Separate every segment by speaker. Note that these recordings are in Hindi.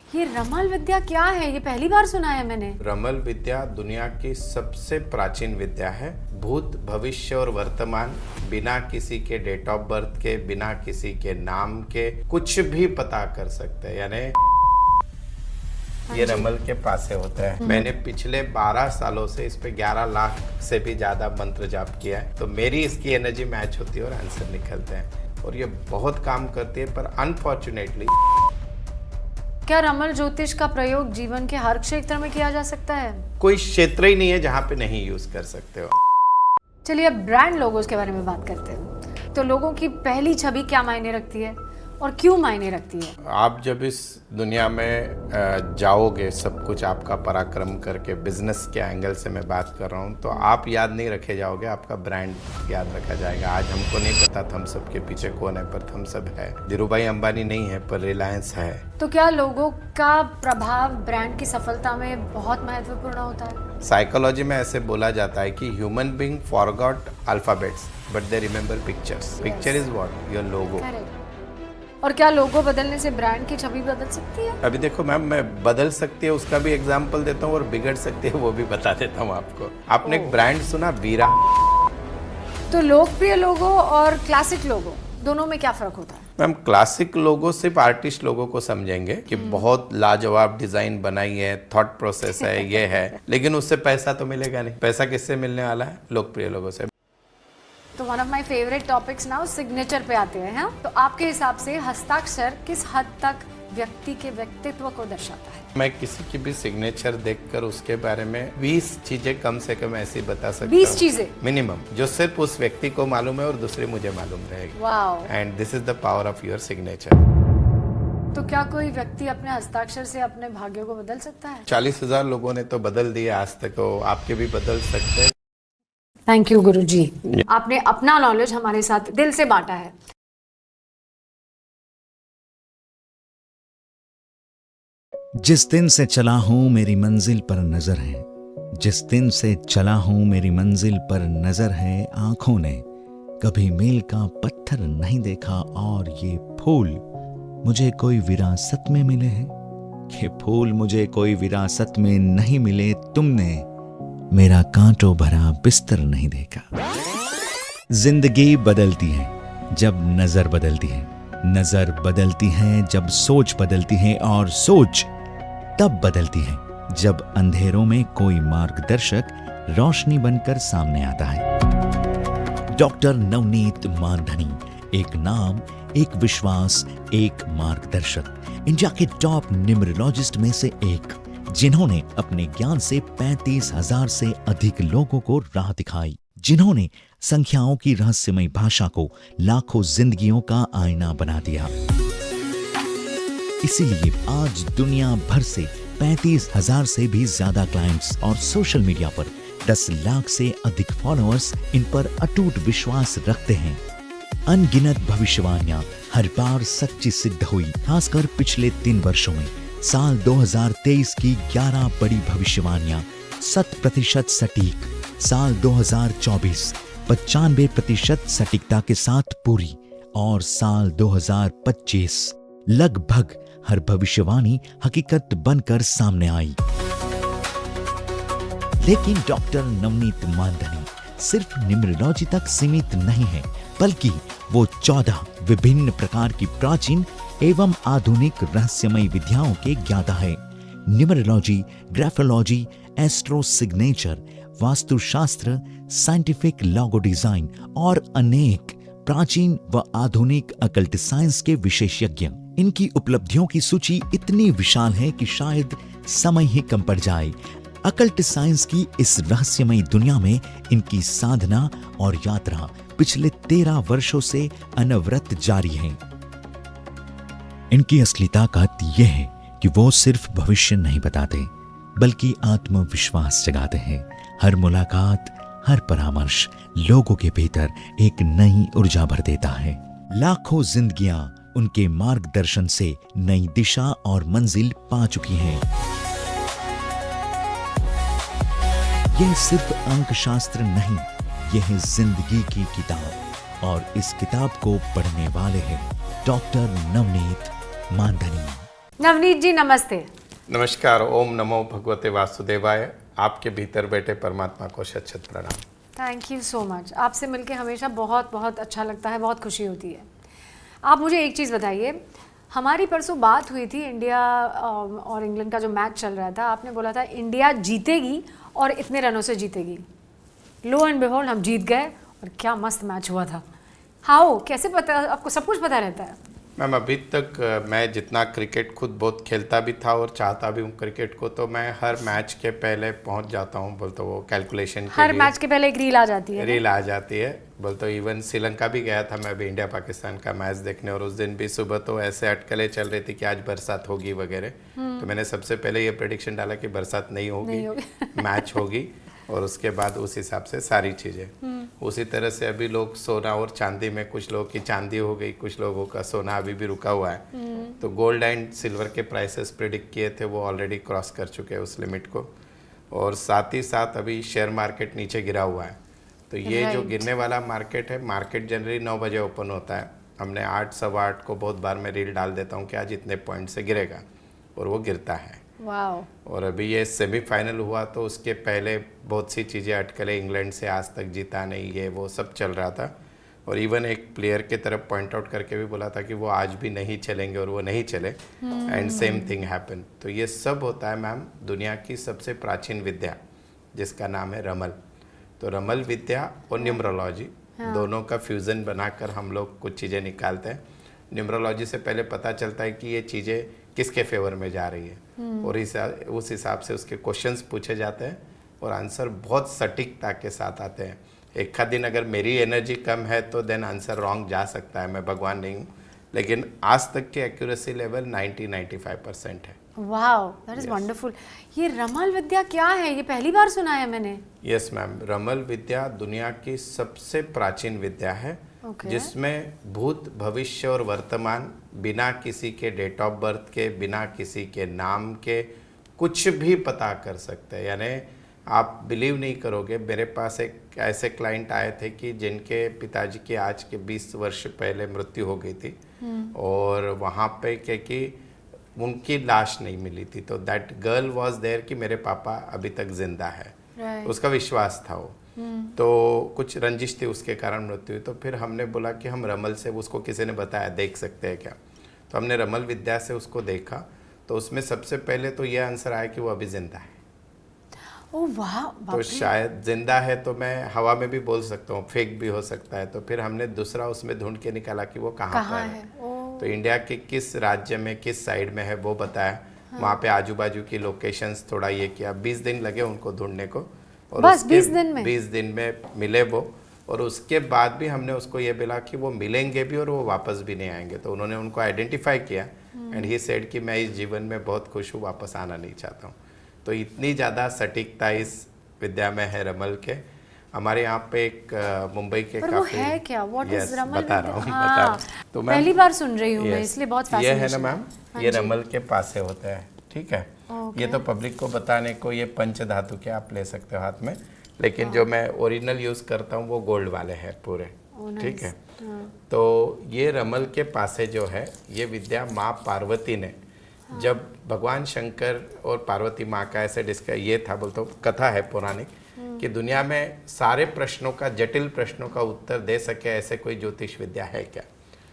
Speaker 1: ये रमल विद्या क्या है? ये पहली बार सुना है मैंने।
Speaker 2: रमल विद्या दुनिया की सबसे प्राचीन विद्या है। भूत, भविष्य और वर्तमान बिना किसी के डेट ऑफ बर्थ के, बिना किसी के नाम के कुछ भी पता कर सकते हैं। यानी ये रमल के पास से होता है। मैंने पिछले 12 सालों से इस पे 11 लाख से भी ज्यादा मंत्र जाप किया है, तो मेरी इसकी एनर्जी मैच होती है और आंसर निकलते हैं और ये बहुत काम करती है। पर अनफॉर्चुनेटली
Speaker 1: क्या रमल ज्योतिष का प्रयोग जीवन के हर क्षेत्र में किया जा सकता है?
Speaker 2: कोई क्षेत्र ही नहीं है जहाँ पे नहीं यूज कर सकते हो।
Speaker 1: चलिए अब ब्रांड लोगोस के बारे में बात करते हैं। तो लोगों की पहली छवि क्या मायने रखती है और क्यों मायने रखती है?
Speaker 2: आप जब इस दुनिया में जाओगे, सब कुछ आपका पराक्रम करके, बिजनेस के एंगल से मैं बात कर रहा हूँ, तो आप याद नहीं रखे जाओगे, आपका ब्रांड याद रखा जाएगा। आज हमको नहीं पता थम्स अप के पीछे कौन है, पर थम्स अप है। धीरूभाई अंबानी नहीं है, पर रिलायंस है।
Speaker 1: तो क्या लोगों का प्रभाव ब्रांड की सफलता में बहुत महत्वपूर्ण होता है?
Speaker 2: साइकोलॉजी में ऐसे बोला जाता है कि human being forgot alphabets but they remember pictures. Picture is what? Your logo.
Speaker 1: और क्या लोगो बदलने से ब्रांड की छवि बदल सकती है?
Speaker 2: अभी देखो मैम, मैं बदल सकती है उसका भी एग्जांपल देता हूँ और बिगड़ सकती है वो भी बता देता हूँ आपको। आपने एक ब्रांड सुना, वीरा?
Speaker 1: तो लोकप्रिय लोगो और क्लासिक लोगो दोनों में क्या फर्क होता है?
Speaker 2: मैम, क्लासिक लोगो सिर्फ आर्टिस्ट लोगों को समझेंगे कि बहुत लाजवाब डिजाइन बनाई है, थॉट प्रोसेस है, ये है, लेकिन उससे पैसा तो मिलेगा नहीं। पैसा किससे मिलने वाला है? लोकप्रिय लोगों से।
Speaker 1: तो one of my favourite topics now signature पे आते हैं। हाँ? तो आपके हिसाब से हस्ताक्षर किस हद तक व्यक्ति के व्यक्तित्व को दर्शाता है?
Speaker 2: मैं किसी की भी सिग्नेचर देखकर उसके बारे में 20 चीजें कम से कम ऐसी बता सकता हूँ।
Speaker 1: 20 चीजें
Speaker 2: मिनिमम, जो सिर्फ उस व्यक्ति को मालूम है और दूसरे मुझे मालूम रहेगी।
Speaker 1: Wow.
Speaker 2: And this is the power of your signature.
Speaker 1: तो क्या कोई व्यक्ति अपने हस्ताक्षर से अपने भाग्य को बदल सकता है?
Speaker 2: 40,000 लोगों ने तो बदल दिए आज तक, तो आपके भी बदल सकते हैं।
Speaker 1: थैंक यू गुरुजी। आपने अपना नॉलेज हमारे साथ दिल से बांटा है।
Speaker 3: जिस दिन से चला हूं मेरी मंजिल पर नजर है, जिस दिन से चला हूं मेरी मंजिल पर नजर है, आंखों ने कभी मील का पत्थर नहीं देखा और ये फूल मुझे कोई विरासत में मिले हैं। ये फूल मुझे कोई विरासत में नहीं मिले, तुमने मेरा कांटों भरा बिस्तर नहीं देखा। जिंदगी बदलती है जब नजर बदलती है, नजर बदलती है जब सोच बदलती है, और सोच तब बदलती है जब अंधेरों में कोई मार्गदर्शक रोशनी बनकर सामने आता है। डॉक्टर नवनीत मानधनी, एक नाम, एक विश्वास, एक मार्गदर्शक, इंडिया के टॉप न्यूमरोलॉजिस्ट में से एक, जिन्होंने अपने ज्ञान से 35,000 से अधिक लोगों को राह दिखाई, जिन्होंने संख्याओं की रहस्यमय भाषा को लाखों जिंदगियों का आईना बना दिया। इसीलिए आज दुनिया भर से 35,000 से भी ज्यादा क्लाइंट्स और सोशल मीडिया पर 10 लाख से अधिक फॉलोअर्स इन पर अटूट विश्वास रखते हैं। अनगिनत भविष्यवाणियां हर बार सच्ची सिद्ध हुई, खासकर पिछले 3 वर्षों में। साल 2023 की 11 बड़ी भविष्यवाणियां 100% सटीक, साल 2024 95% सटीकता के साथ पूरी, और साल 2025 लगभग हर भविष्यवाणी हकीकत बनकर सामने आई। लेकिन डॉक्टर नवनीत मानधनी सिर्फ न्यूमरोलॉजी तक सीमित नहीं है, बल्कि वो 14 विभिन्न प्रकार की प्राचीन एवं आधुनिक रहस्यमय विद्याओं के ज्ञाता है। न्यूमरोलॉजी, ग्राफोलॉजी, एस्ट्रो सिग्नेचर, वास्तुशास्त्र, साइंटिफिक लोगो डिजाइन और अनेक प्राचीन व आधुनिक अकल्ट साइंस के विशेषज्ञ। इनकी उपलब्धियों की सूची इतनी विशाल है कि शायद समय ही कम पड़ जाए। अकल्ट साइंस की इस रहस्यमय दुनिया में इनकी साधना और यात्रा पिछले 13 वर्षों से अनवरत जारी है। इनकी असली ताकत यह है कि वो सिर्फ भविष्य नहीं बताते, बल्कि आत्मविश्वास जगाते हैं। हर मुलाकात, हर परामर्श लोगों के भीतर एक नई ऊर्जा भर देता है। लाखों जिंदगियां उनके मार्गदर्शन से नई दिशा और मंजिल पा चुकी हैं। यह सिर्फ अंकशास्त्र नहीं, यह है जिंदगी की किताब, और इस किताब को पढ़ने वाले हैं डॉक्टर नवनीत मानधनी।
Speaker 1: नवनीत जी नमस्ते।
Speaker 2: नमस्कार। ओम नमो भगवते वासुदेवाय। आपके भीतर बैठे परमात्मा को शत शत प्रणाम।
Speaker 1: Thank you so much. आपसे मिलके हमेशा बहुत बहुत अच्छा लगता है, बहुत खुशी होती है। आप मुझे एक चीज़ बताइए, हमारी परसों बात हुई थी इंडिया और इंग्लैंड का जो मैच चल रहा था, आपने बोला था इंडिया जीतेगी और इतने रनों से जीतेगी। लो एंड बिहोल्ड हम जीत गए और क्या मस्त मैच हुआ था। हाउ, कैसे पता? आपको सब कुछ पता रहता है?
Speaker 2: मैम अभी तक मैं जितना क्रिकेट खुद बहुत खेलता भी था और चाहता भी हूँ क्रिकेट को, तो मैं हर मैच के पहले पहुँच जाता हूँ। बोलते वो कैलकुलेशन के
Speaker 1: हर
Speaker 2: लिए
Speaker 1: मैच के पहले एक रील आ जाती है।
Speaker 2: रील आ जाती है। बोलते इवन श्रीलंका भी गया था मैं अभी इंडिया पाकिस्तान का मैच देखने, और उस दिन भी सुबह तो ऐसे अटकलें चल रही थी कि आज बरसात होगी वगैरह। तो मैंने सबसे पहले ये प्रेडिक्शन डाला कि बरसात नहीं होगी, मैच होगी, और उसके बाद उस हिसाब से सारी चीज़ें। उसी तरह से अभी लोग सोना और चांदी में, कुछ लोगों की चांदी हो गई, कुछ लोगों का सोना अभी भी रुका हुआ है। तो गोल्ड एंड सिल्वर के प्राइसेस प्रेडिक्ट किए थे, वो ऑलरेडी क्रॉस कर चुके हैं उस लिमिट को। और साथ ही साथ अभी शेयर मार्केट नीचे गिरा हुआ है। तो ये जो गिरने वाला मार्केट है, मार्केट जनरली 9 बजे ओपन होता है। हमने 8, सवा 8 को बहुत बार मैं रील डाल देता हूँ कि आज इतने पॉइंट से गिरेगा, और वो गिरता है।
Speaker 1: वाओ।
Speaker 2: और अभी ये सेमीफाइनल हुआ तो उसके पहले बहुत सी चीज़ें अटकलें, इंग्लैंड से आज तक जीता नहीं, ये वो सब चल रहा था। और इवन एक प्लेयर की तरफ पॉइंट आउट करके भी बोला था कि वो आज भी नहीं चलेंगे, और वो नहीं चले, एंड सेम थिंग हैपन। तो ये सब होता है मैम दुनिया की सबसे प्राचीन विद्या जिसका नाम है रमल। तो रमल विद्या और न्यूमरोलॉजी दोनों का फ्यूज़न बनाकर हम लोग कुछ चीज़ें निकालते हैं। न्यूमरोलॉजी से पहले पता चलता है कि ये चीज़ें किसके फेवर में जा रही है, और उस हिसाब से उसके क्वेश्चंस पूछे जाते हैं और आंसर बहुत सटीकता के साथ आते हैं। एक आध दिन अगर मेरी एनर्जी कम है तो देन आंसर रॉन्ग जा सकता है, मैं भगवान नहीं हूँ, लेकिन आज तक की एक्यूरेसी लेवल 90-95% है।
Speaker 1: Wow, that is wonderful. ये रमल विद्या क्या है? ये पहली बार सुना है मैंने।
Speaker 2: यस मैम, रमल विद्या दुनिया की सबसे प्राचीन विद्या है, जिसमें भूत, भविष्य और वर्तमान बिना किसी के डेट ऑफ बर्थ के, बिना किसी के नाम के कुछ भी पता कर सकते हैं। यानी आप बिलीव नहीं करोगे, मेरे पास एक ऐसे क्लाइंट आए थे कि जिनके पिताजी की आज के 20 वर्ष पहले मृत्यु हो गई थी, और वहाँ पे कि उनकी लाश नहीं मिली थी। तो दैट गर्ल वाज देयर कि मेरे पापा अभी तक जिंदा है। उसका विश्वास था वो। तो कुछ रंजिश थी, उसके कारण मृत्यु हुई। तो फिर हमने बोला कि हम रमल से, उसको किसी ने बताया देख सकते हैं क्या, तो हमने रमल विद्या से उसको देखा। तो उसमें सबसे पहले तो ये आंसर आया कि वो अभी जिंदा है।
Speaker 1: ओह वाह।
Speaker 2: तो शायद जिंदा है तो मैं हवा में भी बोल सकता हूँ, फेक भी हो सकता है। तो फिर हमने दूसरा उसमें ढूंढ के निकाला कि वो कहाँ पर है। तो इंडिया के किस राज्य में, किस साइड में है वो बताया। वहाँ पे आजू बाजू की लोकेशंस थोड़ा ये किया। 20 दिन लगे उनको ढूंढने को, और
Speaker 1: बस 20 दिन में
Speaker 2: मिले वो। और उसके बाद भी हमने उसको ये बोला कि वो मिलेंगे भी और वो वापस भी नहीं आएंगे। तो उन्होंने उनको आइडेंटिफाई किया, एंड ही सेड कि मैं इस जीवन में बहुत खुश हूँ, वापस आना नहीं चाहता हूँ। तो इतनी ज़्यादा सटीकता इस विद्या में है रमल के। हमारे यहाँ पे एक मुंबई के
Speaker 1: पर
Speaker 2: काफी,
Speaker 1: वो है क्या? व्हाट इज रमल?
Speaker 2: बता रहा हूँ। तो मैम
Speaker 1: पहली बार सुन रही हूँ मैं, इसलिए बहुत
Speaker 2: ये है
Speaker 1: फैसिनेशन
Speaker 2: ना मैम, ये रमल के पासे होता है, ठीक है। ये तो पब्लिक को बताने को, ये पंच धातु के आप ले सकते हो हाथ में, लेकिन जो मैं ओरिजिनल यूज करता हूँ वो गोल्ड वाले हैं पूरे, ठीक है। तो ये रमल के पासे जो है, ये विद्या माँ पार्वती ने, जब भगवान शंकर और पार्वती माँ का ऐसे ये था, बोलते कथा है पौराणिक, कि दुनिया में सारे प्रश्नों का, जटिल प्रश्नों का उत्तर दे सके ऐसे कोई ज्योतिष विद्या है क्या,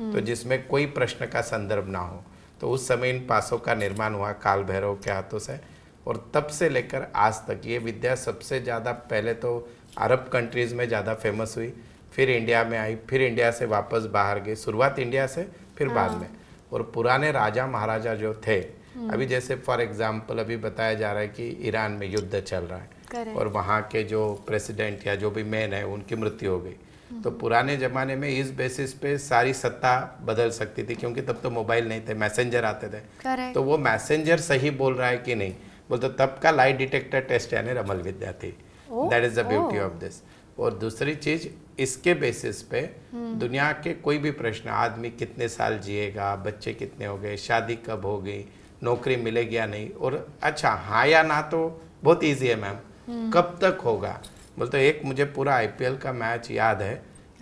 Speaker 2: तो जिसमें कोई प्रश्न का संदर्भ ना हो। तो उस समय इन पासों का निर्माण हुआ काल भैरव के हाथों से, और तब से लेकर आज तक ये विद्या सबसे ज़्यादा, पहले तो अरब कंट्रीज़ में ज़्यादा फेमस हुई, फिर इंडिया में आई, फिर इंडिया से वापस बाहर गई, शुरुआत इंडिया से, फिर बाद में। और पुराने राजा महाराजा जो थे, अभी जैसे फॉर एग्जांपल अभी बताया जा रहा है कि ईरान में युद्ध चल रहा है, और वहाँ के जो प्रेसिडेंट या जो भी मैन है उनकी मृत्यु हो गई। तो पुराने ज़माने में इस बेसिस पे सारी सत्ता बदल सकती थी, क्योंकि तब तो मोबाइल नहीं थे, मैसेंजर आते थे। तो वो मैसेंजर सही बोल रहा है कि नहीं, बोलते तब का लाई डिटेक्टर टेस्ट यानी रमल विद्या थी। That is the beauty of this. और दूसरी चीज़, इसके बेसिस पे दुनिया के कोई भी प्रश्न, आदमी कितने साल जिएगा, बच्चे कितने हो गए, शादी कब होगी, नौकरी मिलेगी या नहीं, और अच्छा हाँ या ना तो बहुत ईजी है मैम, कब तक होगा। बोलते एक मुझे पूरा IPL का मैच याद है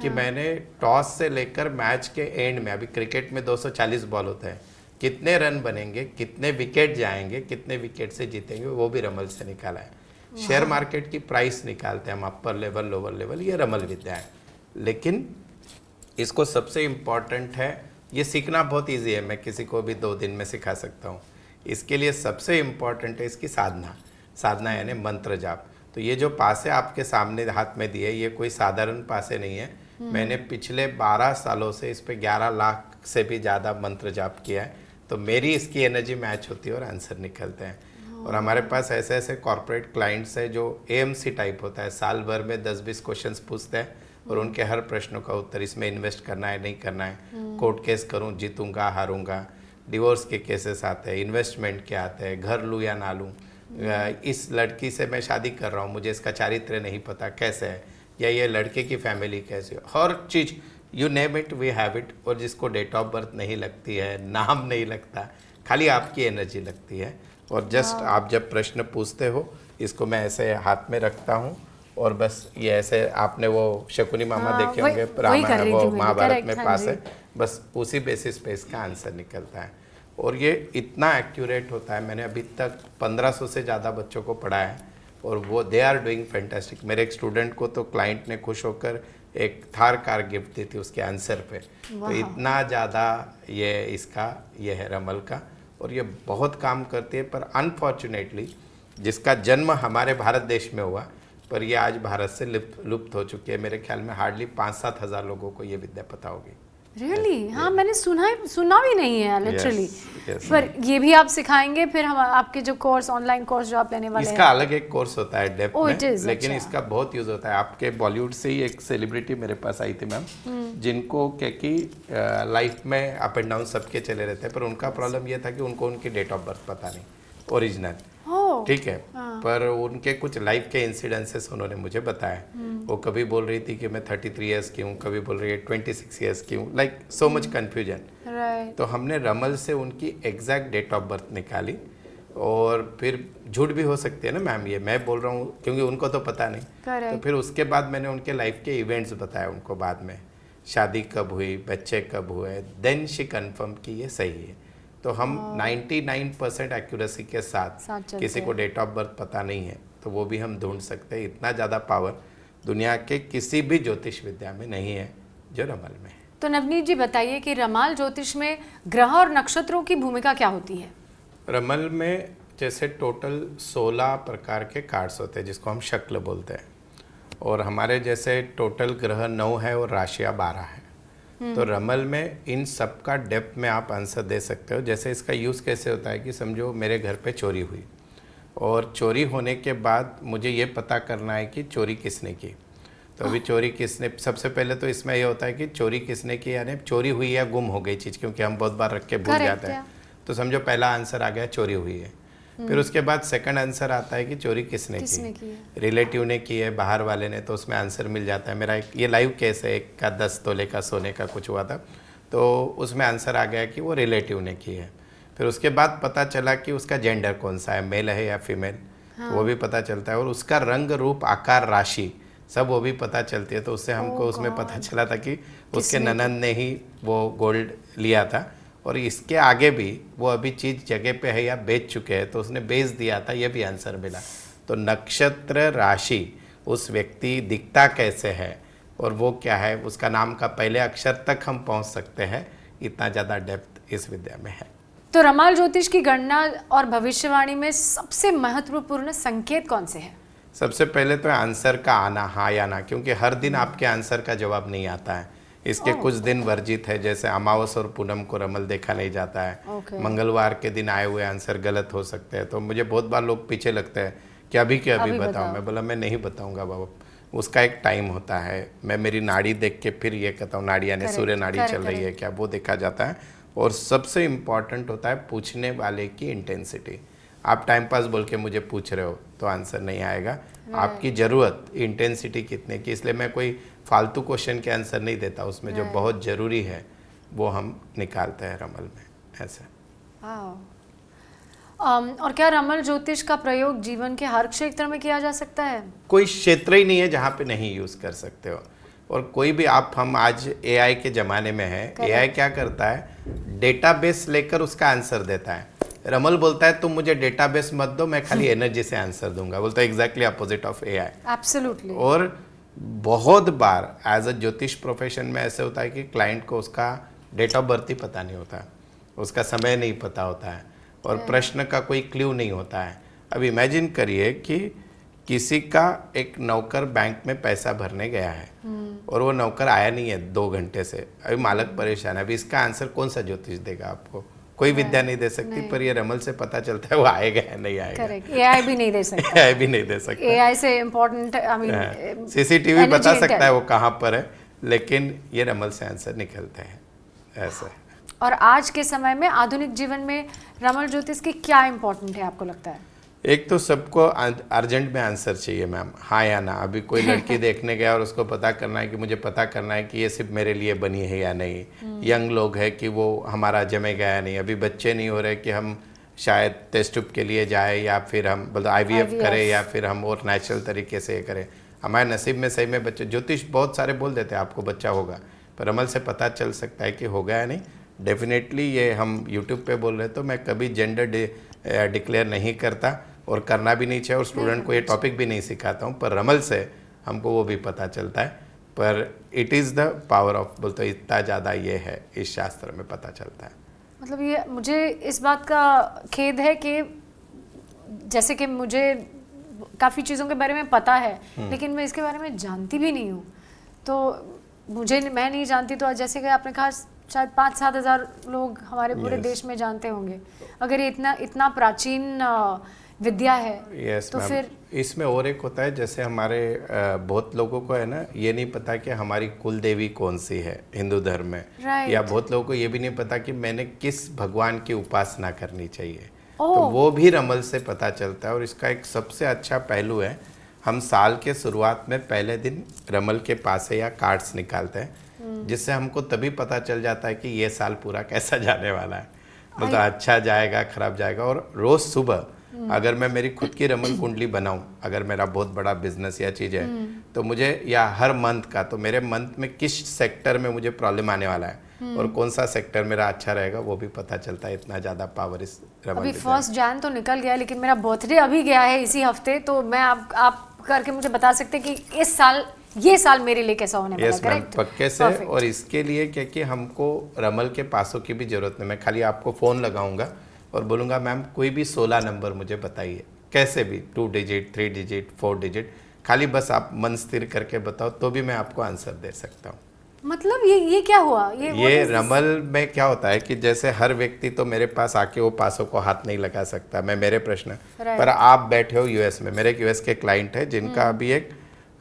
Speaker 2: कि मैंने टॉस से लेकर मैच के एंड में, अभी क्रिकेट में 240 बॉल होते हैं, कितने रन बनेंगे, कितने विकेट जाएंगे, कितने विकेट से जीतेंगे, वो भी रमल से निकाला है। शेयर मार्केट की प्राइस निकालते हैं हम, अपर लेवल, लोअर लेवल, ये रमल विद्या है। लेकिन इसको सबसे इम्पॉर्टेंट है, ये सीखना बहुत ईजी है, मैं किसी को भी 2 दिन में सिखा सकता हूँ। इसके लिए सबसे इम्पॉर्टेंट है इसकी साधना। साधना यानी मंत्र जाप। तो ये जो पासे आपके सामने हाथ में दिए, ये कोई साधारण पासे नहीं है। मैंने पिछले 12 सालों से इस पे 11 लाख से भी ज़्यादा मंत्र जाप किया है। तो मेरी इसकी एनर्जी मैच होती है और आंसर निकलते हैं। और हमारे पास ऐसे ऐसे कॉर्पोरेट क्लाइंट्स हैं जो एएमसी टाइप होता है, साल भर में 10-20 क्वेश्चंस पूछते हैं और उनके हर प्रश्नों का उत्तर, इसमें इन्वेस्ट करना है नहीं करना है, कोर्ट केस करूं, जीतूंगा हारूंगा, डिवोर्स के केसेस आते हैं, इन्वेस्टमेंट के आते हैं, घर लूँ या ना लूँ, इस लड़की से मैं शादी कर रहा हूँ, मुझे इसका चारित्र्य नहीं पता कैसे है, या ये लड़के की फैमिली कैसी है, हर चीज़ you name it we have it. और जिसको डेट ऑफ बर्थ नहीं लगती है, नाम नहीं लगता, खाली आपकी एनर्जी लगती है। और जस्ट आप जब प्रश्न पूछते हो, इसको मैं ऐसे हाथ में रखता हूँ और बस ये ऐसे, आपने वो शकुनी मामा देखे होंगे रामायण, वो महाभारत में पास है, बस उसी बेसिस पे इसका आंसर निकलता है। और ये इतना एक्यूरेट होता है, मैंने अभी तक 1500 से ज़्यादा बच्चों को पढ़ाया है और वो दे आर डूइंग फैंटास्टिक। मेरे एक स्टूडेंट को तो क्लाइंट ने खुश होकर एक थार कार गिफ्ट दी थी उसके आंसर पे। तो इतना ज़्यादा ये है रमल का, और ये बहुत काम करती है। पर अनफॉर्चुनेटली जिसका जन्म हमारे भारत देश में हुआ, पर ये आज भारत से लुप्त हो चुकी है। मेरे ख्याल में हार्डली 5-7 हज़ार लोगों को ये विद्या पता होगी।
Speaker 1: रियली? हाँ, मैंने सुना भी नहीं है लिटरली।
Speaker 2: yes.
Speaker 1: पर ये भी आप सिखाएंगे फिर? हम आपके जो कोर्स, ऑनलाइन कोर्स जो आप लेने वाले हैं,
Speaker 2: इसका अलग एक कोर्स होता है डेप्थ में, लेकिन
Speaker 1: अच्छा।
Speaker 2: इसका बहुत यूज होता है। आपके बॉलीवुड से ही एक सेलिब्रिटी मेरे पास आई थी मैम, जिनको कि लाइफ में अप एंड डाउन सबके चले रहते हैं, पर उनका प्रॉब्लम ये था कि उनको उनकी डेट ऑफ बर्थ पता नहीं, ओरिजिनल, ठीक है। पर उनके कुछ लाइफ के इंसिडेंसेस उन्होंने मुझे बताया। वो कभी बोल रही थी कि मैं 33 ईयर्स की हूँ, कभी बोल रही है 26 ईयर्स की हूँ, लाइक सो मच कन्फ्यूजन। तो हमने रमल से उनकी एग्जैक्ट डेट ऑफ बर्थ निकाली। और फिर झूठ भी हो सकती है ना मैम, ये मैं बोल रहा हूँ क्योंकि उनको तो पता नहीं। तो फिर उसके बाद मैंने उनके लाइफ के इवेंट्स बताए उनको, बाद में शादी कब हुई, बच्चे कब हुए, देन शी कन्फर्म कि ये सही है। तो हम 99% एक्यूरेसी के साथ किसी को डेट ऑफ बर्थ पता नहीं है तो वो भी हम ढूंढ सकते हैं। इतना ज़्यादा पावर दुनिया के किसी भी ज्योतिष विद्या में नहीं है जो रमल में है।
Speaker 1: तो नवनीत जी बताइए कि रमाल ज्योतिष में ग्रह और नक्षत्रों की भूमिका क्या होती है?
Speaker 2: रमल में जैसे टोटल 16 प्रकार के कार्ड्स होते हैं जिसको हम शक्ल बोलते हैं, और हमारे जैसे टोटल ग्रह 9 है और राशियाँ 12 है। तो रमल में इन सब का डेप्थ में आप आंसर दे सकते हो। जैसे इसका यूज़ कैसे होता है कि समझो मेरे घर पे चोरी हुई, और चोरी होने के बाद मुझे ये पता करना है कि चोरी किसने की। तो अभी चोरी किसने, सबसे पहले तो इसमें ये होता है कि चोरी किसने की, यानी चोरी हुई या गुम हो गई चीज़, क्योंकि हम बहुत बार रख के भूल जाते हैं। तो समझो पहला आंसर आ गया चोरी हुई है। फिर उसके बाद सेकंड आंसर आता है कि चोरी किसने की। रिलेटिव ने की है, बाहर वाले ने, तो उसमें आंसर मिल जाता है। मेरा ये लाइव केस है, एक का 10 तोले का सोने का कुछ हुआ था, तो उसमें आंसर आ गया कि वो रिलेटिव ने की है। फिर उसके बाद पता चला कि उसका जेंडर कौन सा है, मेल है या फीमेल, वो भी पता चलता है। और उसका रंग, रूप, आकार, राशि सब वो भी पता चलती है। तो उससे हमको उसमें पता चला था कि उसके ननद ने ही वो गोल्ड लिया था, और इसके आगे भी वो अभी चीज़ जगह पे है या बेच चुके हैं, तो उसने बेच दिया था, ये भी आंसर मिला। तो नक्षत्र, राशि, उस व्यक्ति दिखता कैसे है और वो क्या है, उसका नाम का पहले अक्षर तक हम पहुंच सकते हैं। इतना ज़्यादा डेप्थ इस विद्या में है।
Speaker 1: तो रमाल ज्योतिष की गणना और भविष्यवाणी में सबसे महत्वपूर्ण संकेत कौन से हैं?
Speaker 2: सबसे पहले तो आंसर का आना, हाँ या ना, क्योंकि हर दिन आपके आंसर का जवाब नहीं आता है। इसके कुछ दिन वर्जित है, जैसे अमावस और पूनम को रमल देखा नहीं जाता है। मंगलवार के दिन आए हुए आंसर गलत हो सकते हैं। तो मुझे बहुत बार लोग पीछे लगते हैं कि अभी के अभी बताओ। मैं बोला मैं नहीं बताऊंगा बाबा, उसका एक टाइम होता है। मैं मेरी नाड़ी देख के फिर ये कहता हूँ, नाड़ी यानी सूर्य नाड़ी चल रही है क्या, वो देखा जाता है। और सबसे इम्पॉर्टेंट होता है पूछने वाले की इंटेंसिटी। आप टाइम पास बोल के मुझे पूछ रहे हो तो आंसर नहीं आएगा। आपकी ज़रूरत इंटेंसिटी कितने की, इसलिए मैं कोई फालतू क्वेश्चन के आंसर नहीं देता। उसमें जो बहुत ज़रूरी है वो हम निकालते हैं रमल में, ऐसे।
Speaker 1: और क्या रमल ज्योतिष का प्रयोग जीवन के हर क्षेत्र में किया जा सकता है?
Speaker 2: कोई क्षेत्र ही नहीं है जहाँ पे नहीं यूज़ कर सकते हो। और कोई भी हम आज एआई के ज़माने में हैं, एआई क्या करता है, डेटाबेस लेकर उसका आंसर देता है। रमल बोलता है तुम मुझे डेटाबेस मत दो, मैं खाली एनर्जी से आंसर दूंगा। बोलता है exactly opposite of AI.
Speaker 1: Absolutely.
Speaker 2: और बहुत बार एज अ ज्योतिष प्रोफेशन में ऐसे होता है कि क्लाइंट को उसका डेट ऑफ बर्थ ही पता नहीं होता, उसका समय नहीं पता होता है, और प्रश्न का कोई क्ल्यू नहीं होता है। अब इमेजिन करिए कि किसी का एक नौकर बैंक में पैसा भरने गया है और वो नौकर आया नहीं है 2 घंटे से, अभी मालक परेशान है। अभी इसका आंसर कौन सा ज्योतिष देगा आपको? कोई विद्या नहीं दे सकती, पर ये रमल से पता चलता है वो आएगा या नहीं आएगा।
Speaker 1: करेक्ट। एआई भी नहीं दे सकता।
Speaker 2: एआई भी नहीं दे सकता।
Speaker 1: एआई से इम्पोर्टेंट, आई मीन
Speaker 2: सीसीटीवी बता सकता है वो कहाँ पर है, लेकिन ये रमल से आंसर निकलते हैं ऐसे।
Speaker 1: और आज के समय में आधुनिक जीवन में रमल ज्योतिष की क्या इम्पोर्टेंट है आपको लगता है?
Speaker 2: एक तो सबको अर्जेंट में आंसर चाहिए मैम, हाँ या ना। अभी कोई लड़की देखने गया और उसको पता करना है कि मुझे पता करना है कि ये सिर्फ मेरे लिए बनी है या नहीं। यंग लोग है कि वो हमारा जमेगा या नहीं। अभी बच्चे नहीं हो रहे कि हम शायद टेस्ट ट्यूब के लिए जाए या फिर हम मतलब IVF करें या फिर हम और नेचुरल तरीके से करें। हमारे नसीब में सही में बच्चे, ज्योतिष बहुत सारे बोल देते हैं आपको बच्चा होगा, पर अमल से पता चल सकता है कि होगा या नहीं। डेफिनेटली ये हम यूट्यूब पे बोल रहे तो मैं कभी जेंडर डिक्लेयर नहीं करता और करना भी नहीं चाहिए, और स्टूडेंट को ये टॉपिक भी नहीं सिखाता हूँ, पर रमल से हमको वो भी पता चलता है। पर it is the power of, बोलते इतना ज़्यादा ये है, इस शास्त्र में पता चलता है।
Speaker 1: मतलब ये मुझे इस बात का खेद है कि जैसे कि मुझे काफ़ी चीज़ों के बारे में पता है लेकिन मैं इसके बारे में जानती भी नहीं हूँ। तो मैं नहीं जानती, तो जैसे कि आपने कहा शायद 5-7 हज़ार लोग हमारे पूरे देश में जानते होंगे। अगर ये इतना प्राचीन विद्या है तो फिर
Speaker 2: इसमें और एक होता है, जैसे हमारे बहुत लोगों को है ना, ये नहीं पता कि हमारी कुल देवी कौन सी है हिंदू धर्म में, या बहुत लोगों को ये भी नहीं पता कि मैंने किस भगवान की उपासना करनी चाहिए। तो वो भी रमल से पता चलता है। और इसका एक सबसे अच्छा पहलू है, हम साल के शुरुआत में पहले दिन रमल के पास से या कार्ड्स निकालते हैं, जिससे हमको तभी पता चल जाता है कि ये साल पूरा कैसा जाने वाला है, मतलब अच्छा जाएगा खराब जाएगा। और रोज़ सुबह अगर मैं मेरी खुद की रमल कुंडली बनाऊं, अगर मेरा बहुत बड़ा बिजनेस या चीज़ है तो मुझे, या हर मंथ का, तो मेरे मंथ में किस सेक्टर में मुझे प्रॉब्लम आने वाला है और कौन सा सेक्टर मेरा अच्छा रहेगा, वो भी पता चलता है। इतना ज़्यादा पावर इस रमल।
Speaker 1: अभी 1 जैन तो निकल गया, लेकिन मेरा बर्थडे अभी गया है इसी हफ्ते, तो मैं आप करके मुझे बता सकते कि ये साल मेरे लिए कैसा होने वाला है? करेक्ट,
Speaker 2: पक्के से। और इसके लिए क्योंकि हमको रमल के पासों की भी जरूरत नहीं, मैं खाली आपको फ़ोन लगाऊंगा और बोलूँगा मैम कोई भी 16 नंबर मुझे बताइए, कैसे भी 2 डिजिट 3 डिजिट 4 डिजिट, खाली बस आप मन स्थिर करके बताओ तो भी मैं आपको आंसर दे सकता हूँ।
Speaker 1: मतलब ये क्या हुआ?
Speaker 2: ये रमल में क्या होता है कि जैसे हर व्यक्ति तो मेरे पास आके वो पासों को हाथ नहीं लगा सकता, मैं मेरे प्रश्न पर आप बैठे हो यूएस में, मेरे एक यूएस के क्लाइंट है जिनका अभी एक,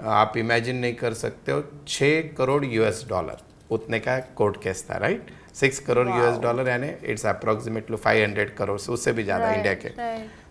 Speaker 2: आप इमेजिन नहीं कर सकते हो, 6 करोड़ US डॉलर उतने का कोर्ट केस था, राइट। 6 करोड़ US डॉलर यानी इट्स अप्रोक्सीमेटली 500 करोड़, उससे भी ज़्यादा इंडिया के।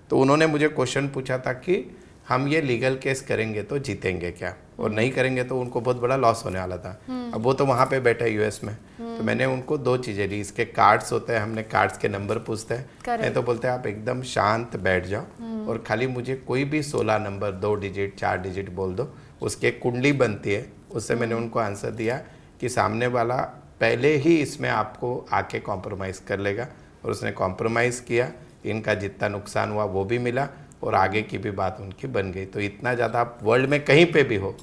Speaker 2: तो उन्होंने मुझे क्वेश्चन पूछा था कि हम ये लीगल केस करेंगे तो जीतेंगे क्या, और नहीं करेंगे तो उनको बहुत बड़ा लॉस होने वाला था। अब वो तो वहाँ पे बैठे यूएस में, तो मैंने उनको 2 चीज़ें दी। इसके कार्ड्स होते हैं, हमने कार्ड्स के नंबर पूछते हैं, नहीं तो बोलते हैं आप एकदम शांत बैठ जाओ और खाली मुझे कोई भी 16 नंबर 2 डिजिट 4 डिजिट बोल दो, उसकी एक कुंडली बनती है। उससे मैंने उनको आंसर दिया कि सामने वाला पहले ही इसमें आपको आके कॉम्प्रोमाइज़ कर लेगा, और उसने कॉम्प्रोमाइज़ किया, इनका जितना नुकसान हुआ वो भी मिला और आगे की भी बात उनकी बन गई। तो इतना ज़्यादा आप वर्ल्ड में कहीं पे भी हो,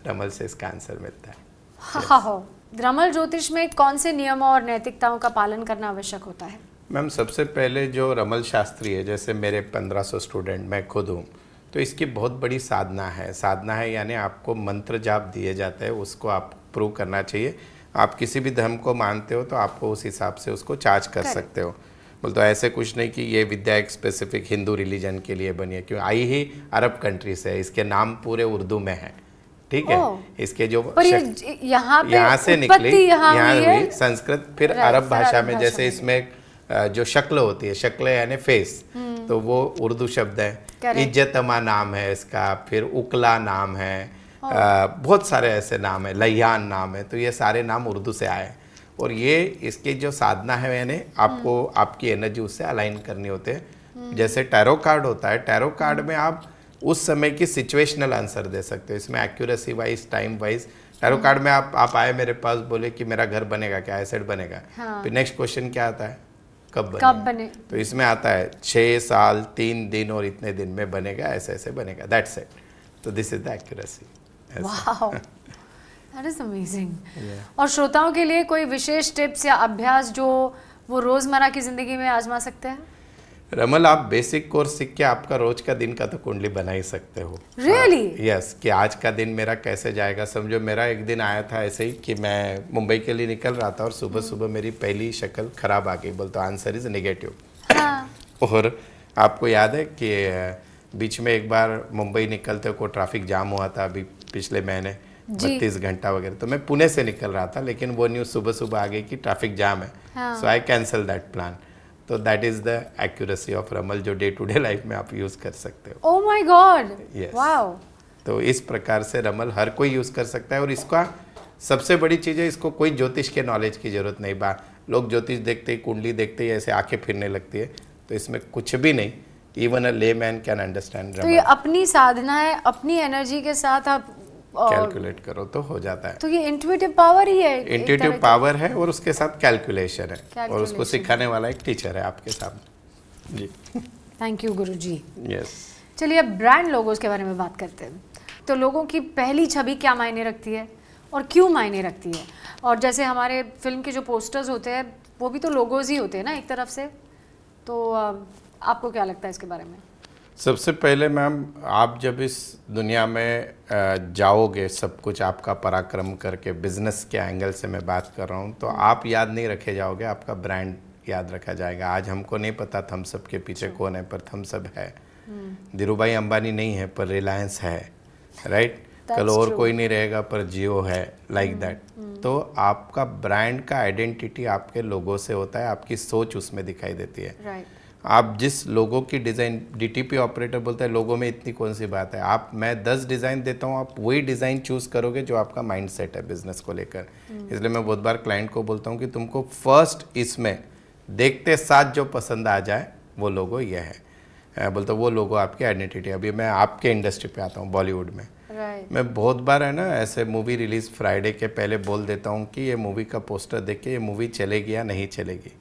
Speaker 2: रमल से इसका आंसर मिलता है।
Speaker 1: हाँ। रमल ज्योतिष में कौन से नियमों और नैतिकताओं का पालन करना आवश्यक होता है?
Speaker 2: मैम सबसे पहले जो रमल शास्त्री है, जैसे मेरे 1500 स्टूडेंट, मैं खुद हूँ, तो इसकी बहुत बड़ी साधना है यानी आपको मंत्र जाप दिए जाते हैं, उसको आप प्रूव करना चाहिए। आप किसी भी धर्म को मानते हो तो आपको उस हिसाब से उसको चार्ज कर सकते हो। बोल तो ऐसे कुछ नहीं कि ये विद्या एक स्पेसिफिक हिंदू रिलीजन के लिए बनी है, क्यों आई ही अरब कंट्री से है, इसके नाम पूरे उर्दू में है, ठीक है। इसके जो यहाँ से निकली, यहाँ हुई संस्कृत, फिर अरब भाषा में, जैसे इसमें जो शक्ल होती है, शक्ल यानी फेस, तो वो उर्दू शब्द है। इज्जतमा नाम है इसका, फिर उकला नाम है, बहुत सारे ऐसे नाम है, लय्यान नाम है, तो ये सारे नाम उर्दू से आए। और ये इसकी जो साधना है, यानी आपको आपकी एनर्जी उससे अलाइन करनी होते हैं। जैसे टैरो कार्ड होता है, टैरो कार्ड में आप उस समय की सिचुएशनल आंसर दे सकते हो। इसमें accuracy wise, time wise arrow card में आप आए मेरे पास, बोले कि मेरा घर बनेगा क्या, एसेट बनेगा,
Speaker 1: हाँ।
Speaker 2: फिर नेक्स्ट क्वेश्चन क्या आता है, कब
Speaker 1: बने।
Speaker 2: तो इसमें आता है 6 साल 3 दिन और इतने दिन में बनेगा, ऐसे ऐसे बनेगा, दैट्स इट। तो this is the accuracy.
Speaker 1: Wow, that is amazing. और श्रोताओं के लिए कोई विशेष टिप्स या अभ्यास जो वो रोजमर्रा की जिंदगी में आजमा सकते हैं?
Speaker 2: रमल, आप बेसिक कोर्स सीख के आपका रोज का दिन का तो कुंडली बना ही सकते हो।
Speaker 1: Really?
Speaker 2: यस, कि आज का दिन मेरा कैसे जाएगा। समझो मेरा एक दिन आया था ऐसे ही कि मैं मुंबई के लिए निकल रहा था और सुबह सुबह मेरी पहली शक्ल खराब आ गई, बोलते आंसर इज नेगेटिव।
Speaker 1: हाँ।
Speaker 2: और आपको याद है कि बीच में एक बार मुंबई निकलते को ट्रैफिक जाम हुआ था अभी पिछले महीने, 32 घंटा वगैरह। तो मैं पुणे से निकल रहा था, लेकिन वो न्यूज़ सुबह सुबह आ गई कि ट्रैफिक जाम है, so I cancel that plan. तो that is the accuracy of रमल, जो डे टू डे लाइफ में आप यूज कर सकते हो।
Speaker 1: Oh my God,
Speaker 2: Yes.
Speaker 1: Wow.
Speaker 2: तो इस प्रकार से रमल हर कोई यूज कर सकता है। और इसका सबसे बड़ी चीज़ है, इसको कोई ज्योतिष के नॉलेज की जरूरत नहीं। लोग ज्योतिष देखते ही, कुंडली देखते ही ऐसे आंखें फिरने लगती है, तो इसमें कुछ भी नहीं। इवन अ ले मैन कैन अंडरस्टैंड।
Speaker 1: तो ये अपनी साधना है, अपनी एनर्जी के साथ आप
Speaker 2: कैलकुलेट करो तो हो जाता है।
Speaker 1: तो ये इंट्यूटिव पावर ही है,
Speaker 2: इंट्यूटिव पावर है और उसके साथ कैलकुलेशन है, और उसको
Speaker 1: Calculation.
Speaker 2: सिखाने वाला एक टीचर है आपके सामने। जी,
Speaker 1: थैंक यू गुरुजी।
Speaker 2: यस।
Speaker 1: चलिए अब ब्रांड लोगोस के बारे में बात करते हैं। तो लोगों की पहली छवि क्या मायने रखती है और क्यों मायने रखती है? और जैसे हमारे फिल्म के जो पोस्टर्स होते हैं वो भी तो लोगोज ही होते हैं ना एक तरफ से, तो आपको क्या लगता है इसके बारे में?
Speaker 2: सबसे पहले मैम, आप जब इस दुनिया में जाओगे, सब कुछ आपका पराक्रम करके, बिजनेस के एंगल से मैं बात कर रहा हूँ, तो आप याद नहीं रखे जाओगे, आपका ब्रांड याद रखा जाएगा। आज हमको नहीं पता थम्स अप के पीछे कौन है, पर थम्स अप है। धीरूभाई अंबानी नहीं है, पर रिलायंस है, राइट? कल और कोई नहीं रहेगा, पर जियो है, लाइक दैट। तो आपका ब्रांड का आइडेंटिटी आपके लोगों से होता है, आपकी सोच उसमें दिखाई देती है।
Speaker 1: राइट।
Speaker 2: आप जिस लोगो की डिज़ाइन, डीटीपी ऑपरेटर बोलता है लोगो में इतनी कौन सी बात है, मैं 10 डिज़ाइन देता हूँ, आप वही डिज़ाइन चूज़ करोगे जो आपका माइंड सेट है बिजनेस को लेकर। इसलिए मैं बहुत बार क्लाइंट को बोलता हूँ कि तुमको फर्स्ट इसमें देखते साथ जो पसंद आ जाए वो लोगो ये है। बोलता वो लोगो आपकी आइडेंटिटी। अभी मैं आपके इंडस्ट्री पे आता हूँ, बॉलीवुड में।
Speaker 1: राइट।
Speaker 2: मैं बहुत बार है ना ऐसे मूवी रिलीज फ्राइडे के पहले बोल देता हूँ कि ये मूवी का पोस्टर देख के ये मूवी चलेगी या नहीं चलेगी।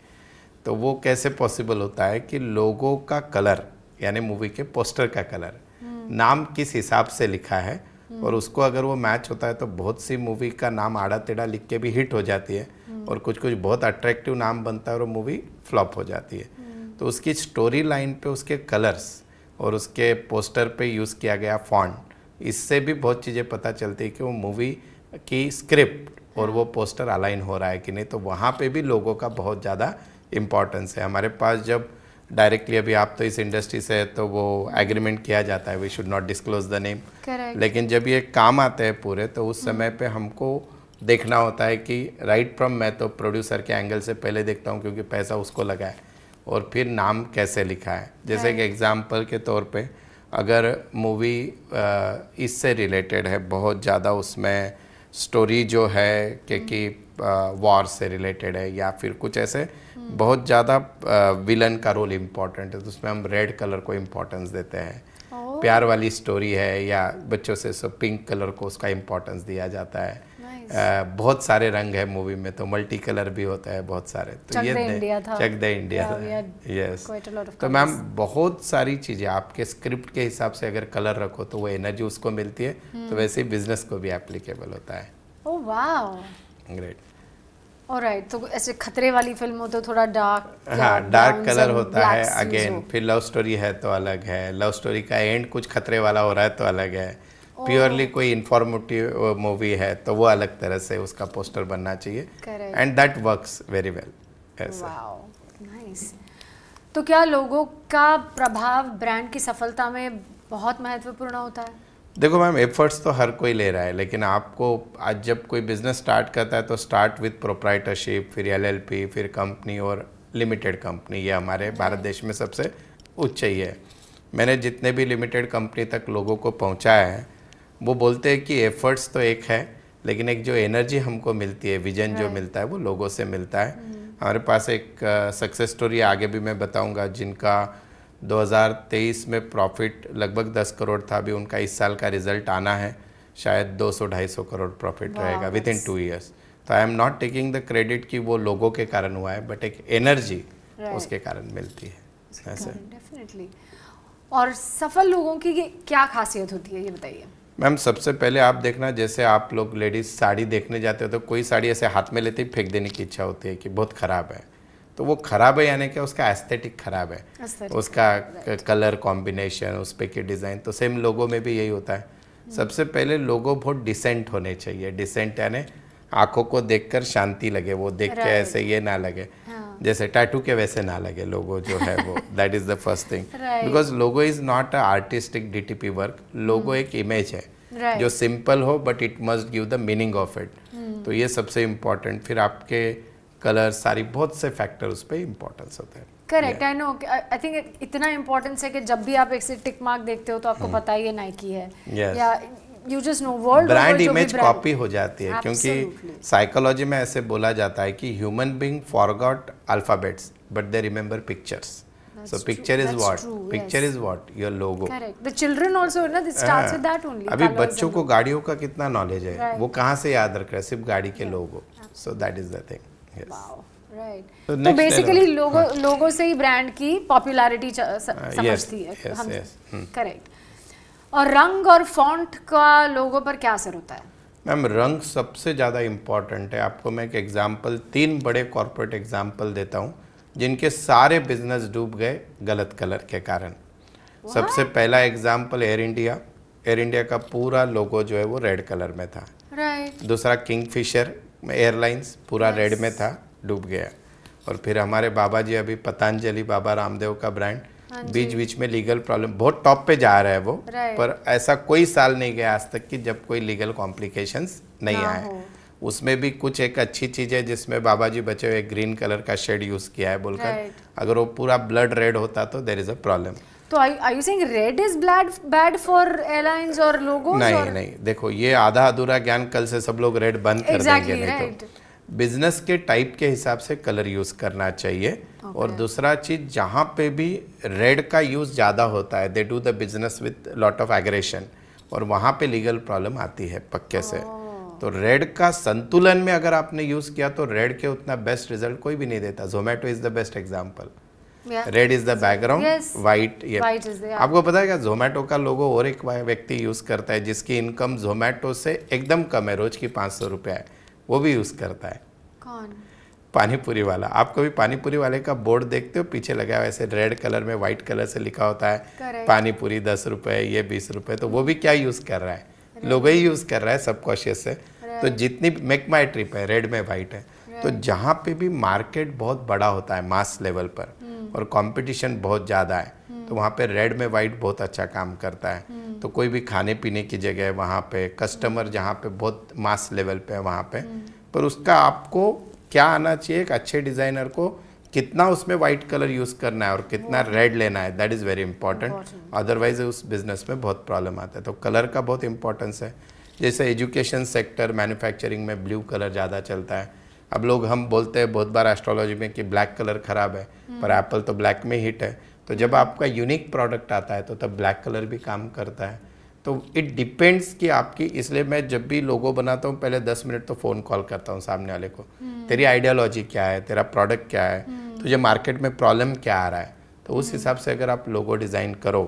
Speaker 2: तो वो कैसे पॉसिबल होता है कि लोगों का कलर, यानी मूवी के पोस्टर का कलर, नाम किस हिसाब से लिखा है, और उसको अगर वो मैच होता है तो बहुत सी मूवी का नाम आड़ा टेढ़ा लिख के भी हिट हो जाती है, और कुछ कुछ बहुत अट्रैक्टिव नाम बनता है और वो मूवी फ्लॉप हो जाती है। तो उसकी स्टोरी लाइन पे उसके कलर्स और उसके पोस्टर पे यूज़ किया गया फॉन्ट, इससे भी बहुत चीज़ें पता चलती है कि वो मूवी की स्क्रिप्ट और वो पोस्टर अलाइन हो रहा है कि नहीं। तो वहाँ पे भी लोगों का बहुत ज़्यादा इम्पॉर्टेंस है। हमारे पास जब डायरेक्टली, अभी आप तो इस इंडस्ट्री से है तो वो एग्रीमेंट किया जाता है, we should not disclose the name, लेकिन जब ये काम आते हैं पूरे, तो उस समय पे हमको देखना होता है कि राइट फ्रॉम, मैं तो प्रोड्यूसर के एंगल से पहले देखता हूँ क्योंकि पैसा उसको लगा है, और फिर नाम कैसे लिखा है। जैसे कि एग्जाम्पल के तौर पे अगर मूवी इससे रिलेटेड है, बहुत ज़्यादा उसमें स्टोरी जो है कि वॉर से रिलेटेड है या फिर कुछ ऐसे बहुत ज़्यादा विलन का रोल इम्पोर्टेंट है, तो उसमें हम रेड कलर को इम्पोर्टेंस देते हैं। प्यार वाली स्टोरी है या बच्चों से, सो पिंक कलर को उसका इम्पोर्टेंस दिया जाता है। बहुत सारे रंग है मूवी में, तो मल्टी कलर भी होता है बहुत सारे। तो ये चक द इंडिया, यस। तो मैम बहुत सारी चीज़ें आपके स्क्रिप्ट के हिसाब से अगर कलर रखो तो वो एनर्जी उसको मिलती है, तो वैसे ही बिजनेस को भी एप्लीकेबल होता है।
Speaker 1: Oh wow,
Speaker 2: great.
Speaker 1: ऑलराइट। तो ऐसे खतरे वाली फिल्म हो तो थोड़ा डार्क,
Speaker 2: हाँ, डार्क कलर होता है। अगेन फिर लव स्टोरी है तो अलग है, लव स्टोरी का एंड कुछ खतरे वाला हो रहा है तो अलग है। प्योरली कोई इंफॉर्मेटिव मूवी है तो वो अलग तरह से उसका पोस्टर बनना चाहिए, and that works very well.
Speaker 1: Wow, nice. तो क्या लोगों का प्रभाव ब्रांड की सफलता में बहुत महत्वपूर्ण होता है?
Speaker 2: देखो मैम, एफर्ट्स तो हर कोई ले रहा है, लेकिन आपको आज जब कोई बिजनेस स्टार्ट करता है तो स्टार्ट विथ प्रोप्राइटरशिप, फिर LLP, फिर कंपनी और लिमिटेड कंपनी। ये हमारे भारत देश में सबसे उच्च ही है। मैंने जितने भी लिमिटेड कंपनी तक लोगों को पहुंचाया है, वो बोलते हैं कि एफर्ट्स तो एक है, लेकिन एक जो एनर्जी हमको मिलती है, विजन जो मिलता है, वो लोगों से मिलता है। हमारे पास एक सक्सेस स्टोरी आगे भी मैं बताऊंगा, जिनका 2023 में प्रॉफिट लगभग 10 करोड़ था, अभी उनका इस साल का रिजल्ट आना है, शायद 200-250 करोड़ प्रॉफिट रहेगा विद इन 2 ईयर्स। तो I am not taking the credit कि वो लोगों के कारण हुआ है, बट एक एनर्जी उसके कारण मिलती है ऐसे।
Speaker 1: डेफिनेटली। और सफल लोगों की क्या खासियत होती है ये बताइए।
Speaker 2: मैम सबसे पहले आप देखना, जैसे आप लोग लेडीज साड़ी देखने जाते हो तो कोई साड़ी ऐसे हाथ में लेते ही फेंक देने की इच्छा होती है कि बहुत ख़राब है। तो वो ख़राब है यानी कि उसका एस्थेटिक ख़राब है, उसका कलर कॉम्बिनेशन, उस पे की डिज़ाइन। तो सेम लोगों में भी यही होता है। सबसे पहले लोगो बहुत डिसेंट होने चाहिए। डिसेंट यानी आंखों को देखकर शांति लगे, वो देख के ऐसे ये ना लगे जैसे टैटू के वैसे ना लगे लोगो जो है वो। That is the first thing, because logo is not a artistic DTP work. Logo एक इमेज है जो सिंपल हो but it must give the meaning of it. तो ये सबसे इम्पोर्टेंट। फिर आपके कलर सारी बहुत से फैक्टर उस पर इम्पोर्टेंस होते हैं।
Speaker 1: Correct, I know. I think इतना इम्पोर्टेंस है कि जब भी आप एक टिक मार्क देखते हो तो आपको पता ही है नाइकी है, या you just know world
Speaker 2: brand image copy हो जाती है। क्योंकि साइकोलॉजी में ऐसे बोला जाता है कि human being forgot alphabets but they remember pictures. So picture is what? Picture is what? Your logo.
Speaker 1: Correct. The children also, you know, it starts with that only.
Speaker 2: अभी बच्चों को गाड़ियों का कितना नॉलेज है, वो कहाँ से याद रख रहे हैं? सिर्फ गाड़ी के लोगो। So that is the thing. Yes.
Speaker 1: Wow. Right.
Speaker 2: तो
Speaker 1: बेसिकली लोगो से ही ब्रांड की पॉपुलैरिटी समझती है हम। करेक्ट। और रंग और फॉन्ट का लोगो पर क्या असर होता है?
Speaker 2: मैम रंग सबसे ज़्यादा इम्पॉर्टेंट है। आपको मैं एक एग्जांपल, 3 बड़े कॉर्पोरेट एग्जांपल देता हूँ जिनके सारे बिजनेस डूब गए गलत कलर के कारण। सबसे पहला example air India. Air India का पूरा लोगो जो है वो रेड कलर में था। दूसरा किंगफिशर एयरलाइंस पूरा रेड में था, डूब गया। और फिर हमारे बाबा जी अभी पतंजलि बाबा रामदेव का ब्रांड, बीच बीच में लीगल प्रॉब्लम, बहुत टॉप पे जा रहा है वो, पर ऐसा कोई साल नहीं गया आज तक कि जब कोई लीगल कॉम्प्लिकेशंस नहीं आए। उसमें भी कुछ एक अच्छी चीज़ है जिसमें बाबा जी बचे हुए ग्रीन कलर का शेड यूज़ किया है बोलकर, अगर वो पूरा ब्लड रेड होता तो देयर इज़ अ प्रॉब्लम।
Speaker 1: तो are you saying red is bad for airlines और logos?
Speaker 2: नहीं, देखो ये आधा अधूरा ज्ञान, कल से सब लोग रेड बंद कर देंगे नहीं तो। बिजनेस के टाइप के हिसाब से कलर यूज़ करना चाहिए। और दूसरा चीज़, जहाँ पे भी रेड का यूज़ ज़्यादा होता है, they do the business with lot of aggression, और वहाँ पे लीगल प्रॉब्लम आती है पक्के से। तो रेड का संतुलन में अगर आपने यूज़ किया तो रेड के उतना बेस्ट रिजल्ट कोई भी नहीं देता। Zomato is the best example. Red is the background, white ये आपको पता है क्या? जोमेटो का लोगो और एक व्यक्ति यूज करता है जिसकी इनकम जोमेटो से एकदम कम है, रोज की 500 रुपया है, वो भी यूज करता है।
Speaker 1: कौन?
Speaker 2: पानीपुरी वाला। आप कभी पानीपुरी वाले का बोर्ड देखते हो? पीछे लगा है वैसे रेड कलर में व्हाइट कलर से लिखा होता है पानीपुरी 10 रुपए, ये 20 रुपए। तो वो भी क्या यूज कर रहा है? लोगो ही यूज कर रहा है सबकॉन्शियस से। तो जितनी मेक माई ट्रिप है रेड में व्हाइट है। तो जहाँ पे भी मार्केट बहुत बड़ा होता है मास लेवल पर और कंपटीशन बहुत ज़्यादा है, तो वहाँ पे रेड में वाइट बहुत अच्छा काम करता है। तो कोई भी खाने पीने की जगह है वहाँ पे, कस्टमर जहाँ पे बहुत मास लेवल पे है वहाँ पे, पर उसका आपको क्या आना चाहिए, एक अच्छे डिज़ाइनर को कितना उसमें वाइट कलर यूज़ करना है और कितना रेड लेना है, that is very important. Otherwise उस बिजनेस में बहुत प्रॉब्लम आता है। तो कलर का बहुत इंपॉर्टेंस है। जैसे एजुकेशन सेक्टर, मैन्युफैक्चरिंग में ब्लू कलर ज़्यादा चलता है। अब लोग हम बोलते हैं बहुत बार एस्ट्रोलॉजी में कि ब्लैक कलर ख़राब है, पर एप्पल तो ब्लैक में हिट है। तो जब आपका यूनिक प्रोडक्ट आता है तो तब ब्लैक कलर भी काम करता है। तो इट डिपेंड्स कि आपकी, इसलिए मैं जब भी लोगो बनाता हूँ पहले 10 मिनट तो फ़ोन कॉल करता हूँ सामने वाले को, तेरी आइडियोलॉजी क्या है, तेरा प्रोडक्ट क्या है, तुझे मार्केट में प्रॉब्लम क्या आ रहा है। तो उस हिसाब से अगर आप लोगो डिज़ाइन करो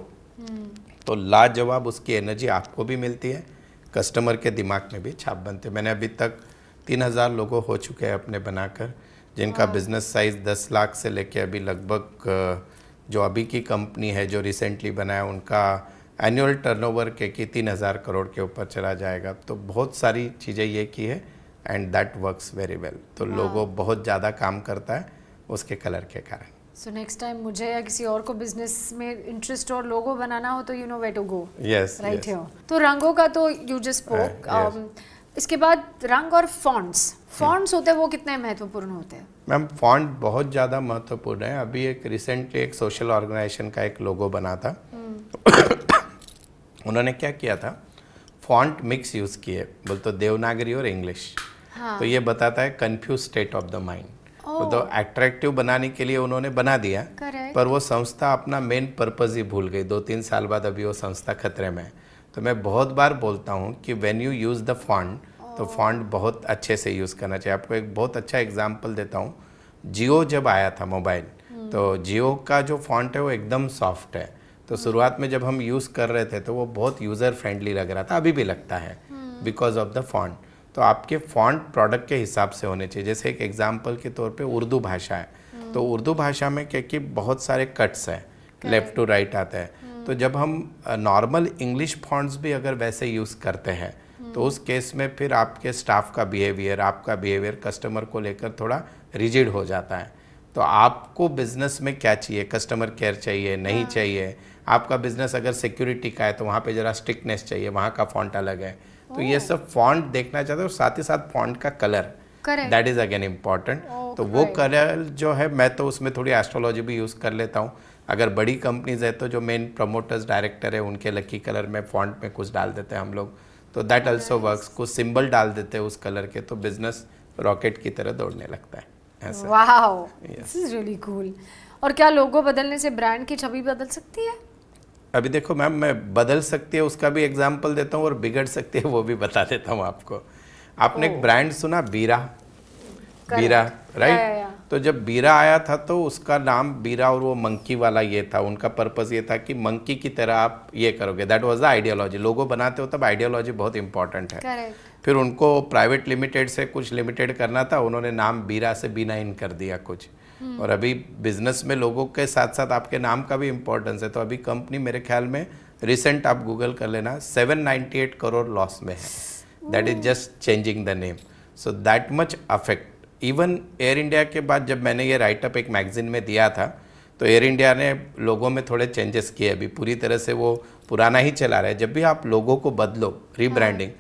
Speaker 2: तो लाजवाब उसकी एनर्जी आपको भी मिलती है, कस्टमर के दिमाग में भी छाप बनते हैं। मैंने अभी तक 3000 लोगो हो चुके हैं अपने बनाकर, जिनका बिजनेस साइज 10 लाख से लेके अभी लगभग जो अभी की कंपनी है जो रिसेंटली बनाया उनका एनुअल टर्नओवर के 3000 करोड़ के ऊपर चला जाएगा। तो बहुत सारी चीज़ें ये की है and that works very well. तो लोगो बहुत ज़्यादा काम करता है उसके कलर के कारण।
Speaker 1: सो नेक्स्ट टाइम मुझे या किसी और को बिजनेस में इंटरेस्ट और लोगो बनाना हो तो you know where to go.
Speaker 2: Yes,
Speaker 1: right here. तो रंगों का तो यू जस्ट स्पोक। इसके बाद रंग और फॉन्ट्स होते हैं, वो कितने महत्वपूर्ण होते हैं?
Speaker 2: मैम फॉन्ट बहुत ज़्यादा महत्वपूर्ण है। अभी एक रिसेंटली एक सोशल ऑर्गेनाइजेशन का एक लोगो बना था। उन्होंने क्या किया था, फॉन्ट मिक्स यूज़ किए, बोलते देवनागरी और इंग्लिश। तो ये बताता है confuse state of the mind. तो अट्रैक्टिव बनाने के लिए उन्होंने बना दिया, पर वो संस्था अपना मेन पर्पज़ ही भूल गई। 2-3 साल बाद अभी वो संस्था खतरे में है। तो मैं बहुत बार बोलता हूँ कि when you use the font, तो फॉन्ट बहुत अच्छे से यूज़ करना चाहिए। आपको एक बहुत अच्छा एग्जांपल देता हूँ। जियो जब आया था मोबाइल, तो जियो का जो फॉन्ट है वो एकदम सॉफ्ट है। तो शुरुआत में जब हम यूज़ कर रहे थे तो वो बहुत यूज़र फ्रेंडली लग रहा था, अभी भी लगता है, बिकॉज ऑफ द फॉन्ट। तो आपके फॉन्ट प्रोडक्ट के हिसाब से होने चाहिए। जैसे एक एग्जांपल के तौर पे उर्दू भाषा है, तो उर्दू भाषा में क्या कि बहुत सारे कट्स हैं, लेफ़्ट टू राइट आता है। तो जब हम नॉर्मल इंग्लिश फॉन्ट्स भी अगर वैसे यूज़ करते हैं तो उस केस में फिर आपके स्टाफ का बिहेवियर, आपका बिहेवियर कस्टमर को लेकर थोड़ा रिजिड हो जाता है। तो आपको बिजनेस में क्या चाहिए, कस्टमर केयर चाहिए, नहीं चाहिए। आपका बिजनेस अगर सिक्योरिटी का है तो वहाँ पे ज़रा स्ट्रिक्टनेस चाहिए, वहाँ का फॉन्ट अलग है। तो ये सब फॉन्ट देखना चाहते हैं, और साथ ही साथ फॉन्ट का colour, that is again important. तो वो कलर जो है, मैं तो उसमें थोड़ी एस्ट्रोलॉजी भी यूज़ कर लेता हूँ। अगर बड़ी कंपनीज है तो जो मेन प्रमोटर्स डायरेक्टर है उनके लकी कलर में फॉन्ट में कुछ डाल देते हैं हम लोग, तो दैट ऑल्सो वर्क्स। कुछ सिंबल डाल देते हैं उस कलर के, तो बिजनेस रॉकेट की तरह दौड़ने लगता है ऐसा।
Speaker 1: Wow, this is really cool. और क्या लोगो बदलने से ब्रांड की छवि बदल सकती है?
Speaker 2: अभी देखो मैम, मैं बदल सकती है उसका भी एग्जांपल देता हूँ, और बिगड़ सकती है वो भी बता देता हूँ आपको। आपने एक ब्रांड सुना, बीरा? बीरा, राइट? तो जब बीरा आया था तो उसका नाम बीरा, और वो मंकी वाला ये था। उनका पर्पस ये था कि मंकी की तरह आप ये करोगे, दैट वाज द आइडियोलॉजी। लोगो बनाते हो तब आइडियोलॉजी बहुत इंपॉर्टेंट है।
Speaker 1: करेक्ट।
Speaker 2: फिर उनको प्राइवेट लिमिटेड से कुछ लिमिटेड करना था, उन्होंने नाम बीरा से B9 कर दिया कुछ। और अभी बिजनेस में लोगों के साथ साथ आपके नाम का भी इम्पोर्टेंस है। तो अभी कंपनी मेरे ख्याल में रिसेंट आप गूगल कर लेना, 798 करोड़ लॉस में है। That is just changing the name. So that much affect. Even air India के बाद जब मैंने ये राइटअप एक मैगजीन में दिया था, तो एयर इंडिया ने लोगों में थोड़े चेंजेस किए। अभी पूरी तरह से वो पुराना ही चला रहा है। जब भी आप लोगों को बदलो, रीब्रांडिंग,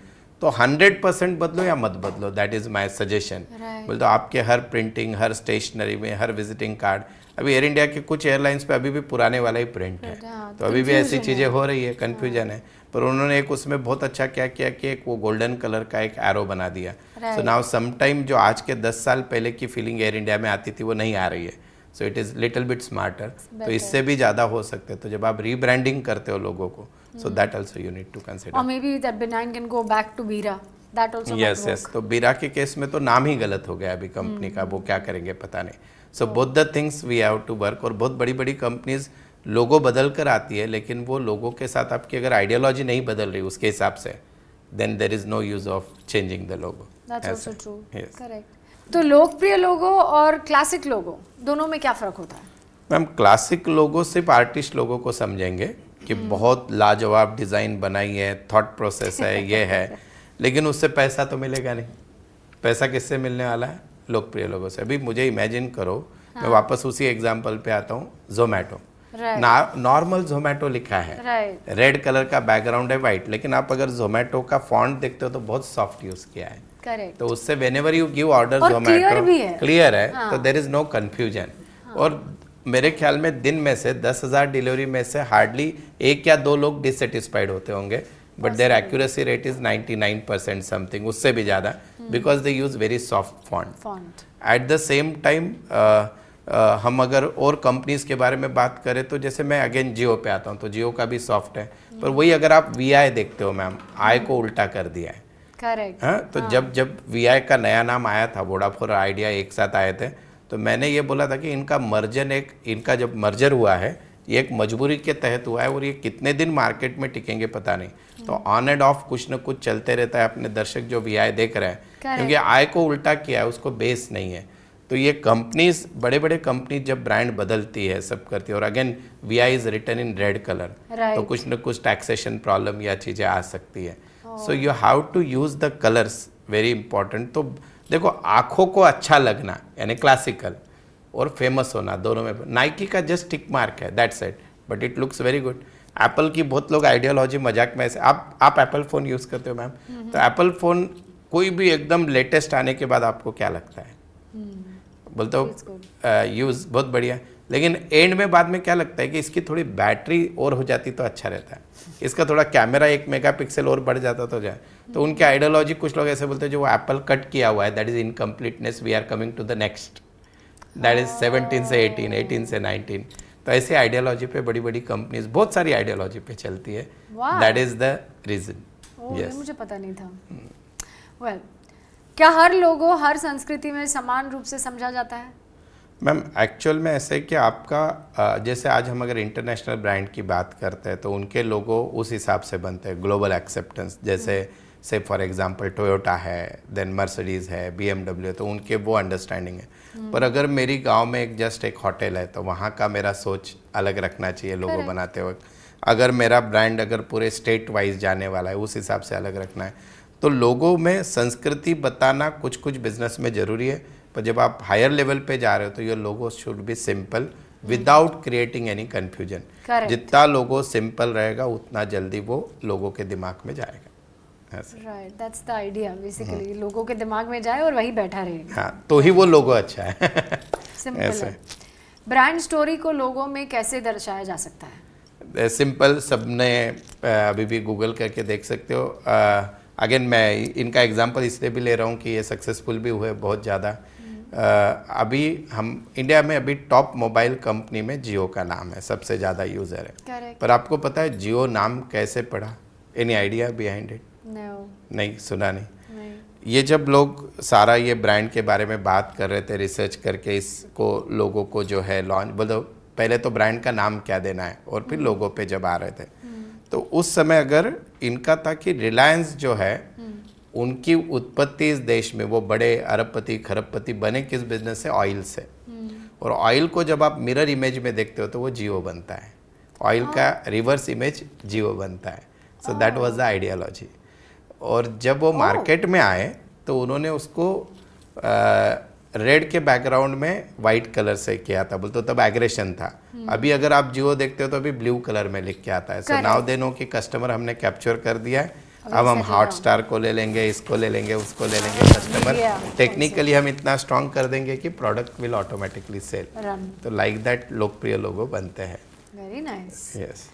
Speaker 2: तो 100% बदलो या मत बदलो, दैट इज़ माय सजेशन। बोल तो आपके हर प्रिंटिंग, हर स्टेशनरी में, हर विजिटिंग कार्ड, अभी एयर इंडिया के कुछ एयरलाइंस पे अभी भी पुराने वाला ही प्रिंट है। तो अभी भी ऐसी चीज़ें हो रही है, कन्फ्यूजन है। पर उन्होंने एक उसमें बहुत अच्छा क्या किया कि एक वो गोल्डन कलर का एक एरो बना दिया। सो नाउ समटाइम जो आज के 10 साल पहले की फीलिंग एयर इंडिया में आती थी वो नहीं आ रही है। So it is little bit smarter. तो इससे भी ज़्यादा हो सकते हैं। तो जब आप रीब्रांडिंग करते हो लोगों को, so that also you need to consider.
Speaker 1: Or maybe that benign can go back to Bira. That also might
Speaker 2: yes
Speaker 1: work.
Speaker 2: yes, तो बीरा के केस में तो नाम ही गलत हो गया अभी कंपनी का, वो क्या करेंगे पता नहीं। So both the things we have to work. और बहुत बड़ी बड़ी कंपनीज लोगो बदल कर आती है, लेकिन वो लोगों के साथ आपकी अगर आइडियोलॉजी नहीं बदल रही उसके हिसाब से, then there is no use of changing the logo.
Speaker 1: That's also true. Correct. तो लोकप्रिय लोगो और क्लासिक लोगो दोनों में क्या फर्क होता है?
Speaker 2: मैम, क्लासिक लोगो सिर्फ आर्टिस्ट लोगों को समझेंगे कि बहुत लाजवाब डिज़ाइन बनाई है, थॉट प्रोसेस है, ये है, लेकिन उससे पैसा तो मिलेगा नहीं। पैसा किससे मिलने वाला है? लोकप्रिय लोगों से। अभी मुझे इमेजिन करो, मैं वापस उसी एग्जांपल पे आता हूँ, जोमेटो। नॉर्मल जोमेटो लिखा है, रेड कलर का बैकग्राउंड है, वाइट, लेकिन आप अगर जोमेटो का फॉन्ट देखते हो तो बहुत सॉफ्ट यूज किया है।
Speaker 1: Correct.
Speaker 2: तो उससे whenever you give order Zomato clear है, तो देयर इज नो कंफ्यूजन। और मेरे ख्याल में दिन में से 10,000 डिलीवरी में से हार्डली 1 या 2 लोग डिससेटिस्फाइड होते होंगे, but their accuracy rate is 99% something, उससे भी ज़्यादा, because they use very soft font. At the same time हम अगर और कंपनीज के बारे में बात करें तो जैसे मैं अगेन जियो पे आता हूँ, तो जियो का भी सॉफ्ट है, पर वही अगर आप VI देखते हो मैम, आई को उल्टा कर दिया है।
Speaker 1: करेक्ट।
Speaker 2: हाँ, तो जब VI का नया नाम आया था, वोडाफोन आइडिया एक साथ आए थे, तो मैंने ये बोला था कि इनका जब मर्जर हुआ है, ये एक मजबूरी के तहत हुआ है, और ये कितने दिन मार्केट में टिकेंगे पता नहीं। तो ऑन एंड ऑफ कुछ न कुछ चलते रहता है। अपने दर्शक जो VI देख रहे हैं, क्योंकि आई को उल्टा किया है, उसको बेस नहीं है। तो ये कंपनीज, बड़े बड़े कंपनी जब ब्रांड बदलती है, सब करती है, और again VI is written in red colour, तो कुछ न कुछ टैक्सेशन प्रॉब्लम या चीज़ें आ सकती है। So you have to use the colours, very important. तो देखो, आंखों को अच्छा लगना यानी क्लासिकल, और फेमस होना, दोनों में। नाइकी का जस्ट टिक मार्क है, that's it, but it looks very good. Apple की बहुत लोग आइडियोलॉजी मजाक में ऐसे, आप एप्पल फ़ोन यूज़ करते हो मैम, तो एप्पल फ़ोन कोई भी एकदम लेटेस्ट आने के बाद आपको क्या लगता है? बोलते हो यूज़ बहुत बढ़िया, लेकिन एंड में बाद में क्या लगता है कि इसकी थोड़ी बैटरी और हो जाती तो अच्छा रहता है, इसका थोड़ा कैमरा 1 मेगापिक्सल और बढ़ जाता तो जाए। तो उनकी आइडियोलॉजी, कुछ लोग ऐसे बोलते हैं जो वो एप्पल कट किया हुआ है, that is incompleteness, we are coming to the next, that is 17 से 18, 18 से 19। तो तो ऐसे आइडियोलॉजी पे बड़ी बड़ी कंपनीज बहुत सारी आइडियोलॉजी पे चलती है. That is the reason.
Speaker 1: ये मुझे पता नहीं था. वेल, क्या हर लोगो हर संस्कृति में समान रूप से समझा जाता है?
Speaker 2: मैम एक्चुअल में ऐसे है कि आपका जैसे आज हम अगर इंटरनेशनल ब्रांड की बात करते हैं तो उनके लोगो उस हिसाब से बनते हैं, ग्लोबल एक्सेप्टेंस. जैसे से फॉर एग्जांपल टोयोटा है, देन मर्सिडीज़ है, BMW, तो उनके वो अंडरस्टैंडिंग है. पर अगर मेरी गांव में एक होटल है तो वहाँ का मेरा सोच अलग रखना चाहिए लोगो बनाते वक्त. अगर मेरा ब्रांड अगर पूरे स्टेट वाइज जाने वाला है उस हिसाब से अलग रखना है. तो लोगों में संस्कृति बताना कुछ कुछ बिजनेस में ज़रूरी है, पर जब आप हायर लेवल पे जा रहे हो तो your logo should be simple without creating any confusion. जितना लोगो सिंपल रहेगा उतना जल्दी वो लोगों के दिमाग में जाएगा.
Speaker 1: Right, that's the idea basically. लोगों के दिमाग में जाए और वही बैठा रहेगा.
Speaker 2: हाँ, तो ही वो लोगो अच्छा है.
Speaker 1: सिंपल है. ब्रांड स्टोरी को लोगों में कैसे दर्शाया जा सकता है?
Speaker 2: सिंपल, सबने अभी भी गूगल करके देख सकते हो. अगेन मैं इनका एग्जांपल इसलिए भी ले रहा हूँ कि ये सक्सेसफुल भी हुए बहुत ज़्यादा. अभी हम इंडिया में अभी टॉप मोबाइल कंपनी में जियो का नाम है, सबसे ज़्यादा यूज़र है.
Speaker 1: Correct.
Speaker 2: पर आपको पता है जियो नाम कैसे पड़ा? Any idea behind it? नहीं, सुना नहीं. ये जब लोग सारा ये ब्रांड के बारे में बात कर रहे थे, रिसर्च करके इसको लोगों को जो है लॉन्च, बोलो पहले तो ब्रांड का नाम क्या देना है और फिर लोगों पे जब आ रहे थे तो उस समय अगर इनका था कि रिलायंस जो है उनकी उत्पत्ति इस देश में, वो बड़े अरबपति खरबपति बने किस बिजनेस से? ऑयल से. और ऑयल को जब आप मिरर इमेज में देखते हो तो वो जियो बनता है. ऑयल का रिवर्स इमेज जियो बनता है. So that was the ideology. और जब वो मार्केट में आए तो उन्होंने उसको रेड के बैकग्राउंड में वाइट कलर से किया था, बोलते तब एग्रेशन था. अभी अगर आप जियो देखते हो तो अभी ब्लू कलर में लिख के आता है. सो नाउ दे नो कि कस्टमर हमने कैप्चर कर दिया है. अब हम हॉटस्टार को ले लेंगे, इसको ले लेंगे, उसको ले लेंगे. कस्टमर टेक्निकली हम इतना स्ट्रॉन्ग कर देंगे कि प्रोडक्ट विल ऑटोमेटिकली सेल. तो लाइक दैट लोकप्रिय लोगो बनते हैं.
Speaker 1: Very nice.
Speaker 2: यस.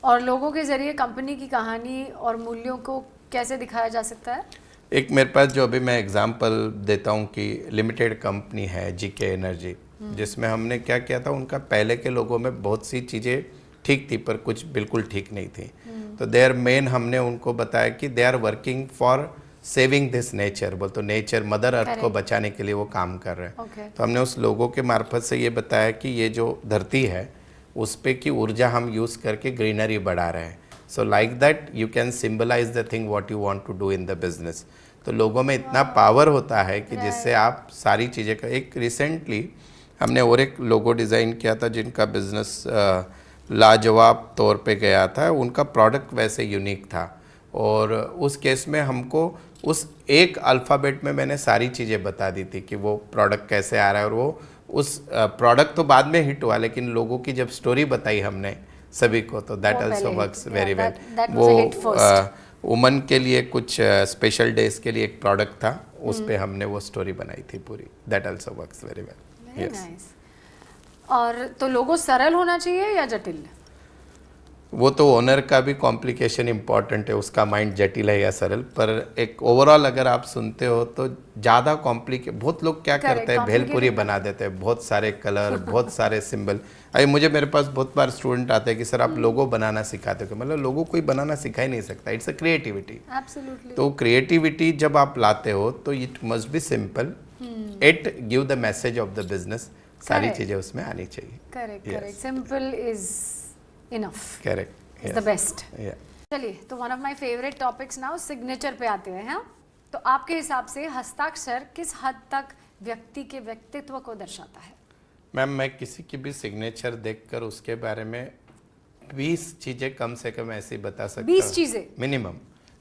Speaker 1: और लोगों के जरिए कंपनी की कहानी और मूल्यों को कैसे दिखाया जा सकता है?
Speaker 2: एक मेरे पास जो अभी मैं एग्जांपल देता हूँ कि लिमिटेड कंपनी है जीके एनर्जी, जिसमें हमने क्या किया था, उनका पहले के लोगों में बहुत सी चीज़ें ठीक थी पर कुछ बिल्कुल ठीक नहीं थी. तो देयर मेन हमने उनको बताया कि they are working for saving this nature. बोल तो नेचर मदर अर्थ को बचाने के लिए वो काम कर रहे हैं. तो हमने उस लोगों के मार्फत से ये बताया कि ये जो धरती है उस पे की ऊर्जा हम यूज़ करके ग्रीनरी बढ़ा रहे हैं. So like that you can symbolize the thing what you want to do in the business. तो लोगों में इतना पावर होता है कि जिससे आप सारी चीज़ें का. एक रिसेंटली हमने और एक लोगो डिज़ाइन किया था जिनका बिजनेस लाजवाब तौर पे गया था. उनका प्रोडक्ट वैसे यूनिक था और उस केस में हमको उस एक अल्फ़ाबेट में मैंने सारी चीज़ें बता दी थी कि वो प्रोडक्ट कैसे आ रहा है. और वो उस प्रोडक्ट तो बाद में हिट हुआ, लेकिन लोगों की जब स्टोरी बताई हमने सभी को तो that also works very well. वो वुमन के लिए कुछ स्पेशल डेज के लिए एक प्रोडक्ट था, उस पे हमने वो स्टोरी बनाई थी पूरी. That also works very well.
Speaker 1: Yes. और तो लोगो सरल होना चाहिए या जटिल?
Speaker 2: वो तो ओनर का भी कॉम्प्लिकेशन इम्पॉर्टेंट है, उसका माइंड जटिल है या सरल. पर एक ओवरऑल अगर आप सुनते हो तो ज़्यादा कॉम्प्लिकेट. बहुत लोग क्या करते हैं, भेलपुरी बना देते हैं, बहुत सारे कलर बहुत सारे सिंबल. अरे मेरे पास बहुत बार स्टूडेंट आते हैं कि सर आप लोगो बनाना सिखाते हो. मतलब लोगो कोई बनाना सिखा ही नहीं सकता. It's a creativity. तो क्रिएटिविटी जब आप लाते हो तो it must be simple. It give the message of the business. सारी चीज़ें उसमें आनी चाहिए.
Speaker 1: Correct. Simple is enough.
Speaker 2: Correct.
Speaker 1: Is the best. चलिए, तो one of my favourite topics now signature पे आते हैं. हाँ, तो आपके हिसाब से हस्ताक्षर किस हद तक व्यक्ति के व्यक्तित्व को दर्शाता है?
Speaker 2: मैम, मैं किसी की भी सिग्नेचर देखकर उसके बारे में 20 चीज़ें कम से कम ऐसी बता सकता हूँ.
Speaker 1: 20 चीज़ें
Speaker 2: मिनिमम,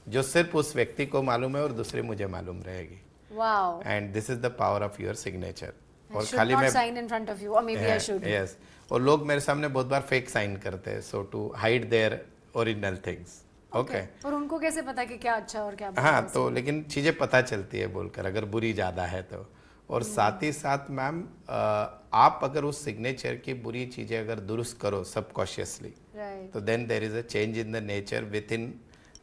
Speaker 2: जो सिर्फ उस व्यक्ति को मालूम है और दूसरी मुझे मालूम रहेगी.
Speaker 1: Wow.
Speaker 2: And this is the power of your signature. और
Speaker 1: खाली मैं sign in front of you और maybe I should.
Speaker 2: Yes. और लोग मेरे सामने बहुत बार फेक साइन करते हैं, so to hide their original things. Okay.
Speaker 1: और उनको कैसे पता कि क्या अच्छा और क्या बुरा?
Speaker 2: हाँ, तो लेकिन चीज़ें पता चलती है बोलकर, अगर बुरी ज़्यादा है तो. और साथ ही साथ मैम, आप अगर उस सिग्नेचर की बुरी चीज़ें अगर दुरुस्त करो सबकॉन्शियसली, तो then there is a change in the nature within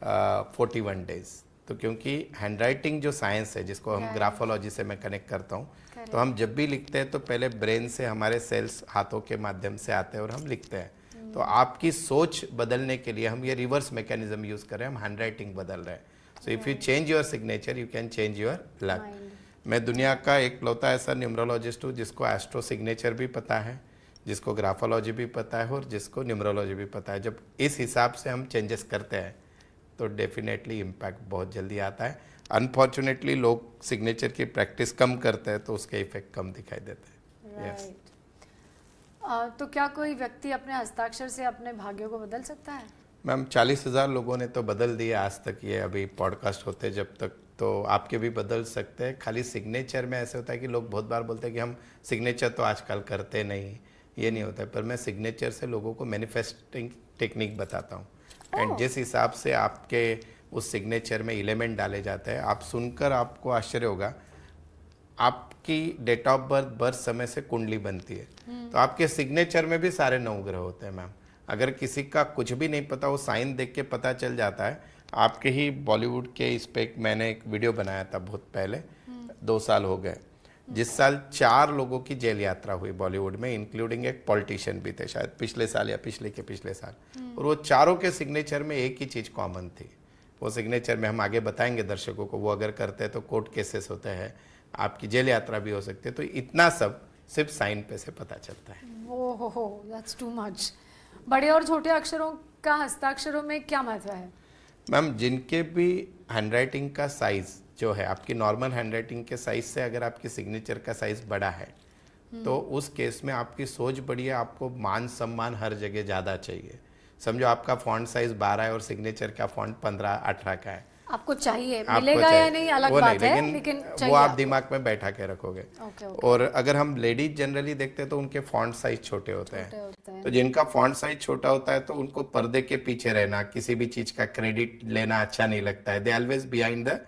Speaker 2: 41 days. तो क्योंकि हैंडराइटिंग जो साइंस है, जिसको हम ग्राफोलॉजी से मैं कनेक्ट करता हूँ, तो हम जब भी लिखते हैं तो पहले ब्रेन से हमारे सेल्स हाथों के माध्यम से आते हैं और हम लिखते हैं। तो आपकी सोच बदलने के लिए हम ये रिवर्स मैकेनिज्म यूज कर रहे हैं, हम हैंड राइटिंग बदल रहे हैं। So if you change your signature you can change your luck. मैं दुनिया का एकलौता ऐसा न्यूमरोलॉजिस्ट हूँ जिसको एस्ट्रो सिग्नेचर भी पता है, जिसको ग्राफोलॉजी भी पता है और जिसको न्यूमरोलॉजी भी पता है। जब इस हिसाब से हम चेंजेस करते हैं तो डेफिनेटली इम्पैक्ट बहुत जल्दी आता है। अनफॉर्चुनेटली लोग सिग्नेचर की प्रैक्टिस कम करते हैं तो उसके इफेक्ट कम दिखाई देते हैं। Yes.
Speaker 1: तो क्या कोई व्यक्ति अपने हस्ताक्षर से अपने भाग्यों को बदल सकता है?
Speaker 2: मैम 40,000 लोगों ने तो बदल दिए आज तक, ये अभी पॉडकास्ट होते जब तक, तो आपके भी बदल सकते हैं। खाली सिग्नेचर में ऐसे होता है कि लोग बहुत बार बोलते हैं कि हम सिग्नेचर तो आजकल करते नहीं, ये नहीं होता है। पर मैं सिग्नेचर से लोगों को मैनिफेस्टिंग टेक्निक बताता हूँ। एंड जिस हिसाब से आपके उस सिग्नेचर में एलिमेंट डाले जाते हैं, आप सुनकर आपको आश्चर्य होगा, आपकी डेट ऑफ बर्थ बर्थ समय से कुंडली बनती है। तो आपके सिग्नेचर में भी सारे 9 ग्रह होते हैं मैम। अगर किसी का कुछ भी नहीं पता, वो साइन देख के पता चल जाता है। आपके ही बॉलीवुड के इस पे मैंने एक वीडियो बनाया था बहुत पहले, 2 साल हो गए, जिस साल 4 लोगों की जेल यात्रा हुई बॉलीवुड में, इंक्लूडिंग एक पॉलिटिशियन भी थे, शायद पिछले साल या पिछले के पिछले साल। और वो चारों के सिग्नेचर में एक ही चीज़ कॉमन थी। वो सिग्नेचर में हम आगे बताएंगे दर्शकों को, वो अगर करते हैं तो कोर्ट केसेस होते हैं, आपकी जेल यात्रा भी हो सकती है। तो इतना सब सिर्फ साइन पे से पता चलता है।
Speaker 1: ओहो, दैट्स टू मच। बड़े और छोटे अक्षरों का हस्ताक्षरों में क्या महत्व है?
Speaker 2: मैम जिनके भी हैंडराइटिंग का साइज जो है, आपकी नॉर्मल हैंडराइटिंग के साइज से अगर आपकी सिग्नेचर का साइज बड़ा है तो उस केस में आपकी सोच बड़ी है, आपको मान सम्मान हर जगह ज़्यादा चाहिए। समझो आपका फॉन्ट साइज 12 है और सिग्नेचर का फॉन्ट 15-18 का है,
Speaker 1: आपको चाहिए,
Speaker 2: आपको
Speaker 1: मिलेगा
Speaker 2: चाहिए,
Speaker 1: या नहीं अलग
Speaker 2: वो
Speaker 1: बात
Speaker 2: नहीं,
Speaker 1: है, लेकिन चाहिए
Speaker 2: वो आप
Speaker 1: आपको।
Speaker 2: दिमाग में बैठा के रखोगे।
Speaker 1: ओके।
Speaker 2: और अगर हम लेडीज जनरली देखते हैं तो उनके फॉन्ट साइज छोटे होते हैं। तो जिनका फॉन्ट साइज छोटा होता है तो उनको पर्दे के पीछे रहना, किसी भी चीज का क्रेडिट लेना अच्छा नहीं लगता है। दे ऑलवेज बिहाइंड द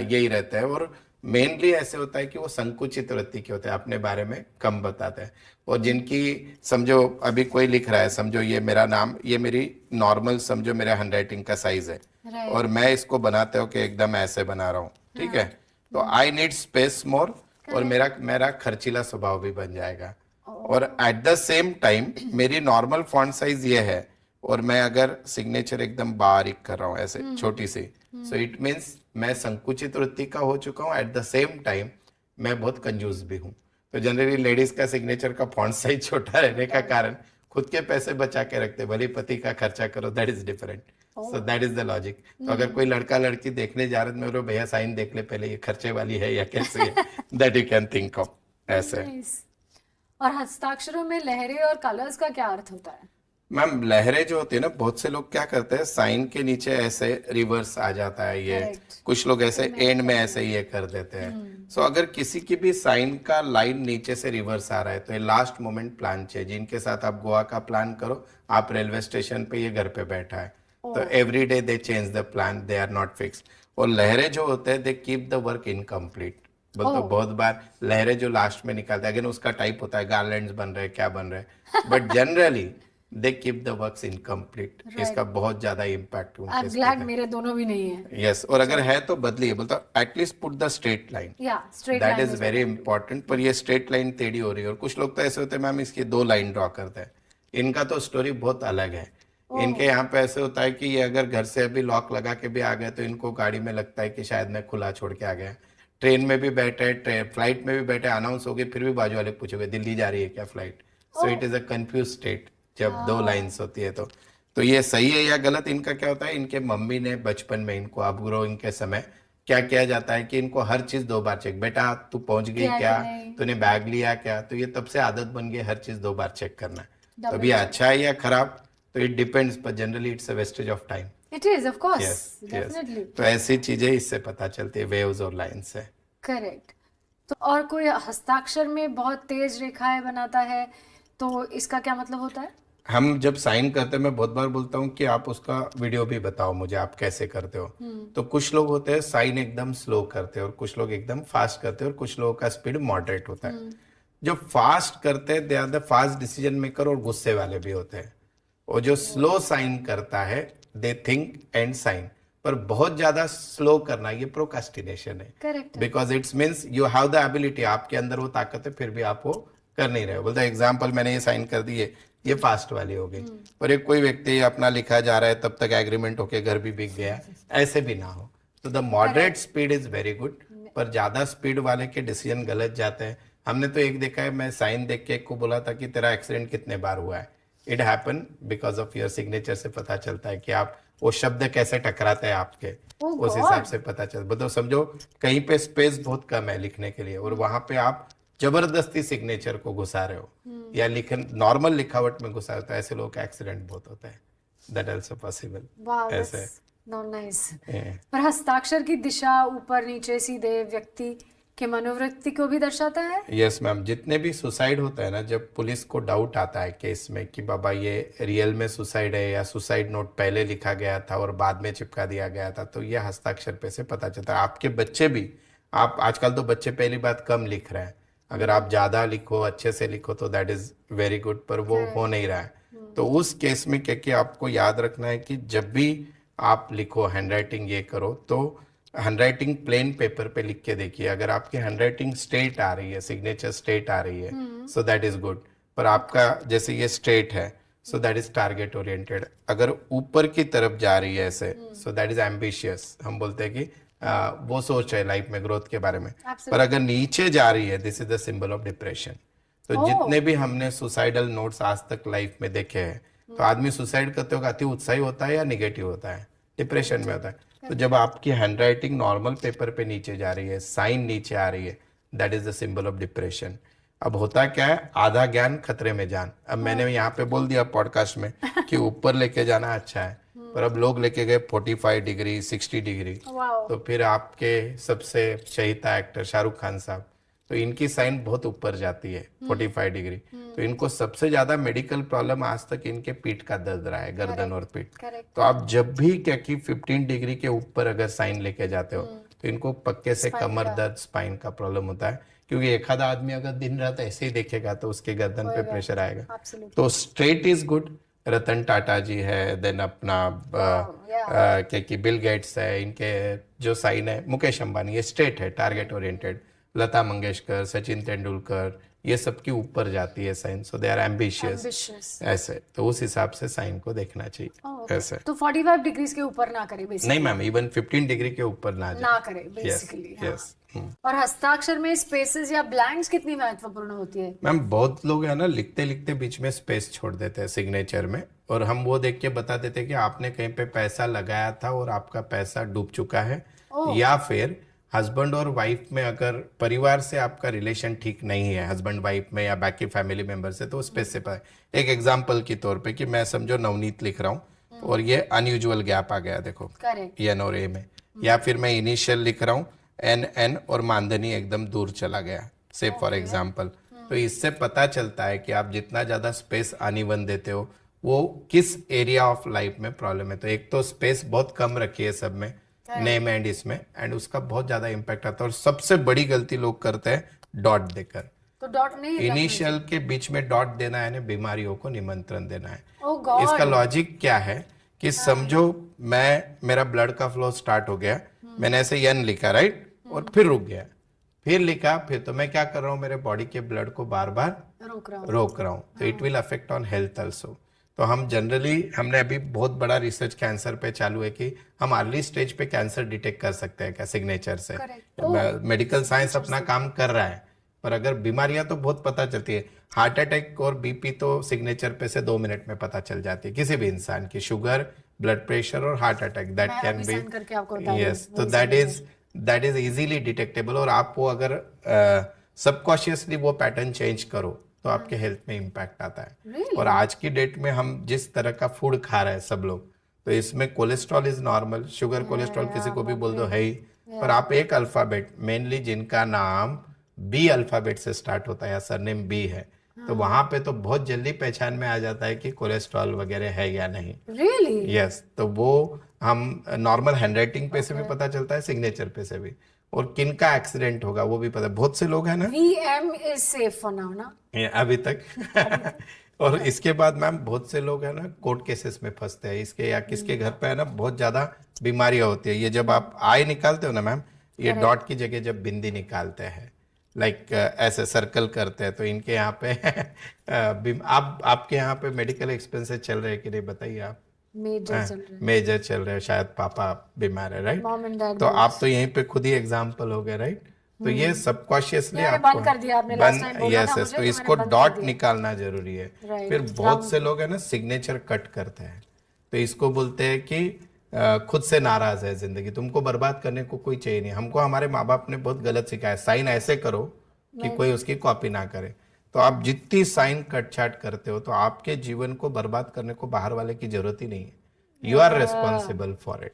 Speaker 2: यही रहता है। और मेनली ऐसे होता है कि वो संकुचित वृत्ति के होते हैं, अपने बारे में कम बताते हैं। और जिनकी समझो अभी कोई लिख रहा है, समझो ये मेरा नाम, ये मेरी नॉर्मल समझो मेरा हैंडराइटिंग का साइज है, और मैं इसको बनाते हो कि एकदम ऐसे बना रहा हूँ, ठीक है, तो आई नीड स्पेस मोर, और मेरा खर्चीला स्वभाव भी बन जाएगा। और एट द सेम टाइम मेरी नॉर्मल फॉन्ट साइज ये है, और मैं अगर सिग्नेचर एकदम बारीक कर रहा हूँ ऐसे छोटी सी, सो इट मीन्स मैं संकुचित वृत्ति का हो चुका हूँ। एट द सेम टाइम मैं बहुत कंजूस भी हूँ। तो जनरली लेडीज का सिग्नेचर का फॉन्ट साइज छोटा रहने का कारण खुद के पैसे बचा के रखते, भले पति का खर्चा करो, that is different. So that is the logic. तो अगर कोई लड़का लड़की देखने जा रहे हैं, मैं भैया साइन देख ले पहले, ये खर्चे वाली है या कैसे है, that you can think of ऐसे।
Speaker 1: और हस्ताक्षरों में लहरें और कलर्स का क्या अर्थ होता है?
Speaker 2: मैम लहरें जो होती है ना, बहुत से लोग क्या करते हैं, साइन के नीचे ऐसे रिवर्स आ जाता है ये, कुछ लोग ऐसे एंड में ऐसे ये कर देते हैं। सो अगर किसी की भी साइन का लाइन नीचे से रिवर्स आ रहा है तो ये लास्ट मोमेंट प्लान चाहिए। जिनके साथ आप गोवा का प्लान करो, आप रेलवे स्टेशन पे, ये घर पे बैठा है, तो every day they change the plan, they are not fix. और लहरें जो होते हैं, they keep the work incomplete. बोलते बहुत बार लहरें जो लास्ट में निकालते हैं, अगेन उसका टाइप होता है, गार्लैंड्स बन रहे, क्या बन रहे, but generally they keep the works incomplete। इसका बहुत ज्यादा इम्पैक्ट उनके
Speaker 1: I'm glad मेरे दोनों भी नहीं है।
Speaker 2: यस, और अगर है तो बदलिए, बोलता at least put the straight line, that is very important. पर ये स्ट्रेट लाइन टेढ़ी हो रही है। और कुछ लोग तो ऐसे होते हैं मैम, इसकी 2 लाइन ड्रॉ करते हैं, इनका तो स्टोरी बहुत अलग है। इनके यहाँ पे ऐसे होता है कि ये अगर घर से अभी लॉक लगा के भी आ गए तो इनको गाड़ी में लगता है कि शायद मैं खुला छोड़ के आ गया। ट्रेन में भी बैठे, फ्लाइट में भी बैठे, अनाउंस हो गई, फिर भी बाजू वाले पूछोगे दिल्ली जा रही है क्या flight. So it is a confuse state जब 2 लाइंस होती है। तो ये सही है या गलत, इनका क्या होता है, इनके मम्मी ने बचपन में इनको, अब ग्रोइंग के समय क्या किया जाता है कि इनको हर चीज 2 बार चेक, बेटा तू पहुंच गई क्या, तूने बैग लिया क्या, तो ये तब से आदत बन गई हर चीज 2 बार चेक करना। तो अभी अच्छा है या खराब तो it depends, but generally it's a wastage of time.
Speaker 1: It is of course, definitely.
Speaker 2: तो ऐसी चीजें इससे पता चलती है, वेव्स और लाइंस से।
Speaker 1: करेक्ट। तो और कोई हस्ताक्षर में बहुत तेज रेखाएं बनाता है तो इसका क्या मतलब होता है?
Speaker 2: हम जब साइन करते हैं, मैं बहुत बार बोलता हूँ कि आप उसका वीडियो भी बताओ मुझे, आप कैसे करते हो। तो कुछ लोग होते हैं साइन एकदम स्लो करते हैं और कुछ लोग एकदम फास्ट करते हैं और कुछ लोगों का स्पीड मॉडरेट होता है। जो फास्ट करते हैं they are the fast decision maker और गुस्से वाले भी होते हैं। और जो स्लो साइन करता है दे थिंक एंड साइन। पर बहुत ज्यादा स्लो करना ये प्रोकास्टिनेशन है।
Speaker 1: Correct.
Speaker 2: Because it's means you have the ability, आपके अंदर वो ताकत है, फिर भी आप वो कर नहीं रहे हो। बोलते एग्जाम्पल मैंने ये साइन कर दी है, ये फास्ट वाली हो गई, पर एक कोई व्यक्ति अपना लिखा जा रहा है तब तक एग्रीमेंट होके घर भी बिक गया, ऐसे भी ना हो। तो the moderate speed is very good, पर ज्यादा स्पीड वाले के डिसीजन गलत जाते हैं। हमने तो एक देखा है, मैं साइन देख के एक को बोला था कि तेरा एक्सीडेंट कितने बार हुआ है, it happen because of your signature से पता चलता है कि आप वो शब्द कैसे टकराते हैं आपके, उस हिसाब से पता चलता। मतलब समझो कहीं पे स्पेस बहुत कम है लिखने के लिए और वहां पे आप जबरदस्ती सिग्नेचर को घुसा रहे हो या नॉर्मल लिखावट में घुसा होता है, ऐसे लोगों का एक्सीडेंट बहुत होता है। That also possible. ऐसे
Speaker 1: नाइस। पर हस्ताक्षर की दिशा ऊपर नीचे सीधे व्यक्ति के मनोवृत्ति को भी दर्शाता है।
Speaker 2: यस मैम, जितने भी सुसाइड होता है ना, जब पुलिस को डाउट आता है केस में कि बाबा ये रियल में सुसाइड है या सुसाइड नोट पहले लिखा गया था और बाद में चिपका दिया गया था, तो ये हस्ताक्षर पे से पता चलता है। आपके बच्चे भी, आप आजकल तो बच्चे पहली बात कम लिख रहे हैं, अगर आप ज्यादा लिखो, अच्छे से लिखो तो दैट इज वेरी गुड, पर वो हो नहीं रहा है। तो उस केस में क्या कि आपको याद रखना है कि जब भी आप लिखो, हैंडराइटिंग ये करो, तो हैंडराइटिंग प्लेन पेपर पे लिख के देखिए। अगर आपकी हैंडराइटिंग स्ट्रेट आ रही है, सिग्नेचर स्ट्रेट आ रही है, सो दैट इज गुड। पर आपका जैसे ये स्ट्रेट है, so that is target oriented. अगर ऊपर की तरफ जा रही है ऐसे, सो दैट इज एम्बिशियस। हम बोलते हैं कि वो सोच है लाइफ में ग्रोथ के बारे में। पर अगर नीचे जा रही है, this is the symbol of depression. तो जितने भी हमने सुसाइडल नोट्स आज तक लाइफ में देखे हैं, तो आदमी सुसाइड करते वक्त अति उत्साही होता है या निगेटिव होता है, डिप्रेशन में होता है। तो जब आपकी हैंडराइटिंग नॉर्मल पेपर पे नीचे जा रही है, साइन नीचे आ रही है, that is the symbol of depression. अब होता क्या है, आधा ज्ञान खतरे में जान। अब मैंने यहाँ पे बोल दिया पॉडकास्ट में कि ऊपर लेके जाना अच्छा है, पर अब लोग लेके गए 45 डिग्री 60 डिग्री। तो फिर आपके सबसे चहेता एक्टर शाहरुख खान साहब, तो इनकी साइन बहुत ऊपर जाती है 45 डिग्री। तो इनको सबसे ज्यादा मेडिकल प्रॉब्लम आज तक इनके पीठ का दर्द रहा है, गर्दन और पीठ। तो आप जब भी क्या कि 15 डिग्री के ऊपर अगर साइन लेके जाते हो, तो इनको पक्के से कमर दर्द, स्पाइन का प्रॉब्लम होता है। क्योंकि एक आधा आदमी अगर दिन रात ऐसे ही देखेगा तो उसके गर्दन पे प्रेशर आएगा। तो straight is good. Ratan Tata जी है, देन अपना क्या कि बिल गेट्स है, इनके जो साइन है, मुकेश अंबानी, ये स्ट्रेट है, टारगेट ओरिएंटेड। लता मंगेशकर, सचिन तेंदुलकर, ये सबकी ऊपर जाती है sign, so they are ambitious ऐसे। तो उस हिसाब से साइन को देखना चाहिए ऐसे।
Speaker 1: तो 45 डिग्रीज के ऊपर ना करे बेसिकली।
Speaker 2: नहीं मैम, इवन 15 डिग्री के ऊपर ना
Speaker 1: करे बेसिकली।
Speaker 2: यस।
Speaker 1: और हस्ताक्षर में स्पेसेस या ब्लैंक्स कितनी महत्वपूर्ण होती है?
Speaker 2: मैम बहुत लोग है ना, लिखते लिखते बीच में स्पेस छोड़ देते हैं सिग्नेचर में, और हम वो देख के बता देते हैं कि आपने कहीं पे पैसा लगाया था और आपका पैसा डूब चुका है। या फिर हस्बैंड और वाइफ में अगर परिवार से आपका रिलेशन ठीक नहीं है, हस्बैंड वाइफ में या बाकी फैमिली मेंबर से, तो स्पेस से पता है। एक एग्जांपल के तौर पे कि मैं समझो नवनीत लिख रहा हूँ और ये अनयूजुअल गैप आ गया, देखो एन और ए में, या फिर मैं इनिशियल लिख रहा हूँ एन और मानधनी एकदम दूर चला गया, से फॉर एग्जाम्पल। तो इससे पता चलता है कि आप जितना ज्यादा स्पेस अनइवन देते हो, वो किस एरिया ऑफ लाइफ में प्रॉब्लम है। तो एक तो स्पेस बहुत कम रखी है सब में, नेम एंड इसमें, एंड उसका बहुत ज्यादा इम्पैक्ट आता है। और सबसे बड़ी गलती लोग करते हैं डॉट देकर।
Speaker 1: तो डॉट नहीं,
Speaker 2: इनिशियल के बीच में डॉट देना है ना, बीमारियों को निमंत्रण देना है।
Speaker 1: God.
Speaker 2: इसका लॉजिक क्या है कि समझो मेरा ब्लड का फ्लो स्टार्ट हो गया, मैंने ऐसे एन लिखा राइट, और फिर रुक गया, फिर लिखा, फिर तो मैं क्या कर रहा हूँ, मेरे बॉडी के ब्लड को बार बार रोक रहा हूँ। तो it will affect on health also. तो हम जनरली, हमने अभी बहुत बड़ा रिसर्च कैंसर पे चालू है कि हम अर्ली स्टेज पे कैंसर डिटेक्ट कर सकते हैं क्या सिग्नेचर से। मेडिकल साइंस अपना काम कर रहा है, पर अगर बीमारियां तो बहुत पता चलती है। हार्ट अटैक और बीपी तो सिग्नेचर पे से 2 मिनट में पता चल जाती है किसी भी इंसान की। शुगर, ब्लड प्रेशर और heart attack, that can be, yes, तो दैट इज इजीली डिटेक्टेबल। और आप वो अगर सबकॉन्शियसली वो पैटर्न चेंज करो तो आपके हेल्थ में इम्पैक्ट आता है। और आज की डेट में हम जिस तरह का फूड खा रहे हैं सब लोग, तो इसमें cholesterol is normal, sugar cholesterol किसी को भी बोल दो है ही, पर आप एक अल्फाबेट, मेनली जिनका नाम बी अल्फाबेट से स्टार्ट होता है या सरनेम बी है, तो वहां पे तो बहुत जल्दी पहचान में आ जाता है कि कोलेस्ट्रॉल वगैरह है या नहीं।
Speaker 1: रियली?
Speaker 2: यस। तो वो हम नॉर्मल हैंडराइटिंग पे से भी पता चलता है, सिग्नेचर पे से भी, और किनका एक्सीडेंट होगा वो भी पता। बहुत से लोग हैं ना,
Speaker 1: VM is safe for now ना?
Speaker 2: अभी तक और इसके बाद मैम बहुत से लोग है ना कोर्ट केसेस में फंसते हैं इसके, या किसके घर पे है ना बहुत ज्यादा बीमारियां होती है। ये जब आप आई निकालते हो ना मैम, ये डॉट की जगह जब बिंदी निकालते हैं, लाइक ऐसे सर्कल करते हैं, तो इनके यहाँ पे आप आपके यहाँ पे मेडिकल एक्सपेंसेस चल रहे हैं कि नहीं बताइए आप?
Speaker 1: मेजर चल रहा है।
Speaker 2: मेजर चल रहे हैं, शायद पापा बीमार है, राइट?
Speaker 1: मॉम एंड डैड
Speaker 2: तो आप तो यहीं पे खुद ही एग्जाम्पल हो गए, राइट? तो ये सबकॉन्शियसली
Speaker 1: मैंने
Speaker 2: आपको
Speaker 1: बंद कर दिया, आपने last time बोला
Speaker 2: यस
Speaker 1: था
Speaker 2: यस,
Speaker 1: मुझे,
Speaker 2: तो
Speaker 1: तो
Speaker 2: इसको
Speaker 1: मैंने बंद कर
Speaker 2: डॉट
Speaker 1: दिया।
Speaker 2: निकालना जरूरी है।
Speaker 1: Right,
Speaker 2: फिर बहुत से लोग है ना सिग्नेचर कट करते हैं, तो इसको बोलते हैं कि खुद से नाराज है जिंदगी, तुमको बर्बाद करने को कोई चाहिए नहीं। हमको हमारे माँ बाप ने बहुत गलत सिखाया, साइन ऐसे करो कि कोई उसकी कॉपी ना करे। तो आप जितनी साइन कट छाट करते हो तो आपके जीवन को बर्बाद करने को बाहर वाले की जरूरत ही नहीं है। You are responsible for it.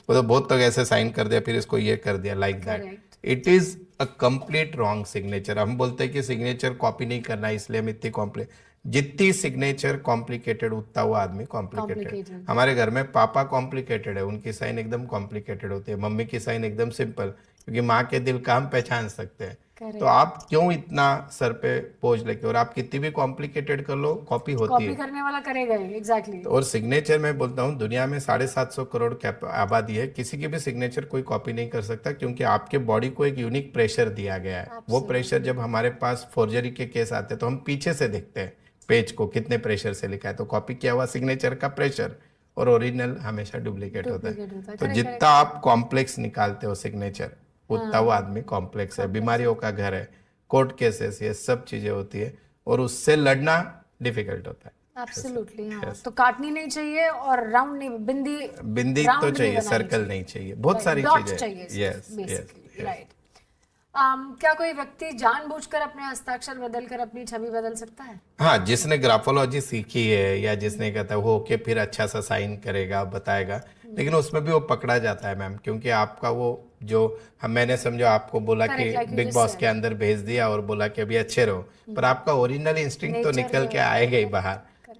Speaker 2: वो तो बहुत लोग ऐसे साइन कर दिया, फिर इसको ये कर दिया, like that. It is a complete wrong signature. हम बोलते हैं कि सिग्नेचर कॉपी नहीं करना, इसलिए हम इतनी कॉम्प्ले जितनी सिग्नेचर कॉम्प्लिकेटेड उतना वो आदमी कॉम्प्लिकेटेड। हमारे घर में पापा कॉम्प्लिकेटेड है, उनकी साइन एकदम कॉम्प्लिकेटेड होती है, मम्मी की साइन एकदम सिंपल, क्योंकि माँ के दिल का हम पहचान सकते हैं। तो आप क्यों इतना सर पे बोझ लेके, और आप कितनी भी कॉम्प्लिकेटेड कर लो कॉपी होती
Speaker 1: कॉपी
Speaker 2: है।
Speaker 1: करने वाला करेगा ही, एग्जैक्टली।
Speaker 2: और सिग्नेचर में बोलता हूँ, दुनिया में 750 करोड़ आबादी है, किसी की भी सिग्नेचर कोई कॉपी नहीं कर सकता, क्योंकि आपके बॉडी को एक यूनिक प्रेशर दिया गया है। वो प्रेशर जब हमारे पास फोर्जरी के केस आते हैं तो हम पीछे से देखते हैं पेज को कितने प्रेशर से लिखा है, तो कॉपी किया हुआ सिग्नेचर का प्रेशर, और ओरिजिनल हमेशा डुप्लीकेट होता है। तो जितना आप कॉम्प्लेक्स निकालते हो सिग्नेचर, उतना वो आदमी कॉम्प्लेक्स है। बीमारियों का घर है, कोर्ट केसेस, ये सब चीजें होती है, और उससे लड़ना डिफिकल्ट होता है।
Speaker 1: एब्सोल्युटली, हाँ। तो काटनी नहीं चाहिए, और राउंड नहीं, बिंदी
Speaker 2: तो चाहिए, सर्कल नहीं चाहिए, बहुत सारी चीजें
Speaker 1: चाहिए।
Speaker 2: Yes yes,
Speaker 1: right. क्या कोई व्यक्ति जानबूझकर अपने हस्ताक्षर बदलकर अपनी छवि बदल सकता है?
Speaker 2: हाँ, जिसने ग्राफोलॉजी सीखी है, या जिसने कहता है वो होके फिर अच्छा सा साइन करेगा, बताएगा, लेकिन उसमें भी वो पकड़ा जाता है मैम, क्योंकि आपका वो जो मैंने समझो आपको बोला कि बिग बॉस के अंदर भेज दिया और बोला कि अभी अच्छे रहो, पर आपका ओरिजिनल इंस्टिंक्ट तो निकल के आएगा ही बाहर,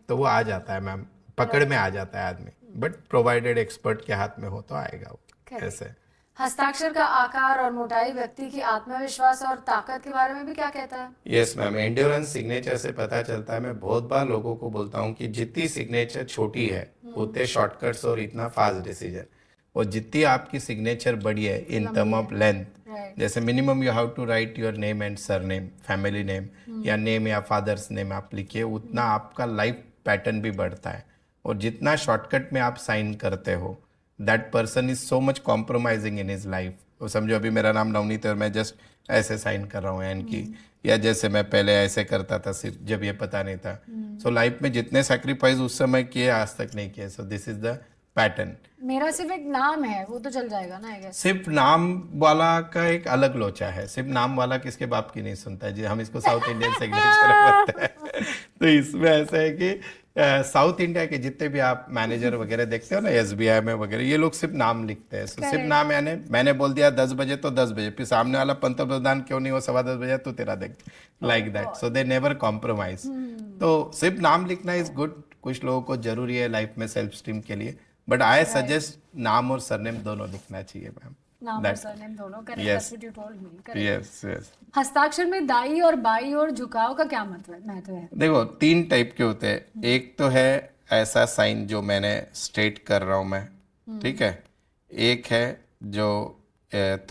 Speaker 2: तो वो आ जाता है मैम, पकड़ में आ जाता है आदमी, बट प्रोवाइडेड एक्सपर्ट के हाथ में हो तो आएगा वो। ऐसे
Speaker 1: हस्ताक्षर का आकार और मोटाई व्यक्ति की आत्मविश्वास और ताकत के बारे में भी क्या कहता है?
Speaker 2: यस मैम, एंड्योरेंस सिग्नेचर से पता चलता है। मैं बहुत बार लोगों को बोलता हूँ कि जितनी सिग्नेचर छोटी है उतने शॉर्टकट्स और इतना फास्ट डिसीजन, और जितनी आपकी सिग्नेचर बड़ी है इन टर्म ऑफ लेंथ, जैसे minimum you have to write your name and surname, family name या नेम या फादर्स नेम आप लिखिए, उतना आपका लाइफ पैटर्न भी बढ़ता है। और जितना शॉर्टकट में आप साइन करते हो, that person is so much compromising in his life. वो समझो अभी मेरा नाम नवनीत है, मैं जस्ट ऐसे साइन कर रहा हूँ एन की, या जैसे मैं पहले ऐसे करता था सिर्फ जब ये पता नहीं था। सो लाइफ में जितने सैक्रिफाइस उस समय किए आज तक नहीं किए, so this is the pattern.
Speaker 1: मेरा सिर्फ एक नाम है, वो तो चल जाएगा ना, आई गेस।
Speaker 2: सिर्फ नाम वाला का एक अलग लोचा है, सिर्फ नाम वाला किसके बाप की नहीं सुनता है जी, हम इसको साउथ इंडियन सिग्नेचर बोलते हैं। तो इसमें ऐसा है कि साउथ इंडिया के जितने भी आप मैनेजर वगैरह देखते हो ना एसबीआई में वगैरह, ये लोग सिर्फ नाम लिखते हैं। सिर्फ नाम, यानी मैंने बोल दिया 10 बजे तो 10 बजे, फिर सामने वाला पंतप्रधान क्यों नहीं हो 10:15 बजे तो तेरा देख, like that. So they never compromise. तो सिर्फ नाम लिखना इज गुड, कुछ लोगों को जरूरी है लाइफ में सेल्फ स्टीम के लिए, बट आई सजेस्ट नाम और सरनेम दोनों लिखना चाहिए मैम।
Speaker 1: नाम और सरनेम दोनों, correct, that's what you told me, correct.
Speaker 2: Yes yes.
Speaker 1: हस्ताक्षर में दाई और बाई और झुकाव का क्या महत्व है?
Speaker 2: देखो 3 टाइप के होते हैं। एक तो है ऐसा साइन जो मैंने स्ट्रेट कर रहा हूं मैं, ठीक है। एक है जो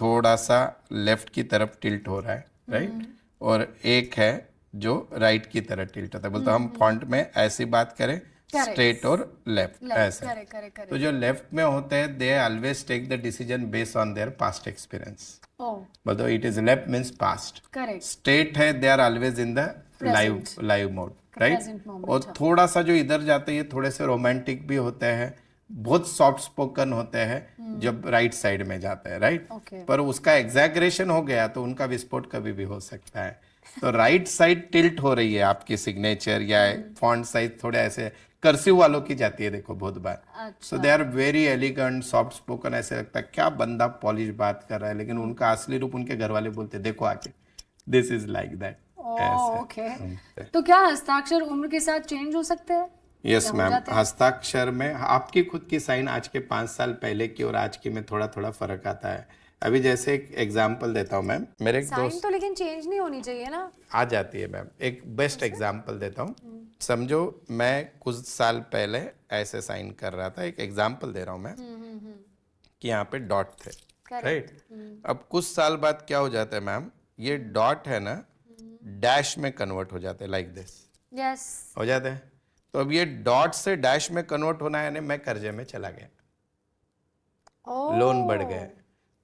Speaker 2: थोड़ा सा लेफ्ट की तरफ टिल्ट हो रहा है, राइट। और एक है जो राइट की तरफ टिल्ट होता है। बोलते हम फॉन्ट में ऐसी बात करें, स्ट्रेट और लेफ्ट, ऐसे। तो जो लेफ्ट में होते हैं they always take the decision based on their past experience. मतलब it is left means past,
Speaker 1: correct.
Speaker 2: Straight है they are always in the live mode, right. और थोड़ा सा जो इधर जाते हैं थोड़े से रोमांटिक भी होते हैं, बहुत सॉफ्ट स्पोकन होते हैं जब राइट साइड में जाते हैं, राइट। पर उसका एग्जैगरेशन हो गया तो उनका विस्फोट कभी भी हो सकता है। तो राइट साइड टिल्ट हो रही है आपकी सिग्नेचर, या फॉन्ट साइज थोड़े ऐसे कर्सिव वालों की जाती है, देखो बहुत बार। So they are very elegant, soft spoken, ऐसे लगता है क्या बंदा पॉलिश बात कर रहा है, लेकिन उनका असली रूप उनके घर वाले बोलते देखो आके, this is like that.
Speaker 1: Okay. तो क्या हस्ताक्षर उम्र के साथ चेंज हो सकते हैं?
Speaker 2: यस मैम, हस्ताक्षर में आपकी खुद की साइन आज के 5 साल पहले की और आज की में थोड़ा थोड़ा फर्क आता है। अभी जैसे एक एग्जांपल देता हूँ मैम, मेरे एक दोस्त,
Speaker 1: तो लेकिन चेंज नहीं होनी चाहिए ना?
Speaker 2: आ जाती है मैम। एक बेस्ट एग्जांपल देता हूँ, समझो मैं कुछ साल पहले ऐसे साइन कर रहा था, एक एग्जांपल दे रहा हूँ मैं कि यहाँ पे डॉट थे, राइट। अब कुछ साल बाद क्या हो जाता है मैम, ये डॉट है ना डैश में कन्वर्ट हो जाते हैं, लाइक दिस
Speaker 1: यस।
Speaker 2: हो जाते हैं। तो अब ये डॉट से डैश में कन्वर्ट होना है, यानी मैं कर्जे में चला गया, लोन बढ़ गए।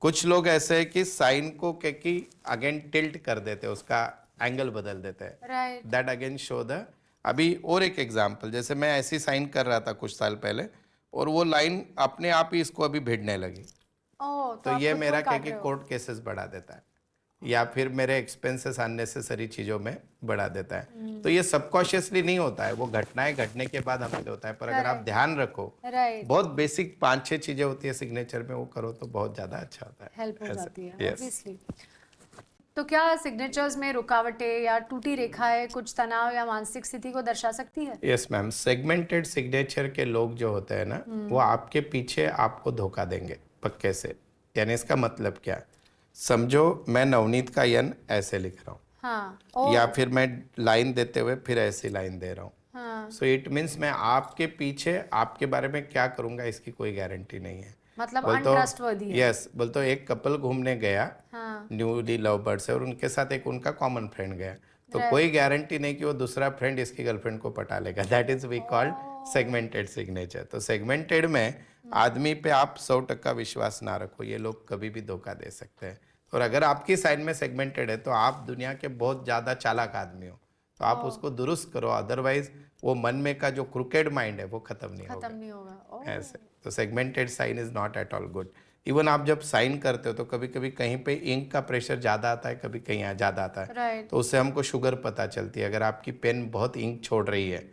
Speaker 2: कुछ लोग ऐसे हैं कि साइन को कि अगेन टिल्ट कर देते हैं, उसका एंगल बदल देते हैं,
Speaker 1: right.
Speaker 2: That again show the. अभी और एक एग्जांपल, जैसे मैं ऐसी साइन कर रहा था कुछ साल पहले और वो लाइन अपने आप ही इसको अभी भिड़ने लगी, तो
Speaker 1: आप
Speaker 2: ये
Speaker 1: खुद
Speaker 2: मेरा
Speaker 1: को
Speaker 2: क्या
Speaker 1: काट
Speaker 2: कि
Speaker 1: रहे हो।
Speaker 2: कोर्ट केसेस बढ़ा देता है, या फिर मेरे एक्सपेंसेस अननेसेसरी चीज़ों में बढ़ा देता है। तो ये सबकॉन्शियसली नहीं होता है, वो घटनाएं घटने के बाद हमें होता है, पर अगर आप
Speaker 1: Correct.
Speaker 2: ध्यान रखो,
Speaker 1: राइट।
Speaker 2: बहुत बेसिक 5-6 चीज़ें होती है सिग्नेचर में, वो करो तो बहुत ज़्यादा अच्छा होता है,
Speaker 1: हेल्प हो
Speaker 2: ऐसे।
Speaker 1: जाती है
Speaker 2: Yes.
Speaker 1: ऑब्वियसली। तो क्या सिग्नेचर्स में रुकावटें या टूटी रेखाएं कुछ तनाव या मानसिक स्थिति को दर्शा सकती है?
Speaker 2: यस मैम, सेगमेंटेड सिग्नेचर के लोग जो होते हैं ना, वो आपके पीछे आपको धोखा देंगे पक्के से। यानी इसका मतलब क्या, समझो मैं नवनीत का यन ऐसे लिख रहा हूँ,
Speaker 1: हाँ।
Speaker 2: या फिर मैं लाइन देते हुए फिर ऐसी लाइन दे रहा हूँ,
Speaker 1: हाँ।
Speaker 2: सो इट मीन्स मैं आपके पीछे आपके बारे में क्या करूंगा इसकी कोई गारंटी नहीं है।
Speaker 1: मतलब
Speaker 2: बोल तो
Speaker 1: अनट्रस्टवर्दी है।
Speaker 2: यस, बोल तो एक कपल घूमने गया
Speaker 1: हाँ।
Speaker 2: न्यूली लव बर्ड्स है, और उनके साथ एक उनका कॉमन फ्रेंड गया, तो
Speaker 1: Right.
Speaker 2: कोई गारंटी नहीं कि वो दूसरा फ्रेंड इसकी गर्लफ्रेंड को पटा लेगा। That is we called segmented signature. तो सेगमेंटेड में आदमी पे आप 100% विश्वास ना रखो, ये लोग कभी भी धोखा दे सकते हैं। और अगर आपकी साइड में सेगमेंटेड है तो आप दुनिया के बहुत ज़्यादा चालाक आदमी हो, तो आप उसको दुरुस्त करो, अदरवाइज वो मन में का जो क्रुकेड माइंड है वो खत्म नहीं होगा। ऐसे तो segmented sign is not at all good. Even आप जब साइन करते हो तो कभी कभी कहीं पे इंक का प्रेशर ज़्यादा आता है, कभी कहीं यहाँ ज़्यादा आता है,
Speaker 1: Right.
Speaker 2: तो उससे हमको शुगर पता चलती है। अगर आपकी पेन बहुत इंक छोड़ रही है,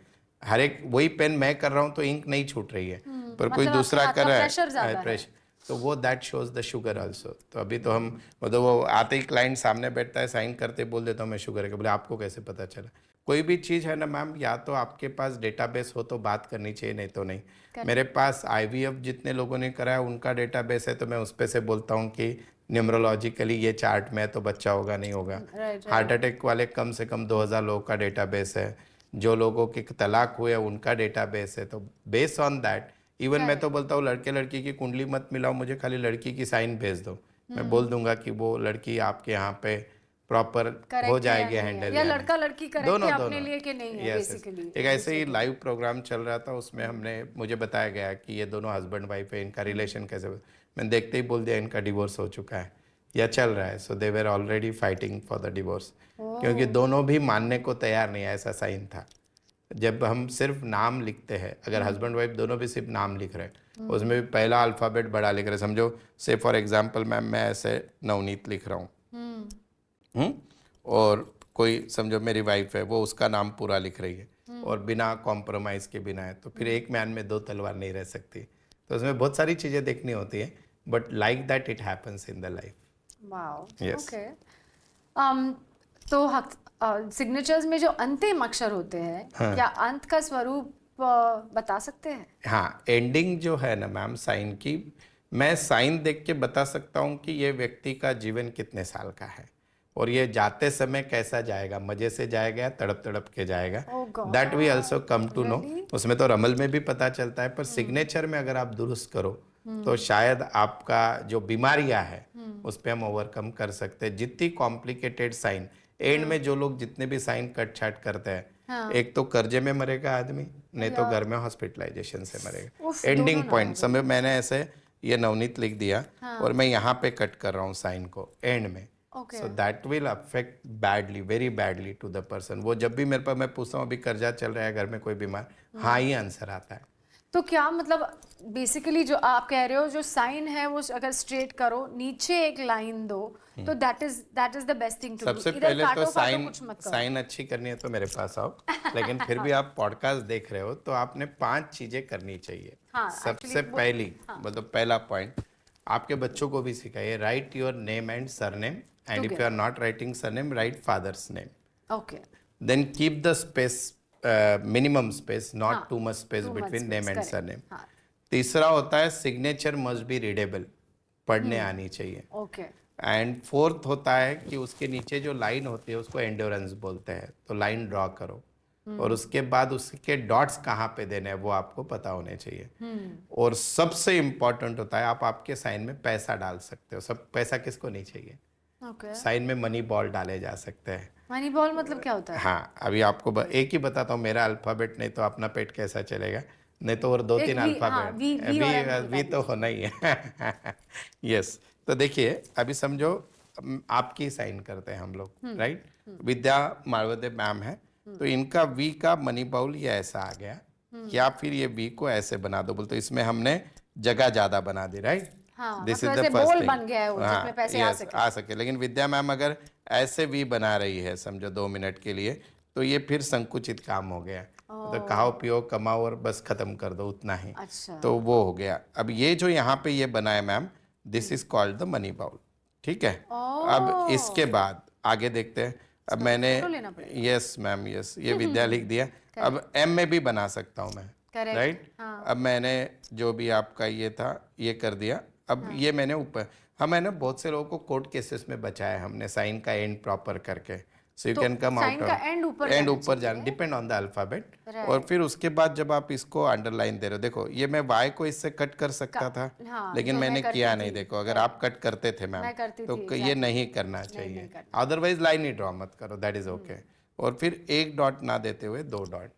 Speaker 2: हर एक वही पेन मैं कर रहा हूँ तो इंक नहीं छूट रही है, पर कोई
Speaker 1: मतलब
Speaker 2: दूसरा
Speaker 1: आपके
Speaker 2: कर
Speaker 1: हाथ का
Speaker 2: रहा
Speaker 1: pressure ज़्यादा
Speaker 2: है
Speaker 1: है।
Speaker 2: प्रेशर, तो वो that shows the sugar also. तो अभी तो हम मतलब वो आते ही क्लाइंट सामने बैठता है, साइन करते बोल देता हूँ मैं शुगर है, बोले आपको कैसे पता चला। कोई भी चीज़ है ना मैम, या तो आपके पास डेटाबेस हो तो बात करनी चाहिए, नहीं तो नहीं। मेरे पास IVF जितने लोगों ने कराया उनका डेटाबेस है, तो मैं उस पे से बोलता हूँ कि न्यूमरोलॉजिकली ये चार्ट में तो बच्चा होगा नहीं होगा। हार्ट अटैक वाले कम से कम 2000 लोगों का डेटाबेस है, जो लोगों के तलाक हुए उनका डेटाबेस है। तो बेस्ड ऑन दैट इवन मैं तो बोलता हूँ लड़के लड़की की कुंडली मत मिलाओ, मुझे खाली लड़की की साइन भेज दो, मैं बोल दूंगा कि वो लड़की आपके यहाँ पे प्रॉपर हो जाएगी हैंडल,
Speaker 1: या लड़का लड़की करेक्ट
Speaker 2: दोनों
Speaker 1: है अपने
Speaker 2: दोनों
Speaker 1: लिए कि नहीं है
Speaker 2: Yes, yes.
Speaker 1: बेसिकली।
Speaker 2: एक ऐसे ही लाइव प्रोग्राम चल रहा था, उसमें हमने मुझे बताया गया कि ये दोनों हस्बैंड वाइफ है, इनका रिलेशन कैसे, मैंने देखते ही बोल दिया इनका डिवोर्स हो चुका है या चल रहा है। So they were already fighting for the divorce, क्योंकि दोनों भी मानने को तैयार नहीं है, ऐसा साइन था। जब हम सिर्फ नाम लिखते हैं, अगर हस्बैंड वाइफ दोनों भी सिर्फ नाम लिख रहे हैं, उसमें भी पहला अल्फ़ाबेट बड़ा लिख रहे हैं, समझो से फॉर एग्जांपल मैम मैं ऐसे नवनीत लिख रहा हूँ, और कोई समझो मेरी वाइफ है वो उसका नाम पूरा लिख रही है और बिना कॉम्प्रोमाइज़ के बिना है, तो फिर एक म्यान में दो तलवार नहीं रह सकती। तो उसमें बहुत सारी चीज़ें देखनी होती है, but like that it happens in the life.
Speaker 1: Wow,
Speaker 2: Yes.
Speaker 1: Okay. तो सिग्नेचर्स में जो अंतिम अक्षर होते हैं, क्या अंत का स्वरूप बता सकते हैं?
Speaker 2: हाँ, एंडिंग जो है ना मैम साइन की, मैं साइन देख के बता सकता हूँ कि ये व्यक्ति का जीवन कितने साल का है और ये जाते समय कैसा जाएगा, मजे से जाएगा या तड़प तड़प के जाएगा,
Speaker 1: Oh God.
Speaker 2: That we also come to know.
Speaker 1: Really?
Speaker 2: उसमें तो रमल में भी पता चलता है, पर सिग्नेचर में अगर आप दुरुस्त करो तो शायद आपका जो बीमारियां है उस पर हम ओवरकम कर सकते हैं। जितनी कॉम्प्लिकेटेड साइन, एंड में जो लोग जितने भी साइन कट छाट करते हैं, एक तो कर्जे में मरेगा आदमी, नहीं तो घर में हॉस्पिटलाइजेशन से मरेगा।
Speaker 1: उफ,
Speaker 2: एंडिंग
Speaker 1: दोनों
Speaker 2: पॉइंट समय मैंने ऐसे ये नवनीत लिख दिया और मैं यहाँ पे कट कर रहा हूँ साइन को एंड में, so that will affect badly, very badly to the person. वो जब भी मेरे पास, मैं पूछता हूँ अभी कर्जा चल रहा है, घर में कोई बीमार, हाँ ही आंसर आता है।
Speaker 1: तो क्या मतलब बेसिकली जो आप कह रहे हो, जो साइन है वो अगर स्ट्रेट करो, नीचे एक लाइन दो, तो that is the best thing to do.
Speaker 2: सबसे पहले तो साइन अच्छी करनी है तो मेरे पास आओ, लेकिन फिर भी आप पॉडकास्ट देख रहे हो तो आपने 5 चीजें करनी चाहिए। सबसे पहली मतलब पहला पॉइंट आपके बच्चों को भी सिखाइए, write your name and surname, and if you are not writing surname, write father's name.
Speaker 1: Okay.
Speaker 2: Then keep the space, minimum space, not too much space between name and surname. तीसरा होता है सिग्नेचर मस्ट बी रीडेबल, पढ़ने आनी चाहिए।
Speaker 1: ओके।
Speaker 2: एंड फोर्थ होता है कि उसके नीचे जो लाइन होती है उसको एंड्योरेंस बोलते हैं, तो लाइन ड्रॉ करो। और उसके बाद उसके डॉट्स कहाँ पे देने हैं वो आपको पता होने चाहिए। और सबसे इम्पोर्टेंट होता है आप आपके साइन में पैसा डाल सकते हो। सब पैसा किसको नहीं चाहिए?
Speaker 1: ओके।
Speaker 2: साइन में मनी बॉल डाले जा सकते हैं।
Speaker 1: मनी बॉल मतलब क्या होता है?
Speaker 2: हाँ, अभी आपको एक ही बताता हूँ, मेरा अल्फाबेट नहीं तो अपना पेट कैसा चलेगा, नहीं तो और दो
Speaker 1: एक
Speaker 2: तीन
Speaker 1: V, हाँ,
Speaker 2: अल्फाबेट
Speaker 1: V और M
Speaker 2: वी तो होना ही है। यस, तो देखिए अभी समझो आपकी साइन करते हैं हम लोग, राइट? विद्या मालवदे मैम है, तो इनका वी का मनी बाउल ये ऐसा आ गया, क्या फिर ये वी को ऐसे बना दो, बोलते इसमें हमने जगह ज्यादा बना दी, राइट?
Speaker 1: हाँ,
Speaker 2: दिस
Speaker 1: मतलब
Speaker 2: इज द
Speaker 1: ऐसे
Speaker 2: फर्स्ट
Speaker 1: बोल
Speaker 2: थिंग।
Speaker 1: बन गया है वो, जिसमें पैसे आ सके।
Speaker 2: आ सके। लेकिन विद्या मैम अगर ऐसे वी बना रही है समझो 2 मिनट के लिए, तो ये फिर संकुचित काम हो गया। तो खाओ पियो कमाओ और बस खत्म कर दो, उतना ही।
Speaker 1: अच्छा।
Speaker 2: तो वो हो गया। अब ये जो यहाँ पे ये बना है ma'am, this is called the money bowl, ठीक है? अब इसके बाद आगे देखते हैं। अब मैंने, यस मैम, यस, ये विद्या लिख दिया। अब एम में भी बना सकता हूँ मैं, राइट? अब मैंने जो भी आपका ये था ये कर दिया। अब ये मैंने ऊपर, हमें ना बहुत से लोगों को कोर्ट केसेस में बचाया हमने साइन का एंड प्रॉपर करके। So you can come out
Speaker 1: का एंड
Speaker 2: ऊपर जाना, डिपेंड ऑन द अल्फाबेट। और फिर उसके बाद जब आप इसको अंडरलाइन दे रहे हो, देखो ये मैं वाई को इससे कट कर सकता था, लेकिन मैंने किया नहीं। देखो अगर आप कट करते थे मैम, तो ये नहीं करना चाहिए, अदरवाइज लाइन ही ड्रॉ मत करो, दैट इज ओके। और फिर एक डॉट ना देते हुए 2 डॉट।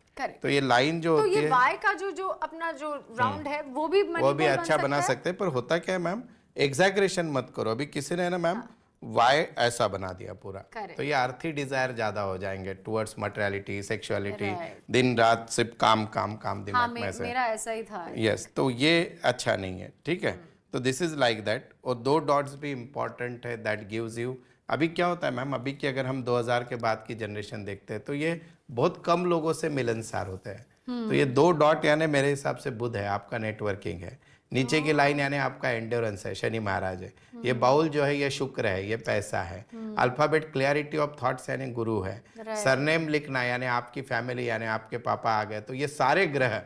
Speaker 2: तो ये लाइन जो होती है,
Speaker 1: ये वाई का जो अपना जो राउंड है वो भी
Speaker 2: अच्छा बना सकते हैं। पर होता क्या है मैम, एग्जैगरेशन मत करो। अभी किसी ने ना मैम वाई ऐसा बना दिया पूरा, तो ये अर्थी डिजायर ज्यादा हो जाएंगे टुवर्ड्स मटेरियलिटी, सेक्सुअलिटी, दिन रात सिर्फ काम काम काम दिमाग में से।
Speaker 1: मेरा ऐसा ही था।
Speaker 2: यस, तो ये अच्छा नहीं है, ठीक है? तो दिस इज लाइक दैट। और 2 डॉट्स भी इंपॉर्टेंट है, दैट गिव्स यू। अभी क्या होता है मैम, अभी की अगर हम 2000 के बाद की जनरेशन देखते हैं तो ये बहुत कम लोगों से मिलनसार होते हैं। तो ये 2 डॉट यानी मेरे हिसाब से बुध है, आपका नेटवर्किंग है। नीचे की लाइन यानी आपका एंड्योरेंस है, शनि महाराज है। ये बाउल जो है ये शुक्र है, ये पैसा है। अल्फाबेट क्लियरिटी ऑफ थॉट्स यानी गुरु है। सरनेम लिखना यानी आपकी फैमिली, यानी आपके पापा आ गए, तो ये सारे ग्रह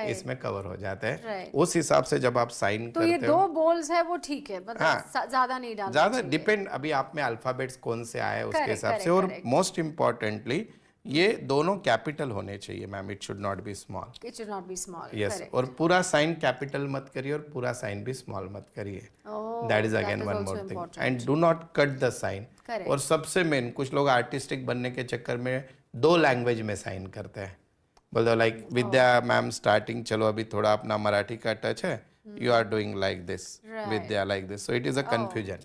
Speaker 2: इसमें कवर हो जाते हैं। उस हिसाब से जब आप साइन
Speaker 1: तो
Speaker 2: करते
Speaker 1: ये 2 बॉल्स है वो ठीक है, मतलब ज्यादा नहीं डालना,
Speaker 2: ज्यादा डिपेंड अभी आप में अल्फाबेट्स कौन से आए उसके हिसाब से। और मोस्ट इम्पोर्टेंटली ये दोनों कैपिटल होने चाहिए ma'am, it should not be small.
Speaker 1: It should not be small,
Speaker 2: yes. और पूरा साइन कैपिटल मत करिए और पूरा साइन भी स्मॉल मत करिए, that is again one more thing. And do not cut the sign. और सबसे मेन, कुछ लोग आर्टिस्टिक बनने के चक्कर में 2 लैंग्वेज में साइन करते हैं। बोल दो लाइक विद्या मैम स्टार्टिंग, चलो अभी थोड़ा अपना मराठी का टच है, you are doing like this, Vidya like this, so it is a confusion.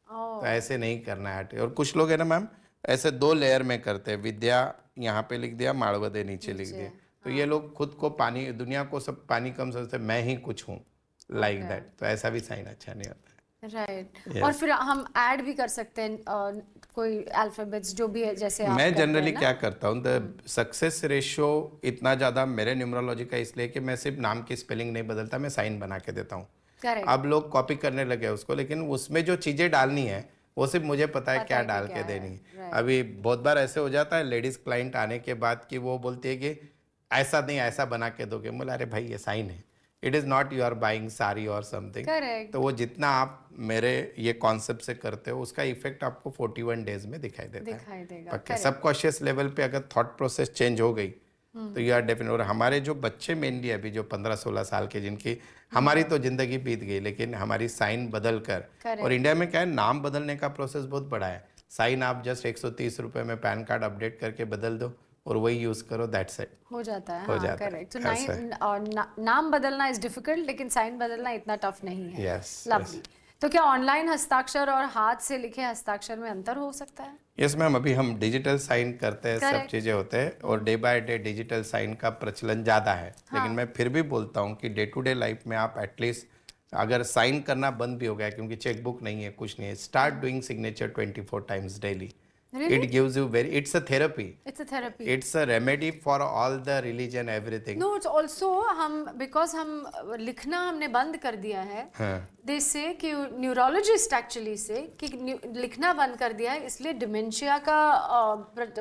Speaker 2: तो ऐसे नहीं करना है। और कुछ लोग है ना मैम ऐसे 2 लेयर में करते हैं, विद्या यहाँ पे लिख दिया, मालवदे नीचे लिख दिया। तो ये लोग खुद को पानी, दुनिया को सब पानी कम समझते, मैं ही कुछ हूँ, लाइक दैट। तो ऐसा भी साइन अच्छा नहीं होता।
Speaker 1: राइट। और फिर हम ऐड भी कर सकते हैं कोई अल्फाबेट्स जो भी है, जैसे आप
Speaker 2: मैं जनरली क्या करता हूँ, द सक्सेस रेशियो इतना ज़्यादा मेरे न्यूमरोलॉजी का इसलिए कि मैं सिर्फ नाम की स्पेलिंग नहीं बदलता, मैं साइन बना के देता हूँ। अब लोग कॉपी करने लगे उसको, लेकिन उसमें जो चीज़ें डालनी है वो सिर्फ मुझे पता है क्या डाल के देनी है। अभी बहुत बार ऐसे हो जाता है लेडीज क्लाइंट आने के बाद कि वो बोलती है कि ऐसा नहीं, ऐसा बना के दोगे। बोला अरे भाई ये साइन है, it is not you are buying sari और समथिंग। तो वो जितना आप मेरे ये कॉन्सेप्ट से करते हो उसका इफेक्ट आपको 41 डेज में दिखाई देता है। पक्का सबकॉन्शियस लेवल पे अगर थॉट प्रोसेस चेंज हो गई तो यू आर डेफिनेट। और हमारे जो बच्चे मेनली अभी जो 15-16 साल के, जिनकी हमारी तो जिंदगी बीत गई लेकिन हमारी साइन बदल कर, और इंडिया में क्या है, नाम बदलने का प्रोसेस बहुत बड़ा है। साइन आप जस्ट 130 रुपए में पैन कार्ड अपडेट करके बदल दो और वही यूज करो, दैट्स इट,
Speaker 1: हो जाता है।
Speaker 2: हो जाता
Speaker 1: करेक्ट। तो नाम बदलना इज डिफिकल्ट, लेकिन साइन बदलना इतना टफ नहीं है।
Speaker 2: यस।
Speaker 1: लवली। तो क्या ऑनलाइन हस्ताक्षर और हाथ से लिखे हस्ताक्षर में अंतर हो सकता है?
Speaker 2: यस मैम, अभी हम डिजिटल साइन करते हैं, सब चीज़ें होते हैं और day by day digital sign का प्रचलन ज़्यादा है। लेकिन मैं फिर भी बोलता हूँ कि डे टू डे लाइफ में आप एटलीस्ट, अगर साइन करना बंद भी हो गया क्योंकि चेकबुक नहीं है, कुछ नहीं है, start doing signature 24 times daily.
Speaker 1: Really?
Speaker 2: It gives you it's a therapy.
Speaker 1: It's a therapy.
Speaker 2: It's a remedy for all the religion, everything.
Speaker 1: No, it's also because हम लिखना हमने बंद कर दिया है। They say कि न्यूरोलॉजिस्ट एक्चुअली से कि लिखना बंद कर दिया है, इसलिए डिमेंशिया का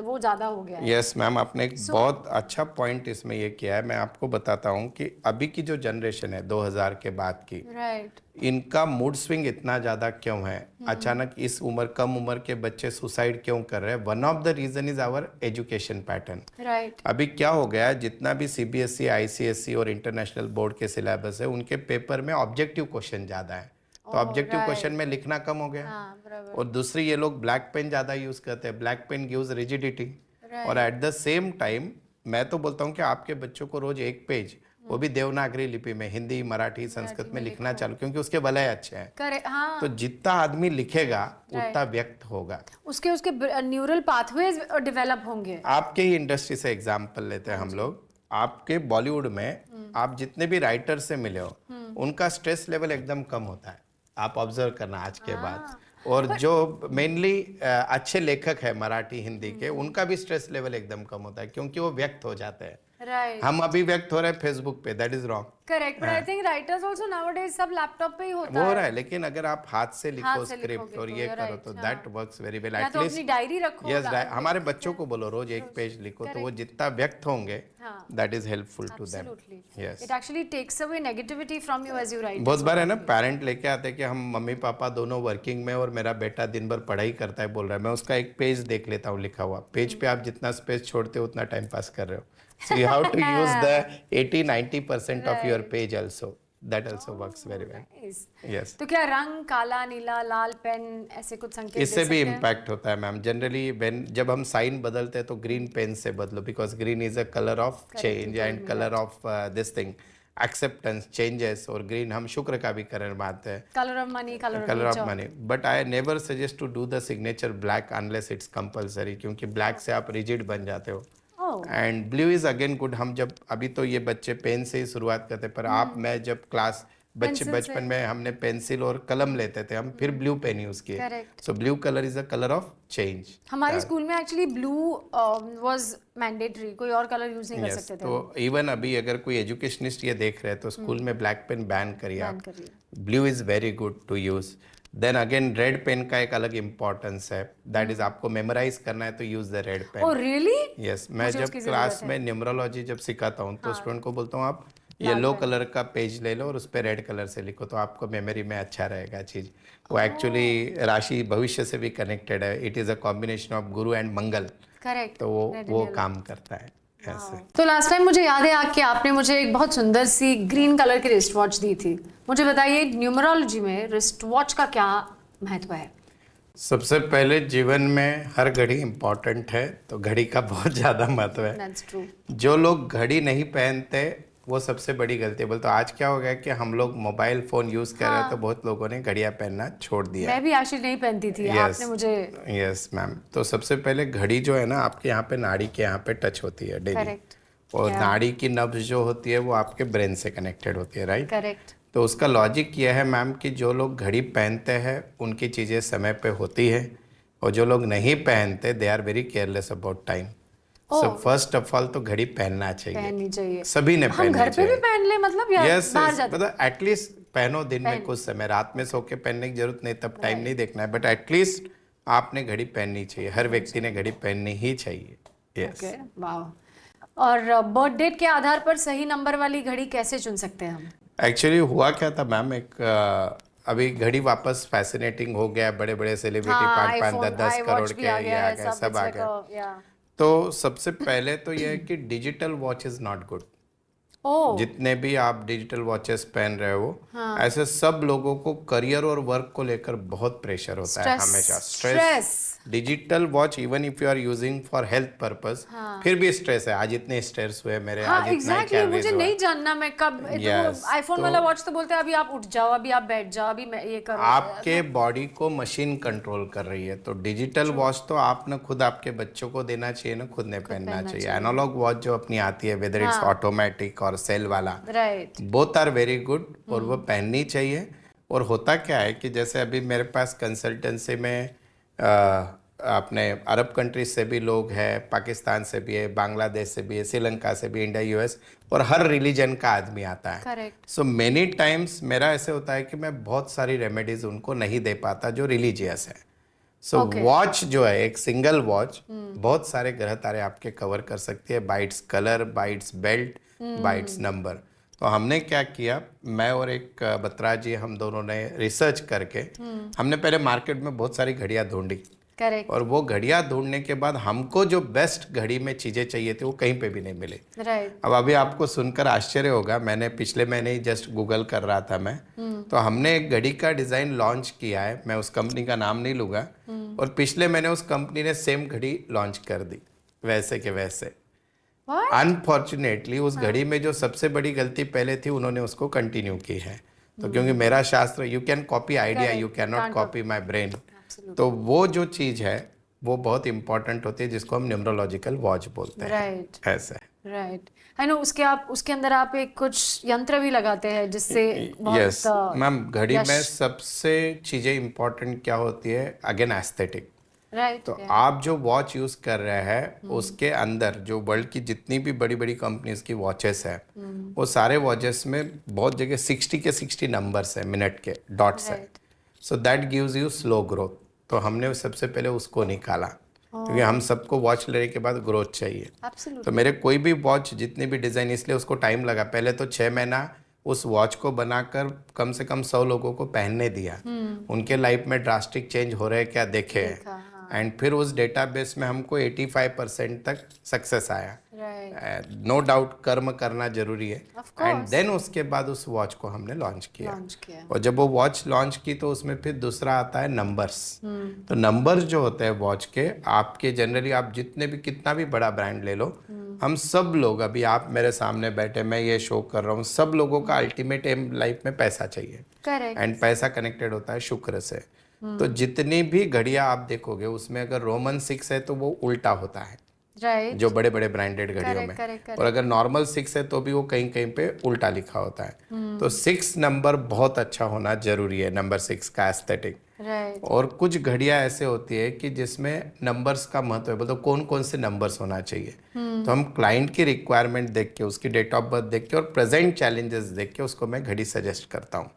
Speaker 1: वो ज़्यादा हो गया है।
Speaker 2: यस मैम, आपने एक बहुत अच्छा पॉइंट इसमें ये किया है। मैं आपको बताता हूँ कि अभी की जो जनरेशन है 2000 के बाद की,
Speaker 1: राइट,
Speaker 2: इनका मूड स्विंग इतना ज़्यादा क्यों है? अचानक इस उम्र, कम उम्र के बच्चे सुसाइड क्यों कर रहे हैं, one of the reason is our education pattern.
Speaker 1: Right.
Speaker 2: अभी क्या हो गया है, जितना भी सीबीएसई, आईसीएसई और इंटरनेशनल बोर्ड के सिलेबस है, उनके पेपर में ऑब्जेक्टिव क्वेश्चन ज्यादा है, तो ऑब्जेक्टिव क्वेश्चन में लिखना कम हो गया। और दूसरी, ये लोग ब्लैक पेन ज्यादा यूज करते हैं, ब्लैक पेन गिव्स रिजिडिटी। और एट द सेम टाइम मैं तो बोलता हूँ कि आपके बच्चों को रोज एक पेज, वो भी देवनागरी लिपि में, हिंदी, मराठी, संस्कृत में लिखना चालू, क्योंकि उसके वलय अच्छे हैं।
Speaker 1: हाँ।
Speaker 2: तो जितना आदमी लिखेगा उतना व्यक्त होगा,
Speaker 1: उसके न्यूरल पाथवेज डेवलप होंगे।
Speaker 2: आपके ही इंडस्ट्री से एग्जांपल लेते हैं हम लोग। आपके बॉलीवुड में आप जितने भी राइटर से मिले हो, उनका स्ट्रेस लेवल एकदम कम होता है, आप ऑब्जर्व करना आज के बाद। और जो मेनली अच्छे लेखक है मराठी, हिंदी के, उनका भी स्ट्रेस लेवल एकदम कम होता है, क्योंकि वो व्यक्त हो जाते हैं।
Speaker 1: राइट।
Speaker 2: हम अभी व्यक्त हो रहे हैं फेसबुक पे, that is wrong.
Speaker 1: Correct, but I think writers also nowadays सब लैपटॉप पे ही होता
Speaker 2: वो हो
Speaker 1: है।
Speaker 2: रहा है, लेकिन अगर आप हाथ से लिखो स्क्रिप्ट और ये करो तो दैट वर्क्स वेरी वेल।
Speaker 1: या तो अपनी डायरी रखो।
Speaker 2: यस, हमारे बच्चों को बोलो रोज एक पेज लिखो, तो वो जितना व्यक्त होंगे that is helpful to them. Yes,
Speaker 1: it actually takes away negativity from you as you write.
Speaker 2: बहुत बार है ना, पेरेंट लेके आते हैं कि हम मम्मी पापा दोनों वर्किंग में और मेरा बेटा दिन भर पढ़ाई करता है, बोल रहा है मैं उसका एक पेज देख लेता हूँ लिखा हुआ। पेज पे आप जितना स्पेस छोड़ते हो उतना टाइम पास कर रहे हो। So you have to use the 80-90% of your page also. That also works very well. Yes.
Speaker 1: तो क्या रंग, काला, नीला, लाल पेन, ऐसे कुछ संकेत दे
Speaker 2: इससे भी
Speaker 1: सकते हैं?
Speaker 2: इम्पैक्ट होता है मैम। जनरली जब हम साइन बदलते हैं तो ग्रीन पेन से बदलो, because green is a colour of change and colour of this thing, acceptance, changes. और ग्रीन हम शुक्र का भी कलर मानते हैं,
Speaker 1: colour of money,
Speaker 2: colour of money. But I never suggest to do the signature black unless it's compulsory, क्योंकि ब्लैक से आप रिजिड बन जाते हो। And blue is again good. हम जब अभी तो ये बच्चे पेन से ही शुरुआत करते, पर आप, मैं जब क्लास बचपन में हमने पेंसिल और कलम लेते थे, हम फिर ब्लू पेन यूज किए। सो blue colour is a colour of change.
Speaker 1: हमारे स्कूल में एक्चुअली ब्लू वाज मैंडेटरी, कोई और कलर यूज नहीं कर सकते थे।
Speaker 2: तो इवन अभी अगर कोई एजुकेशनिस्ट ये देख रहे हैं तो स्कूल में ब्लैक पेन बैन करिए आप। Blue is very good to use. Then again red pen का एक अलग इंपॉर्टेंस है, दैट इज आपको मेमोराइज करना है तो use the red pen.
Speaker 1: Oh really?
Speaker 2: Yes, मैं जब क्लास में न्यूमरोलॉजी जब सिखाता हूँ तो स्टूडेंट को बोलता हूँ आप येलो कलर का पेज ले लो और उस पर रेड कलर से लिखो, तो आपको मेमोरी में अच्छा रहेगा चीज। वो एक्चुअली राशि भविष्य से भी कनेक्टेड है, it is a combination of Guru and Mangal.
Speaker 1: Correct.
Speaker 2: तो वो काम करता है ऐसे।
Speaker 1: तो लास्ट टाइम मुझे याद है कि आपने मुझे एक बहुत सुंदर सी ग्रीन कलर की रिस्ट वॉच दी थी। मुझे बताइए न्यूमरोलॉजी में रिस्ट वॉच का क्या महत्व है?
Speaker 2: सबसे पहले जीवन में हर घड़ी इम्पोर्टेंट है, तो घड़ी का बहुत ज़्यादा महत्व है।
Speaker 1: That's true.
Speaker 2: जो लोग घड़ी नहीं पहनते वो सबसे बड़ी गलती है। बोलते आज क्या हो गया कि हम लोग मोबाइल फोन यूज कर रहे हैं, तो बहुत लोगों ने घड़ियां पहनना छोड़ दिया।
Speaker 1: मैं भी एक्चुअली नहीं पहनती थी। आपने मुझे
Speaker 2: यस मैम। तो सबसे पहले घड़ी जो है ना, आपके यहाँ पे नाड़ी के यहाँ पे टच होती है डेली, और नाड़ी की नब्ज जो होती है वो आपके ब्रेन से कनेक्टेड होती है, राइट?
Speaker 1: करेक्ट।
Speaker 2: तो उसका लॉजिक यह है मैम कि जो लोग घड़ी पहनते हैं उनकी चीज़ें समय पे होती है, और जो लोग नहीं पहनते they are very careless about time. So first of all तो घड़ी पहननी चाहिए, सभी ने पहननी चाहिए।
Speaker 1: घर पे भी पहन ले मतलब, या बाहर जाते?
Speaker 2: मतलब एटलीस्ट पहनो दिन में कुछ समय, रात में सो के पहनने की जरूरत नहीं, तब टाइम नहीं देखना है, बट एटलीस्ट आपने घड़ी पहननी चाहिए। हर व्यक्ति ने घड़ी पहननी ही चाहिए। यस।
Speaker 1: वाह। और बर्थ डेट के आधार पर सही नंबर वाली घड़ी कैसे चुन सकते हैं हम?
Speaker 2: एक्चुअली हुआ क्या था मैम, एक अभी घड़ी वापस फैसिनेटिंग हो गया, बड़े बड़े सेलिब्रिटी 5-10 करोड़ के ये आ गए, सब आ गए। तो सबसे पहले तो यह है कि digital watch is not good. जितने भी आप डिजिटल वॉचेस पहन रहे हो, ऐसे सब लोगों को करियर और वर्क को लेकर बहुत प्रेशर होता है हमेशा। Stress. Digital watch even if you are using for health purpose, फिर भी स्ट्रेस है। आज इतने स्ट्रेस हुए मेरे, आज इतना कैलोरीज हुआ।
Speaker 1: मुझे नहीं जानना मैं कब। आईफोन वाला वॉच तो बोलते हैं अभी आप उठ जाओ, अभी आप बैठ जाओ, अभी मैं ये करो।
Speaker 2: आपके बॉडी को मशीन कंट्रोल कर रही है। तो डिजिटल वॉच तो आप ना खुद आपके बच्चों को देना चाहिए ना, खुद ने पहनना चाहिए। एनालॉग वॉच जो अपनी आती है, वेदर इट्स ऑटोमेटिक और सेल वाला,
Speaker 1: right,
Speaker 2: both are very good, और वो पहननी चाहिए। और होता क्या है कि जैसे अभी मेरे पास कंसल्टेंसी में अपने अरब कंट्रीज से भी लोग हैं, पाकिस्तान से भी है, बांग्लादेश से भी है, श्रीलंका से भी, इंडिया, यूएस, और हर रिलीजन का आदमी आता है।
Speaker 1: करेक्ट।
Speaker 2: सो मेनी टाइम्स मेरा ऐसे होता है कि मैं बहुत सारी रेमेडीज उनको नहीं दे पाता जो रिलीजियस है। सो वॉच जो है, एक सिंगल वॉच बहुत सारे ग्रह तारे आपके कवर कर सकती है, bytes colour, bytes belt, bytes number. तो हमने क्या किया, मैं और एक बत्रा जी, हम दोनों ने रिसर्च करके हमने पहले मार्केट में बहुत सारी घड़ियां ढूंढी
Speaker 1: करेक्ट।
Speaker 2: और वो घड़ियां ढूंढने के बाद हमको जो बेस्ट घड़ी में चीजें चाहिए थी वो कहीं पे भी नहीं मिले।
Speaker 1: राइट।
Speaker 2: अब अभी आपको सुनकर आश्चर्य होगा, मैंने पिछले महीने ही जस्ट गूगल कर रहा था मैं, तो हमने एक घड़ी का डिजाइन लॉन्च किया है, मैं उस कंपनी का नाम नहीं लूंगा, और पिछले महीने उस कंपनी ने सेम घड़ी लॉन्च कर दी वैसे के वैसे।
Speaker 1: What?
Speaker 2: अनफॉर्चुनेटली उस घड़ी में जो सबसे बड़ी गलती पहले थी उन्होंने उसको कंटिन्यू की है। तो क्योंकि मेरा शास्त्र you can copy idea, you can not copy my brain, तो वो जो चीज है वो बहुत इंपॉर्टेंट होती है जिसको हम न्यूमरोलॉजिकल वॉच बोलते हैं।
Speaker 1: राइट
Speaker 2: ऐसा है।
Speaker 1: राइट। आई नो उसके अंदर आप एक कुछ यंत्र भी लगाते हैं जिससे
Speaker 2: यस मैम, घड़ी
Speaker 1: यश।
Speaker 2: में सबसे चीजें इंपॉर्टेंट क्या होती है, अगेन एस्थेटिक।
Speaker 1: राइट।
Speaker 2: तो आप जो वॉच यूज कर रहे हैं उसके अंदर जो वर्ल्ड की जितनी भी बड़ी बड़ी कंपनीज की वॉचेस है वो सारे वॉचेस में बहुत जगह 60 के 60 नंबर्स है, मिनट के डॉट्स है। So that gives you slow growth. तो हमने सबसे पहले उसको निकाला क्योंकि हम सबको वॉच लेने के बाद ग्रोथ चाहिए।
Speaker 1: Absolutely.
Speaker 2: तो मेरे कोई भी वॉच जितनी भी डिज़ाइन, इसलिए उसको टाइम लगा। पहले तो 6 महीना उस वॉच को बनाकर कम से कम 100 लोगों को पहनने दिया, उनके लाइफ में ड्रास्टिक चेंज हो रहे हैं क्या देखे, एंड फिर उस डेटाबेस में हमको 85% तक सक्सेस आया। नो डाउट कर्म करना जरूरी है, एंड देन उसके बाद उस वॉच को हमने लॉन्च किया। और जब वो वॉच लॉन्च की तो उसमें फिर दूसरा आता है नंबर्स। तो नंबर्स जो होते हैं वॉच के, आपके जनरली आप जितने भी कितना भी बड़ा ब्रांड ले लो, हम सब लोग, अभी आप मेरे सामने बैठे, मैं ये शो कर रहा हूँ, सब लोगों का अल्टीमेट एम लाइफ में पैसा चाहिए, एंड पैसा कनेक्टेड होता है शुक्र से। तो जितनी भी घड़ियां आप देखोगे उसमें अगर रोमन 6 है तो वो उल्टा होता है,
Speaker 1: राइट।
Speaker 2: जो बड़े बड़े ब्रांडेड घड़ियों में। और अगर नॉर्मल 6 है तो भी वो कहीं कहीं पे उल्टा लिखा होता है। तो 6 नंबर बहुत अच्छा होना जरूरी है, नंबर 6 का एस्थेटिक। और कुछ घड़ियां ऐसे होती है कि जिसमें नंबर्स का महत्व है, बोलते कौन कौन से नंबर्स होना चाहिए। तो हम क्लाइंट की रिक्वायरमेंट देख के, उसकी डेट ऑफ बर्थ देख के और प्रेजेंट चैलेंजेस देख के उसको मैं घड़ी सजेस्ट करता हूँ।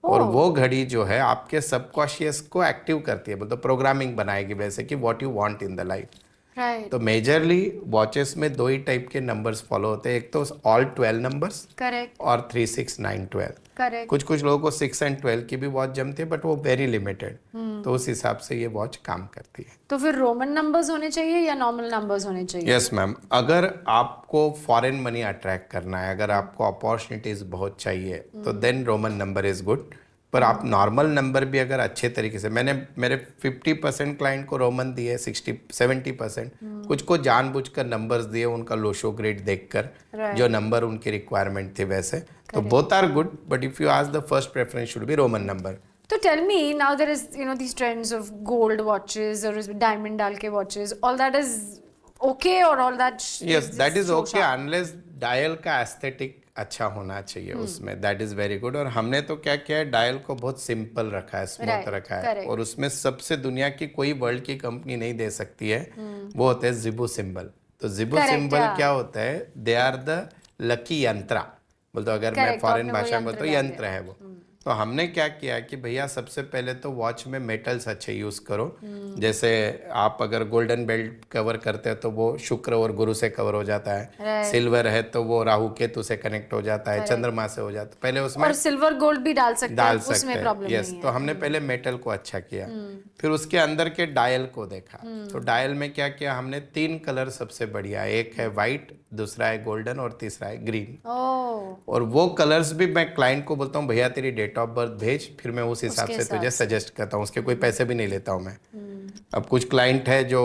Speaker 2: और वो घड़ी जो है आपके सबकॉन्शियस को एक्टिव करती है, बोलते प्रोग्रामिंग बनाएगी वैसे कि what you want in the life.
Speaker 1: Right.
Speaker 2: तो मेजरली वॉचेस में 2 ही टाइप के नंबर्स फॉलो होते हैं, एक तो ऑल 12 नंबर्स,
Speaker 1: करेक्ट,
Speaker 2: और 3, 6, 9, 12।
Speaker 1: करेक्ट।
Speaker 2: कुछ लोगों को 6 एंड 12 की भी वॉच जमती है, बट वो वेरी लिमिटेड। तो उस हिसाब से ये वॉच काम करती है।
Speaker 1: तो फिर रोमन नंबर्स होने चाहिए या नॉर्मल नंबर्स होने चाहिए?
Speaker 2: यस मैम, अगर आपको फॉरेन मनी अट्रैक्ट करना है, अगर आपको अपॉर्चुनिटीज बहुत चाहिए, तो then Roman number is good. पर आप नॉर्मल नंबर भी अगर अच्छे तरीके से, मैंने मेरे 50% क्लाइंट को रोमन दिए, 60-70% कुछ को जानबूझकर नंबर्स दिए, उनका लोशो ग्रेड देखकर, जो नंबर उनकी रिक्वायरमेंट थी वैसे। तो both are good, but if you ask the first preference should be Roman number.
Speaker 1: तो tell me, now there is these trends of gold watches और डायमंड डाल के watches, all that is okay or all that
Speaker 2: yes, that is okay unless dial का एस्थेटिक अच्छा होना चाहिए उसमें, दैट इज वेरी गुड। और हमने तो क्या किया है, डायल को बहुत सिंपल रखा है, स्मूथ रखा है, और उसमें सबसे दुनिया की कोई वर्ल्ड की कंपनी नहीं दे सकती है, वो होते हैं जिबू सिंबल। तो जिबू सिंबल क्या होता है, दे आर द लकी यंत्रा, बोलते अगर मैं फॉरेन भाषा में बोलता हूँ यंत्र है वो। तो हमने क्या किया कि भैया सबसे पहले तो वॉच में मेटल्स अच्छे यूज करो। जैसे आप अगर गोल्डन बेल्ट कवर करते हो तो वो शुक्र और गुरु से कवर हो जाता है, सिल्वर है तो वो राहु केतु से कनेक्ट हो जाता है, चंद्रमा से हो जाता है। पहले उसमें
Speaker 1: और सिल्वर गोल्ड भी डाल सकते हैं, उसमें प्रॉब्लम नहीं है।
Speaker 2: तो हमने पहले मेटल को अच्छा किया, फिर उसके अंदर के डायल को देखा। तो डायल में क्या किया हमने, 3 कलर सबसे बढ़िया, एक है व्हाइट, दूसरा है गोल्डन और तीसरा है ग्रीन। और वो कलर्स भी मैं क्लाइंट को बोलता हूँ भैया तेरी डेट ऑफ बर्थ भेज, फिर मैं उस हिसाब से तुझे सजेस्ट करता हूँ, उसके कोई पैसे भी नहीं लेता हूँ मैं। अब कुछ क्लाइंट है जो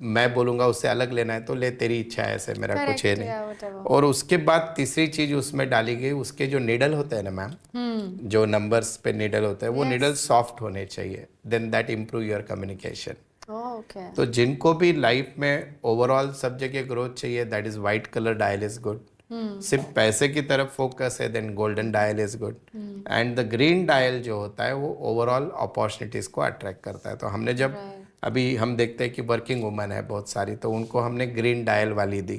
Speaker 2: मैं बोलूंगा उससे अलग लेना है तो ले, तेरी इच्छा है, ऐसे मेरा कुछ है नहीं। और उसके बाद तीसरी चीज उसमें डाली गई, उसके जो निडल होते हैं ना मैम, जो नंबर्स पे निडल होता है, वो निडल सॉफ्ट होने चाहिए, then that improve your communication. तो जिनको भी लाइफ में ओवरऑल सब जगह ग्रोथ चाहिए, that is white colour dial is good. सिर्फ पैसे की तरफ फोकस है, then golden dial is good. And the green dial जो होता है वो ओवरऑल अपॉर्चुनिटीज को अट्रैक्ट करता है। तो हमने जब अभी हम देखते हैं कि वर्किंग वुमन है बहुत सारी, तो उनको हमने ग्रीन डायल वाली दी।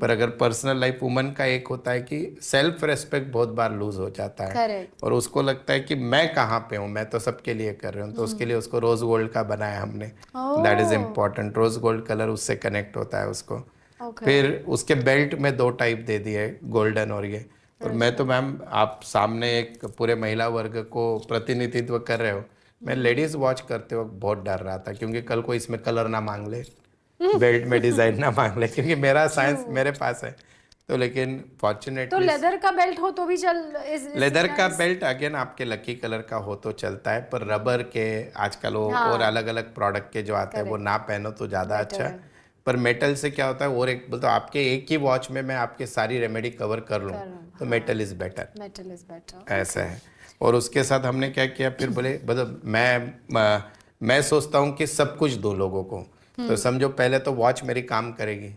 Speaker 2: पर अगर पर्सनल लाइफ वुमन का एक होता है कि सेल्फ रेस्पेक्ट बहुत बार लूज हो जाता है, और उसको लगता है कि मैं कहाँ पे हूँ, मैं तो सबके लिए कर रही हूँ। तो उसके लिए उसको रोज गोल्ड का बनाया हमने, that is important. Rose gold colour उससे कनेक्ट होता है उसको। फिर उसके बेल्ट में 2 टाइप दे दिए, गोल्डन और ये। और मैं तो मैम, आप सामने एक पूरे महिला वर्ग को प्रतिनिधित्व कर रहे हो, मैं लेडीज वॉच करते वक्त बहुत डर रहा था, क्योंकि कल को इसमें कलर ना मांग ले, बेल्ट में डिजाइन ना मांग ले, क्योंकि मेरा साइंस मेरे पास है। तो लेकिन फॉर्चुनेटली
Speaker 1: तो लेदर का बेल्ट हो तो भी चल
Speaker 2: लेदर का बेल्ट अगेन आपके लकी कलर का हो तो चलता है, पर रबर के आजकल वो और अलग अलग प्रोडक्ट के जो आते हैं वो ना पहनो तो ज़्यादा अच्छा है। पर मेटल से क्या होता है, और एक बोलते आपके एक ही वॉच में मैं आपके सारी रेमेडी कवर कर लूँ तो metal is better,
Speaker 1: metal is better,
Speaker 2: ऐसा है। और उसके साथ हमने क्या किया, फिर बोले मतलब मैं सोचता हूँ कि सब कुछ दो लोगों को, तो समझो पहले तो वॉच मेरी काम करेगी,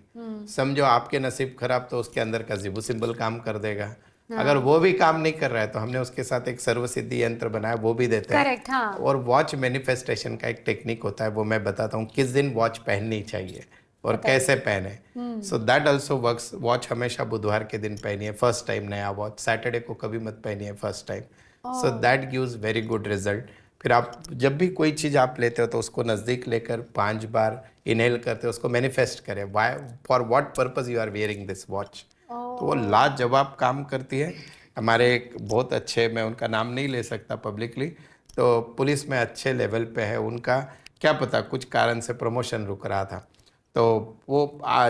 Speaker 2: समझो आपके नसीब खराब तो उसके अंदर का जिबू सिंबल काम कर देगा। अगर वो भी काम नहीं कर रहा है तो हमने उसके साथ एक सर्व सिद्धि यंत्र बनाया, वो भी देते हैं।
Speaker 1: करेक्ट, हाँ।
Speaker 2: और वॉच मैनिफेस्टेशन का एक टेक्निक होता है, वो मैं बताता हूँ किस दिन वॉच पहननी चाहिए और कैसे पहने। So that also works. Watch हमेशा बुधवार के दिन पहनिए फर्स्ट टाइम, नया वॉच। सैटरडे को कभी मत पहनिए first time. So that gives very good result. फिर आप जब भी कोई चीज़ आप लेते हो तो उसको नज़दीक लेकर 5 बार इनहेल करते हो, उसको मैनिफेस्ट करें, why for what purpose you are wearing this watch. तो वो लाजवाब काम करती है। हमारे एक बहुत अच्छे, मैं उनका नाम नहीं ले सकता पब्लिकली, तो पुलिस में अच्छे लेवल पे है, उनका क्या पता कुछ कारण से प्रमोशन रुक रहा था, तो वो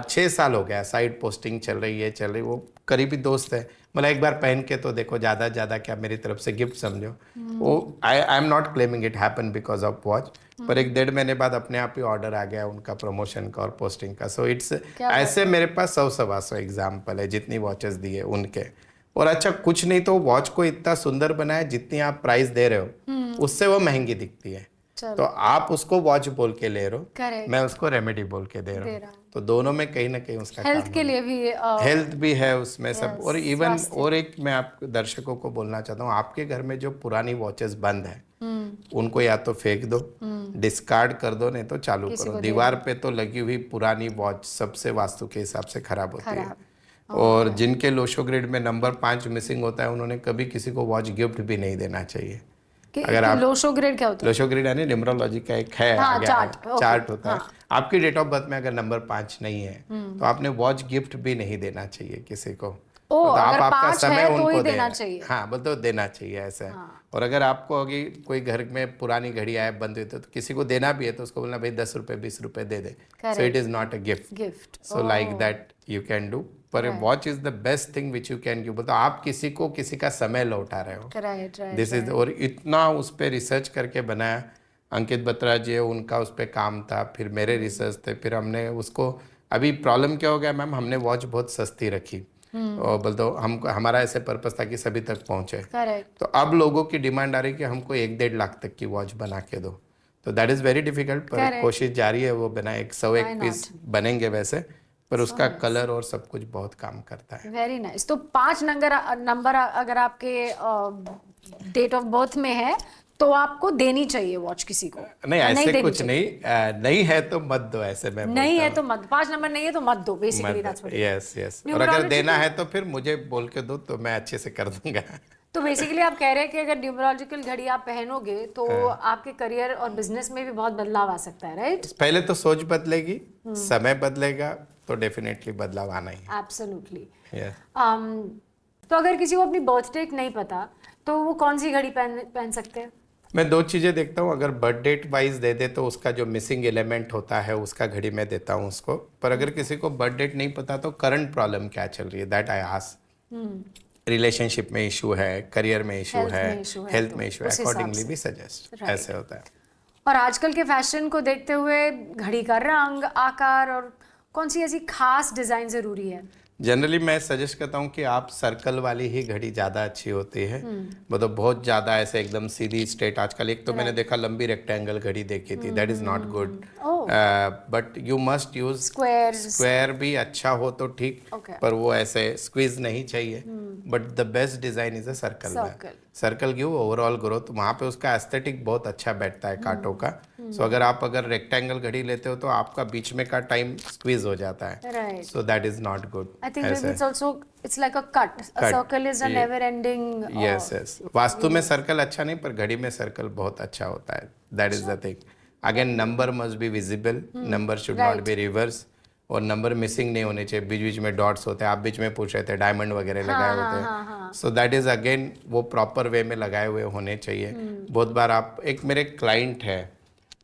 Speaker 2: 6 साल हो गया, साइड पोस्टिंग चल रही, वो करीबी दोस्त है। मतलब एक बार पहन के तो देखो, ज़्यादा क्या मेरी तरफ से गिफ्ट समझो। वो I am not claiming it happen because of watch, पर 1-1.5 महीने बाद अपने आप ही ऑर्डर आ गया उनका प्रमोशन का और पोस्टिंग का। सो इट्स ऐसे मेरे पास 100-125 एग्जाम्पल है जितनी वॉचेस दिए उनके। और अच्छा कुछ नहीं तो वॉच को इतना सुंदर बनाया, जितनी आप प्राइस दे रहे हो उससे वो महंगी दिखती है। तो आप उसको वॉच बोल के ले रहे हो, मैं उसको रेमेडी बोल के दे रहा हूँ, तो दोनों में कहीं ना कहीं उसका
Speaker 1: हेल्थ के लिए भी
Speaker 2: हेल्थ भी है उसमें सब। और इवन और एक मैं आप दर्शकों को बोलना चाहता हूँ, आपके घर में जो पुरानी वॉचेस बंद है उनको या तो फेंक दो, डिस्कार्ड कर दो, नहीं तो चालू करो। दीवार पे तो लगी हुई पुरानी वॉच सबसे वास्तु के हिसाब से खराब होती है। और जिनके लोशो ग्रेड में नंबर 5 मिसिंग होता है, उन्होंने कभी किसी को वॉच गिफ्ट भी नहीं देना चाहिए।
Speaker 1: अगर आप लोशो ग्रेड क्या होता है?
Speaker 2: लोशो ग्रेड यानी न्यूमरोलॉजी का एक है,
Speaker 1: हाँ,
Speaker 2: चार्ट होता है। आपकी डेट ऑफ बर्थ में अगर नंबर 5 नहीं है तो आपने वॉच गिफ्ट भी नहीं देना चाहिए किसी को। तो आप आपका समय उनको देना चाहिए, हाँ बोलते देना चाहिए ऐसा है। और अगर आपको अभी कोई घर में पुरानी घड़ी आए बंद हुई तो किसी को देना भी है तो उसको बोलना भाई 10 रुपए 20 रुपए दे दे। So it is not a gift. So like that you can do. पर watch is the best thing which you can give. मतलब आप किसी को किसी का समय लौटा रहे हो। This is. और इतना उस पर रिसर्च करके बनाया। अंकित बत्रा जी उनका उस पर काम था, फिर मेरे रिसर्च थे, फिर हमने उसको। अभी प्रॉब्लम क्या हो गया मैम, हमने वॉच बहुत सस्ती रखी और बोल दो हमको, हमारा ऐसे पर्पस था कि सभी तक पहुंचे। तो अब लोगों की डिमांड आ रही है कि हमको 1-1.5 लाख तक की वॉच बना के दो। तो दैट इज वेरी डिफिकल्ट, पर कोशिश जारी है वो बना। 101 पीस बनेंगे वैसे, पर उसका कलर और सब कुछ बहुत काम करता है।
Speaker 1: Very nice. तो 5 नंबर अगर आपके डेट ऑफ बर्थ में है तो आपको देनी चाहिए वॉच किसी को?
Speaker 2: नहीं ऐसे कुछ नहीं है तो मत दो, ऐसे मैं
Speaker 1: नहीं है तो मत। 5 नंबर नहीं है तो मत दो, बेसिकली दैट्स व्हाट।
Speaker 2: यस। और अगर देना है तो फिर मुझे बोल के दो तो मैं अच्छे से कर दूंगा।
Speaker 1: तो बेसिकली आप कह रहे हैं कि अगर न्यूमरोलॉजिकल घड़ी आप पहनोगे तो आपके करियर और बिजनेस में भी बहुत बदलाव आ सकता है, राइट?
Speaker 2: पहले तो सोच बदलेगी, समय बदलेगा तो डेफिनेटली बदलाव आना ही है।
Speaker 1: एब्सोल्युटली। तो अगर किसी को अपनी बर्थ डेट नहीं पता तो वो कौन सी घड़ी पहन सकते हैं?
Speaker 2: मैं 2 चीज़ें देखता हूँ। अगर बर्थ डेट वाइज दे दे तो उसका जो मिसिंग एलिमेंट होता है उसका घड़ी में देता हूँ उसको। पर अगर किसी को बर्थ डेट नहीं पता तो करंट प्रॉब्लम क्या चल रही है, दैट आई आस्क। रिलेशनशिप में इशू है, करियर में इशू है, हेल्थ में इशू है, अकॉर्डिंगली भी सजेस्ट। ऐसे होता है।
Speaker 1: और आजकल के फैशन को देखते हुए घड़ी का रंग, आकार और कौन सी ऐसी खास डिजाइन जरूरी है?
Speaker 2: जनरली मैं सजेस्ट करता हूँ कि आप सर्कल वाली ही घड़ी ज़्यादा अच्छी होती है। मतलब बहुत ज़्यादा ऐसे एकदम सीधी स्ट्रेट, आजकल एक तो मैंने देखा लंबी रेक्टेंगल घड़ी देखी थी, that is not good. But you must use square भी अच्छा हो तो ठीक, पर वो ऐसे स्क्वीज नहीं चाहिए। But the best design is a circle give overall growth. वहाँ पे उसका एस्थेटिक बहुत अच्छा बैठता है कांटों का। सो अगर रेक्टेंगल घड़ी लेते हो तो आपका बीच में का टाइम स्क्वीज हो जाता है। So that is not good.
Speaker 1: I think maybe it's also it's like a cut. A circle is a never ending.
Speaker 2: Yes. Vastu में सर्कल अच्छा नहीं, पर घड़ी में सर्कल बहुत अच्छा होता है। That is the thing. Again, number must be visible. Number should not be reverse. और नंबर मिसिंग नहीं होने चाहिए, बीच बीच में डॉट्स होते हैं, आप बीच में पूछ रहे थे डायमंड वगैरह लगाए होते हैं, सो दैट इज अगेन वो प्रॉपर वे में लगाए हुए होने चाहिए। बहुत बार आप, एक मेरे क्लाइंट है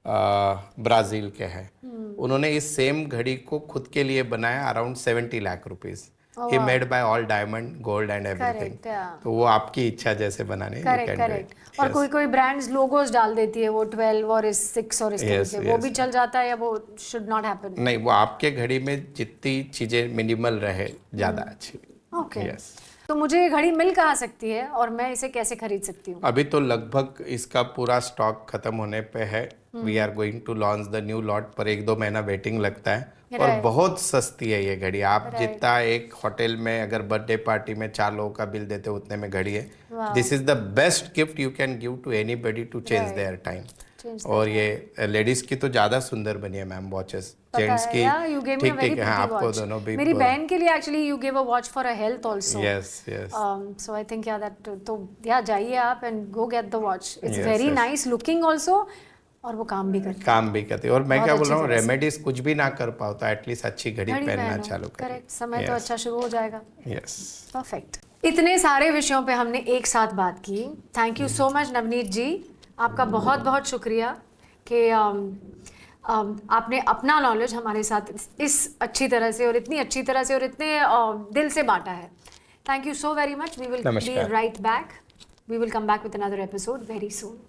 Speaker 2: ब्राज़ील के हैं, उन्होंने इस सेम घड़ी को खुद के लिए बनाया around 70 lakh rupees, he made by all diamond gold and everything. तो वो आपकी इच्छा जैसे बनाने,
Speaker 1: करेक्ट। और कोई ब्रांड्स लोगोज डाल देती है, वो 12 और 6 और इस तरह से, वो भी चल जाता है, या वो शुड नॉट हैपन?
Speaker 2: नहीं, वो आपके घड़ी में जितनी चीजें मिनिमल रहे ज्यादा अच्छी।
Speaker 1: ओके, तो मुझे ये घड़ी मिल कहाँ सकती है और मैं इसे कैसे खरीद सकती हूँ?
Speaker 2: अभी तो लगभग इसका पूरा स्टॉक खत्म होने पे है। We are going to launch the new lot, पर 1-2 महीना वेटिंग लगता है। और बहुत सस्ती है ये घड़ी, आप जितना एक होटल में अगर बर्थडे पार्टी में 4 लोगों का बिल देते हो उतने में घड़ी है। This is the best gift you can give to anybody to change their time. और ये लेडीज की तो ज्यादा सुंदर बनी है मैम वॉचेस, जेंट्स की ठीक है। हाँ, आपको दोनों भी।
Speaker 1: मेरी बहन के लिए actually you give a watch for a health also.
Speaker 2: Yes
Speaker 1: so I think that, तो जाइए आप and go get the watch, it's very nice looking also, और वो काम भी करती है।
Speaker 2: और मैं क्या बोल रहा हूँ, रेमेडीज कुछ भी ना कर पाओ तो एटलीस्ट अच्छी घड़ी पहनना चालू करें।
Speaker 1: करेक्ट, समय तो अच्छा शुरू हो जाएगा।
Speaker 2: Yes,
Speaker 1: perfect. इतने सारे विषयों पे हमने एक साथ बात की। Thank you so much Navneet ji, आपका बहुत बहुत शुक्रिया कि आपने अपना नॉलेज हमारे साथ इस अच्छी तरह से और इतनी अच्छी तरह से और इतने दिल से बांटा है। Thank you so very much. We will be right back. We will come back with another episode very soon.